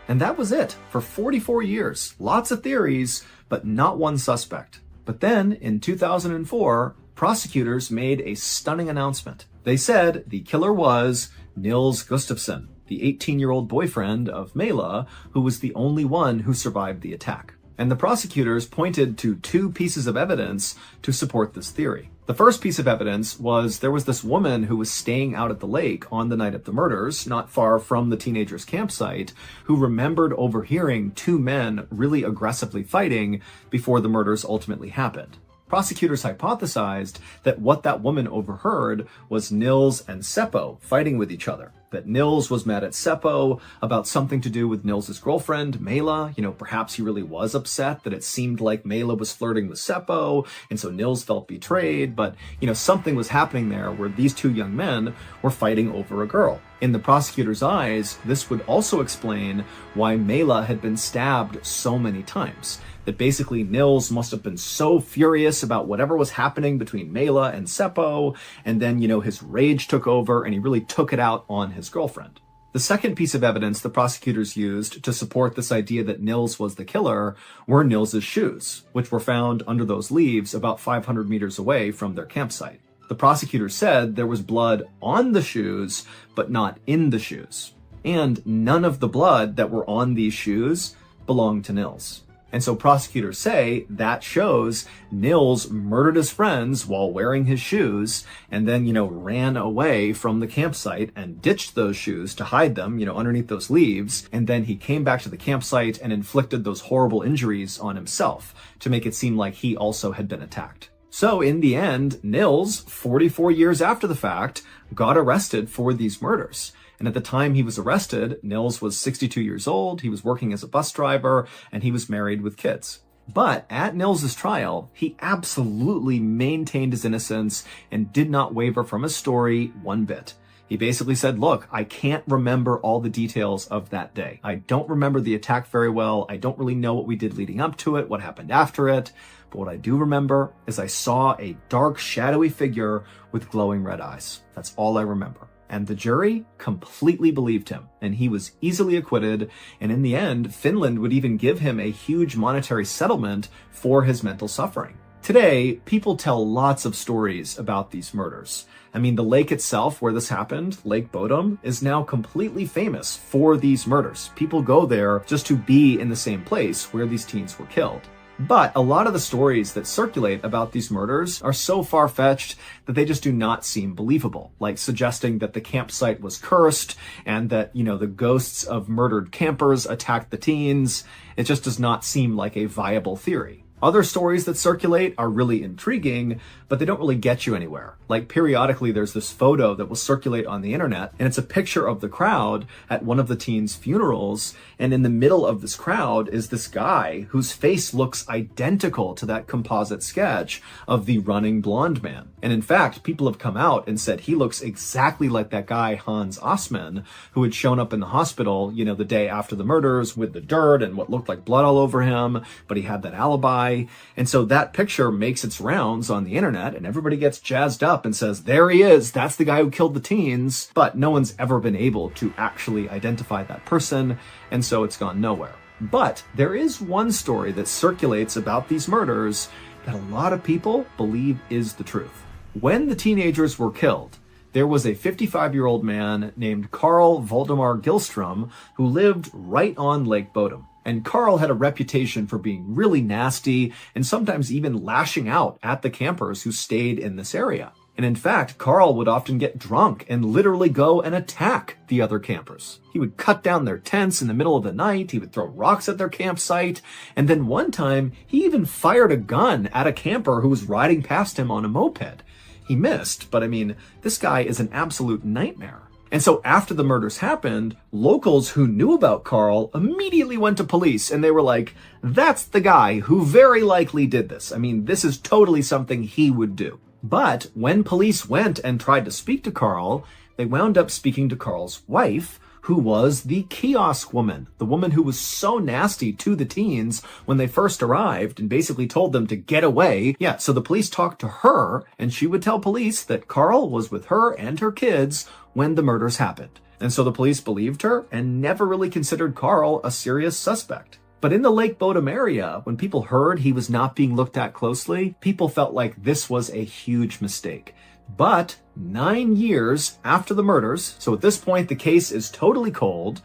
And that was it for 44 years. Lots of theories, but not one suspect. But then, in 2004, prosecutors made a stunning announcement. They said the killer was Nils Gustafsson, the 18-year-old boyfriend of Mela, who was the only one who survived the attack. And the prosecutors pointed to two pieces of evidence to support this theory. The first piece of evidence was there was this woman who was staying out at the lake on the night of the murders, not far from the teenagers' campsite, who remembered overhearing two men really aggressively fighting before the murders ultimately happened. Prosecutors hypothesized that what that woman overheard was Nils and Seppo fighting with each other. That Nils was mad at Seppo about something to do with Nils's girlfriend, Mela. Perhaps he really was upset that it seemed like Mela was flirting with Seppo, and so Nils felt betrayed. But, something was happening there where these two young men were fighting over a girl. In the prosecutor's eyes, this would also explain why Mela had been stabbed so many times. That basically Nils must have been so furious about whatever was happening between Mela and Seppo, and then, his rage took over and he really took it out on his girlfriend. The second piece of evidence the prosecutors used to support this idea that Nils was the killer were Nils's shoes, which were found under those leaves about 500 meters away from their campsite. The prosecutors said there was blood on the shoes, but not in the shoes. And none of the blood that were on these shoes belonged to Nils. And so prosecutors say that shows Nils murdered his friends while wearing his shoes and then, ran away from the campsite and ditched those shoes to hide them, underneath those leaves. And then he came back to the campsite and inflicted those horrible injuries on himself to make it seem like he also had been attacked. So in the end, Nils, 44 years after the fact, got arrested for these murders. And at the time he was arrested, Nils was 62 years old, he was working as a bus driver, and he was married with kids. But at Nils's trial, he absolutely maintained his innocence and did not waver from his story one bit. He basically said, look, I can't remember all the details of that day. I don't remember the attack very well. I don't really know what we did leading up to it, what happened after it. But what I do remember is I saw a dark, shadowy figure with glowing red eyes. That's all I remember. And the jury completely believed him, and he was easily acquitted. And in the end, Finland would even give him a huge monetary settlement for his mental suffering. Today, people tell lots of stories about these murders. I mean, the lake itself where this happened, Lake Bodom, is now completely famous for these murders. People go there just to be in the same place where these teens were killed. But a lot of the stories that circulate about these murders are so far-fetched that they just do not seem believable, like suggesting that the campsite was cursed and that, the ghosts of murdered campers attacked the teens. It just does not seem like a viable theory. Other stories that circulate are really intriguing, but they don't really get you anywhere. Like periodically there's this photo that will circulate on the internet, and it's a picture of the crowd at one of the teens' funerals, and in the middle of this crowd is this guy whose face looks identical to that composite sketch of the running blonde man. And in fact, people have come out and said he looks exactly like that guy Hans Osman, who had shown up in the hospital, the day after the murders with the dirt and what looked like blood all over him, but he had that alibi. And so that picture makes its rounds on the internet, and everybody gets jazzed up and says, there he is, that's the guy who killed the teens. But no one's ever been able to actually identify that person, and so it's gone nowhere. But there is one story that circulates about these murders that a lot of people believe is the truth. When the teenagers were killed, there was a 55-year-old man named Carl Valdemar Gilstrom who lived right on Lake Bodom. And Carl had a reputation for being really nasty and sometimes even lashing out at the campers who stayed in this area. And in fact, Carl would often get drunk and literally go and attack the other campers. He would cut down their tents in the middle of the night, he would throw rocks at their campsite, and then one time, he even fired a gun at a camper who was riding past him on a moped. He missed, but this guy is an absolute nightmare. And so after the murders happened, locals who knew about Carl immediately went to police and they were like, that's the guy who very likely did this. This is totally something he would do. But when police went and tried to speak to Carl, they wound up speaking to Carl's wife, who was the kiosk woman, the woman who was so nasty to the teens when they first arrived and basically told them to get away. Yeah, so the police talked to her, and she would tell police that Carl was with her and her kids when the murders happened. And so the police believed her and never really considered Carl a serious suspect. But in the Lake Bodom area, when people heard he was not being looked at closely, people felt like this was a huge mistake. But 9 years after the murders, so at this point the case is totally cold,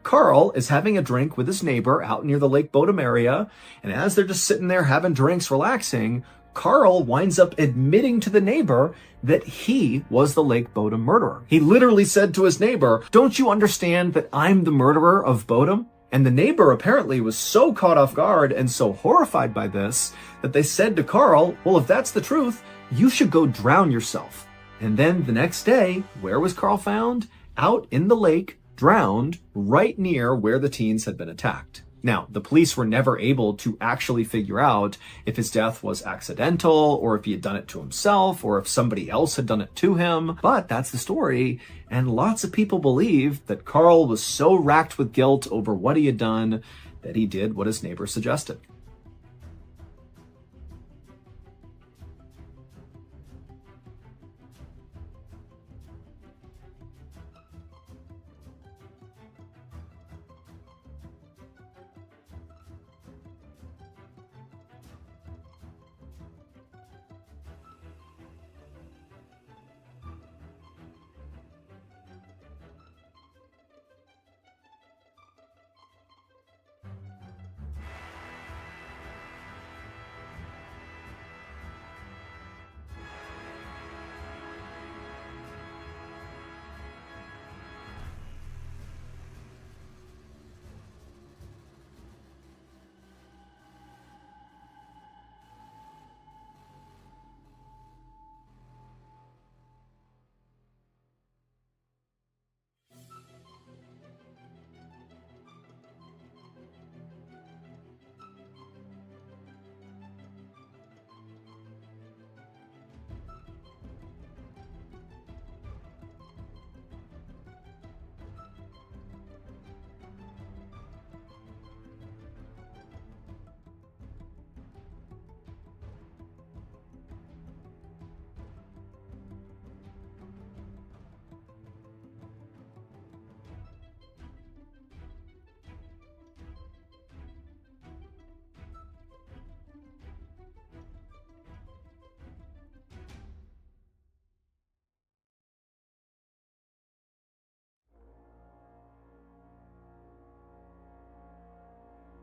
Carl is having a drink with his neighbor out near the Lake Bodom area, and as they're just sitting there having drinks, relaxing, Carl winds up admitting to the neighbor that he was the Lake Bodom murderer. He literally said to his neighbor, "Don't you understand that I'm the murderer of Bodom?" And the neighbor apparently was so caught off guard and so horrified by this that they said to Carl, well, if that's the truth, you should go drown yourself. And then the next day, where was Carl found? Out in the lake, drowned, right near where the teens had been attacked. Now, the police were never able to actually figure out if his death was accidental, or if he had done it to himself, or if somebody else had done it to him. But that's the story, and lots of people believe that Carl was so racked with guilt over what he had done that he did what his neighbor suggested.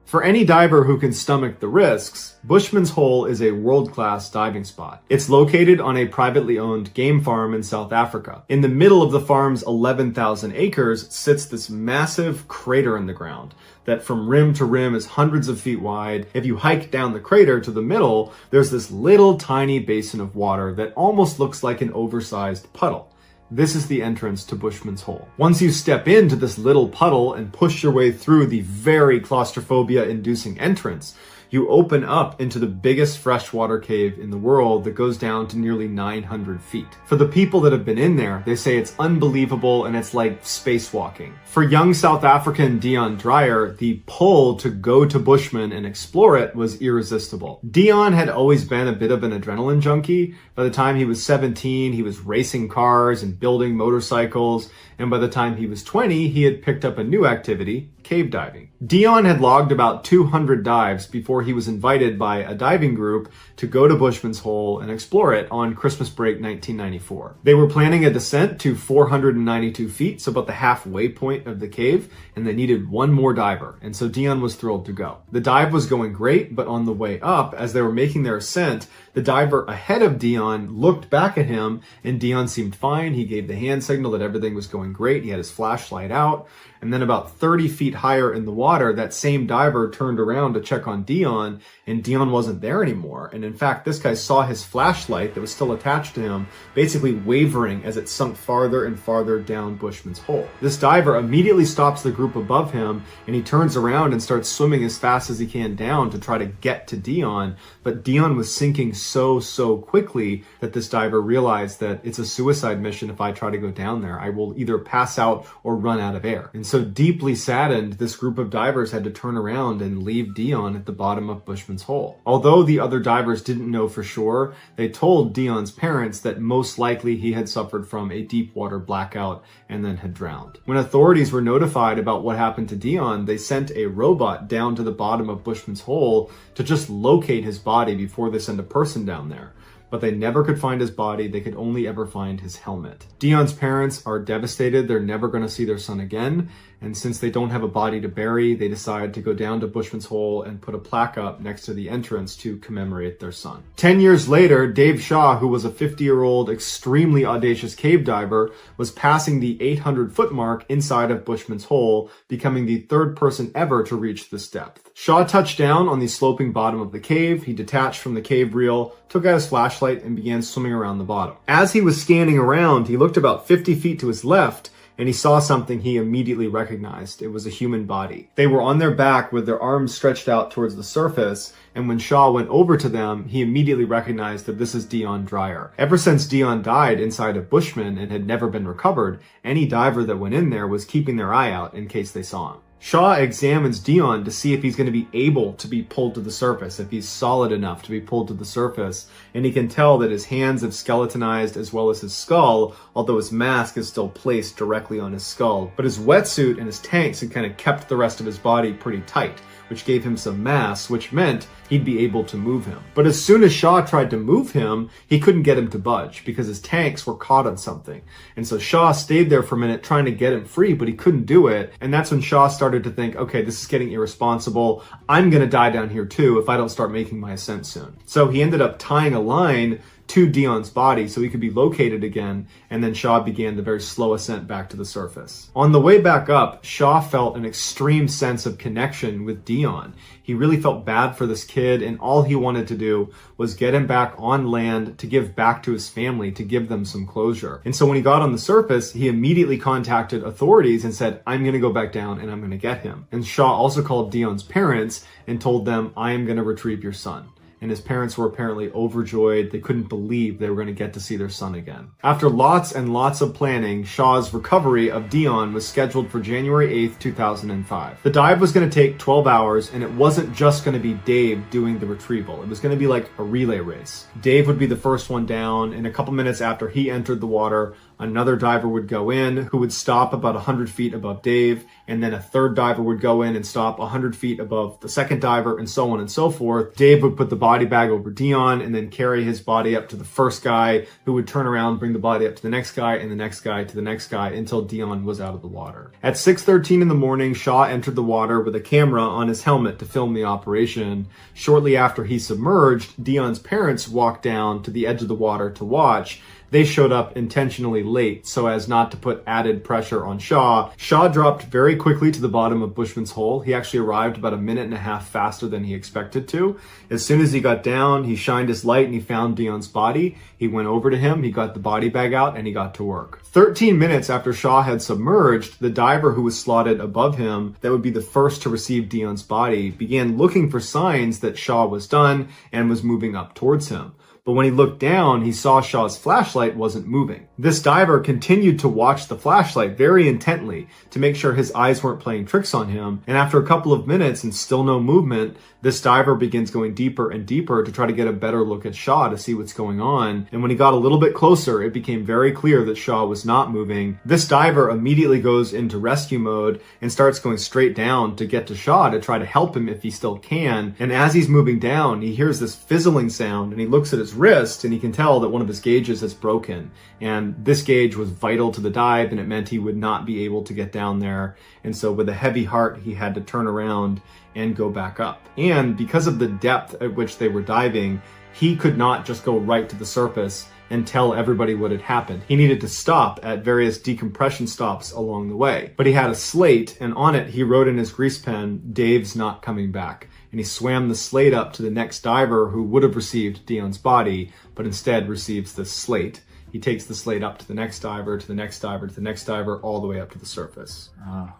For any diver who can stomach the risks, Bushman's Hole is a world-class diving spot. It's located on a privately owned game farm in South Africa. In the middle of the farm's 11,000 acres sits this massive crater in the ground that from rim to rim is hundreds of feet wide. If you hike down the crater to the middle, there's this little tiny basin of water that almost looks like an oversized puddle. This is the entrance to Bushman's Hole. Once you step into this little puddle and push your way through the very claustrophobia-inducing entrance, you open up into the biggest freshwater cave in the world that goes down to nearly 900 feet. For the people that have been in there, they say it's unbelievable and it's like spacewalking. For young South African Dion Dreyer, the pull to go to Bushman and explore it was irresistible. Dion had always been a bit of an adrenaline junkie. By the time he was 17, he was racing cars and building motorcycles, and by the time he was 20, he had picked up a new activity, cave diving. Dion had logged about 200 dives before he was invited by a diving group to go to Bushman's Hole and explore it on Christmas break 1994. They were planning a descent to 492 feet, so about the halfway point of the cave, and they needed one more diver, and so Dion was thrilled to go. The dive was going great, but on the way up, as they were making their ascent, the diver ahead of Dion looked back at him, and Dion seemed fine. He gave the hand signal that everything was going great. He had his flashlight out. And then about 30 feet higher in the water, that same diver turned around to check on Dion, and Dion wasn't there anymore. And in fact, this guy saw his flashlight that was still attached to him basically wavering as it sunk farther and farther down Bushman's Hole. This diver immediately stops the group above him, and he turns around and starts swimming as fast as he can down to try to get to Dion. But Dion was sinking so quickly that this diver realized that it's a suicide mission if I try to go down there. I will either pass out or run out of air. And so deeply saddened, this group of divers had to turn around and leave Dion at the bottom of Bushman's Hole. Although the other divers didn't know for sure, they told Dion's parents that most likely he had suffered from a deep water blackout and then had drowned. When authorities were notified about what happened to Dion, they sent a robot down to the bottom of Bushman's Hole to just locate his body before they sent a person down there. But they never could find his body. They could only ever find his helmet. Dion's parents are devastated. They're never going to see their son again. And since they don't have a body to bury, they decide to go down to Bushman's Hole and put a plaque up next to the entrance to commemorate their son. 10 years later, Dave Shaw, who was a 50-year-old extremely audacious cave diver, was passing the 800-foot mark inside of Bushman's Hole, becoming the third person ever to reach this depth. Shaw touched down on the sloping bottom of the cave. He detached from the cave reel, took out his flashlight, and began swimming around the bottom. As he was scanning around, he looked about 50 feet to his left, and he saw something he immediately recognized. It was a human body. They were on their back with their arms stretched out towards the surface, and when Shaw went over to them, he immediately recognized that this is Dion Dreyer. Ever since Dion died inside of Bushman and had never been recovered, any diver that went in there was keeping their eye out in case they saw him. Shaw examines Dion to see if he's going to be able to be pulled to the surface, if he's solid enough to be pulled to the surface, and he can tell that his hands have skeletonized as well as his skull, although his mask is still placed directly on his skull. But his wetsuit and his tanks had kind of kept the rest of his body pretty tight, which gave him some mass, which meant he'd be able to move him. But as soon as Shaw tried to move him, he couldn't get him to budge because his tanks were caught on something. And so Shaw stayed there for a minute trying to get him free, but he couldn't do it. And that's when Shaw started to think, okay, this is getting irresponsible. I'm gonna die down here too if I don't start making my ascent soon. So he ended up tying a line to Dion's body so he could be located again, and then Shaw began the very slow ascent back to the surface. On the way back up, Shaw felt an extreme sense of connection with Dion. He really felt bad for this kid, and all he wanted to do was get him back on land to give back to his family, to give them some closure. And so when he got on the surface, he immediately contacted authorities and said, I'm gonna go back down and I'm gonna get him. And Shaw also called Dion's parents and told them, I am gonna retrieve your son. And his parents were apparently overjoyed. They couldn't believe they were going to get to see their son again. After lots and lots of planning, Shaw's recovery of Dion was scheduled for January 8th, 2005. The dive was going to take 12 hours, and it wasn't just going to be Dave doing the retrieval. It was going to be like a relay race. Dave would be the first one down, and a couple minutes after he entered the water, Another diver would go in who would stop about 100 feet above Dave, and then a third diver would go in and stop 100 feet above the second diver, and so on and so forth. Dave would put the body bag over Dion and then carry his body up to the first guy, who would turn around, bring the body up to the next guy, and the next guy to the next guy until Dion was out of the water. At 6:13 in the morning, Shaw entered the water with a camera on his helmet to film the operation. Shortly after he submerged, Dion's parents walked down to the edge of the water to watch. They showed up intentionally late so as not to put added pressure on Shaw. Shaw dropped very quickly to the bottom of Bushman's Hole. He actually arrived about a minute and a half faster than he expected to. As soon as he got down, he shined his light and he found Dion's body. He went over to him, he got the body bag out, and he got to work. 13 minutes after Shaw had submerged, the diver who was slotted above him, that would be the first to receive Dion's body, began looking for signs that Shaw was done and was moving up towards him. But when he looked down, he saw Shaw's flashlight wasn't moving. This diver continued to watch the flashlight very intently to make sure his eyes weren't playing tricks on him. And after a couple of minutes and still no movement, this diver begins going deeper and deeper to try to get a better look at Shaw to see what's going on. And when he got a little bit closer, it became very clear that Shaw was not moving. This diver immediately goes into rescue mode and starts going straight down to get to Shaw to try to help him if he still can. And as he's moving down, he hears this fizzling sound and he looks at his wrist and he can tell that one of his gauges has broken. And this gauge was vital to the dive, and it meant he would not be able to get down there. And so with a heavy heart, he had to turn around and go back up. And because of the depth at which they were diving, he could not just go right to the surface and tell everybody what had happened. He needed to stop at various decompression stops along the way. But he had a slate, and on it he wrote in his grease pen, "Dave's not coming back." And he swam the slate up to the next diver who would have received Dion's body, but instead receives this slate. He takes the slate up to the next diver, to the next diver, to the next diver, all the way up to the surface.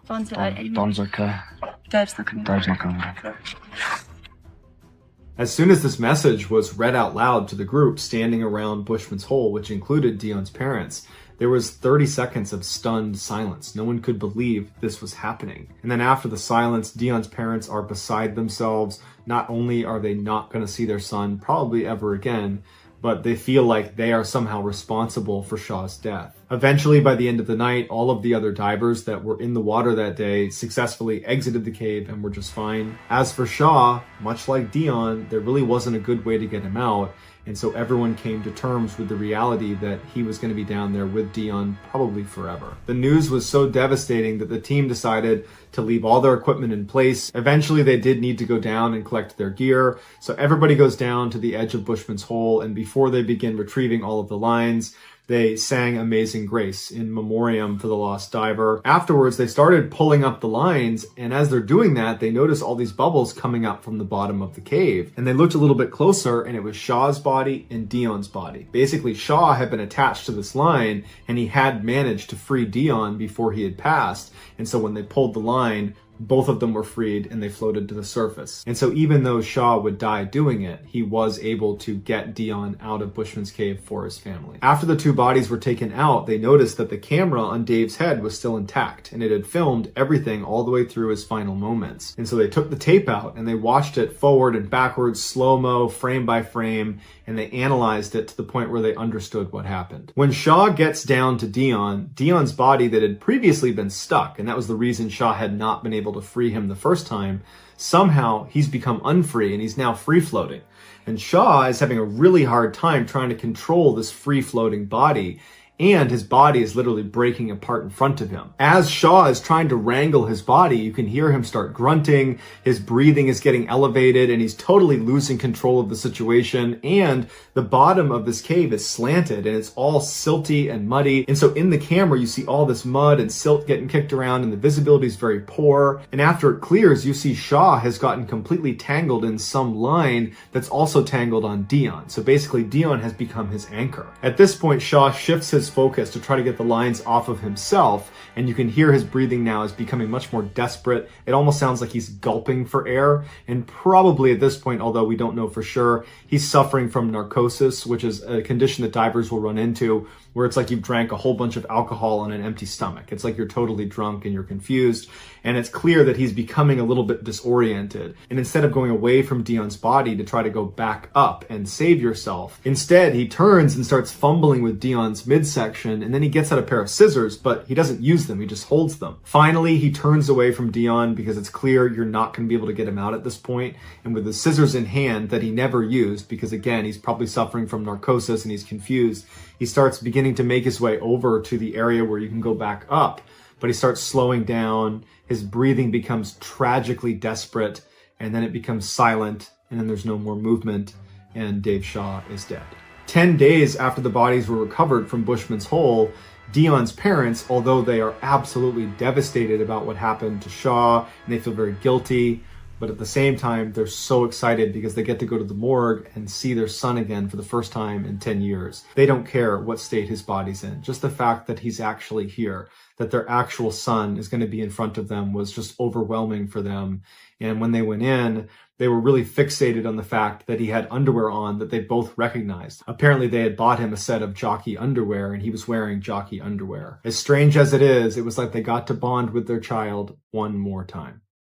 Don's okay. Dave's not coming back. As soon as this message was read out loud to the group standing around Bushman's Hole, which included Dion's parents, there was 30 seconds of stunned silence. No one could believe this was happening. And then after the silence, Dion's parents are beside themselves. Not only are they not going to see their son probably ever again, but they feel like they are somehow responsible for Shaw's death. Eventually, by the end of the night, all of the other divers that were in the water that day successfully exited the cave and were just fine. As for Shaw, much like Dion, there really wasn't a good way to get him out. And so everyone came to terms with the reality that he was going to be down there with Dion probably forever. The news was so devastating that the team decided to leave all their equipment in place. Eventually, they did need to go down and collect their gear. So everybody goes down to the edge of Bushman's Hole, and before they begin retrieving all of the lines, they sang Amazing Grace in memoriam for the lost diver. Afterwards, they started pulling up the lines, and as they're doing that, they noticed all these bubbles coming up from the bottom of the cave. And they looked a little bit closer, and it was Shaw's body and Dion's body. Basically, Shaw had been attached to this line, and he had managed to free Dion before he had passed. And so when they pulled the line, both of them were freed and they floated to the surface. And so even though Shaw would die doing it, he was able to get Dion out of Bushman's cave for his family. After the two bodies were taken out, they noticed that the camera on Dave's head was still intact, and it had filmed everything all the way through his final moments. And so they took the tape out and they watched it forward and backwards, slow-mo, frame by frame, and they analyzed it to the point where they understood what happened. When Shaw gets down to Dion's body that had previously been stuck, and that was the reason Shaw had not been able to free him the first time, somehow he's become unfree and he's now free floating. And Shaw is having a really hard time trying to control this free floating body, and his body is literally breaking apart in front of him. As Shaw is trying to wrangle his body, you can hear him start grunting, his breathing is getting elevated, and he's totally losing control of the situation. And the bottom of this cave is slanted, and it's all silty and muddy. And so in the camera, you see all this mud and silt getting kicked around, and the visibility is very poor. And after it clears, you see Shaw has gotten completely tangled in some line that's also tangled on Dion. So basically, Dion has become his anchor. At this point, Shaw shifts his focus to try to get the lines off of himself, and you can hear his breathing now is becoming much more desperate. It almost sounds like he's gulping for air, and probably at this point, although we don't know for sure, he's suffering from narcosis, which is a condition that divers will run into, where it's like you've drank a whole bunch of alcohol on an empty stomach. It's like you're totally drunk and you're confused. and it's clear that he's becoming a little bit disoriented. And instead of going away from Dion's body to try to go back up and save yourself, instead he turns and starts fumbling with Dion's midsection, and then he gets out a pair of scissors, but he doesn't use them, he just holds them. Finally, he turns away from Dion because it's clear you're not going to be able to get him out at this point, and with the scissors in hand that he never used, because again, he's probably suffering from narcosis and he's confused, he starts beginning to make his way over to the area where you can go back up, but he starts slowing down, his breathing becomes tragically desperate, and then it becomes silent, and then there's no more movement, and Dave Shaw is dead. 10 days after the bodies were recovered from Bushman's Hole, Dion's parents, although they are absolutely devastated about what happened to Shaw, and they feel very guilty, but at the same time, they're so excited because they get to go to the morgue and see their son again for the first time in 10 years. They don't care what state his body's in. Just the fact that he's actually here, that their actual son is going to be in front of them, was just overwhelming for them. And when they went in, they were really fixated on the fact that he had underwear on that they both recognized. Apparently they had bought him a set of jockey underwear and he was wearing jockey underwear. As strange as it is, it was like they got to bond with their child one more time.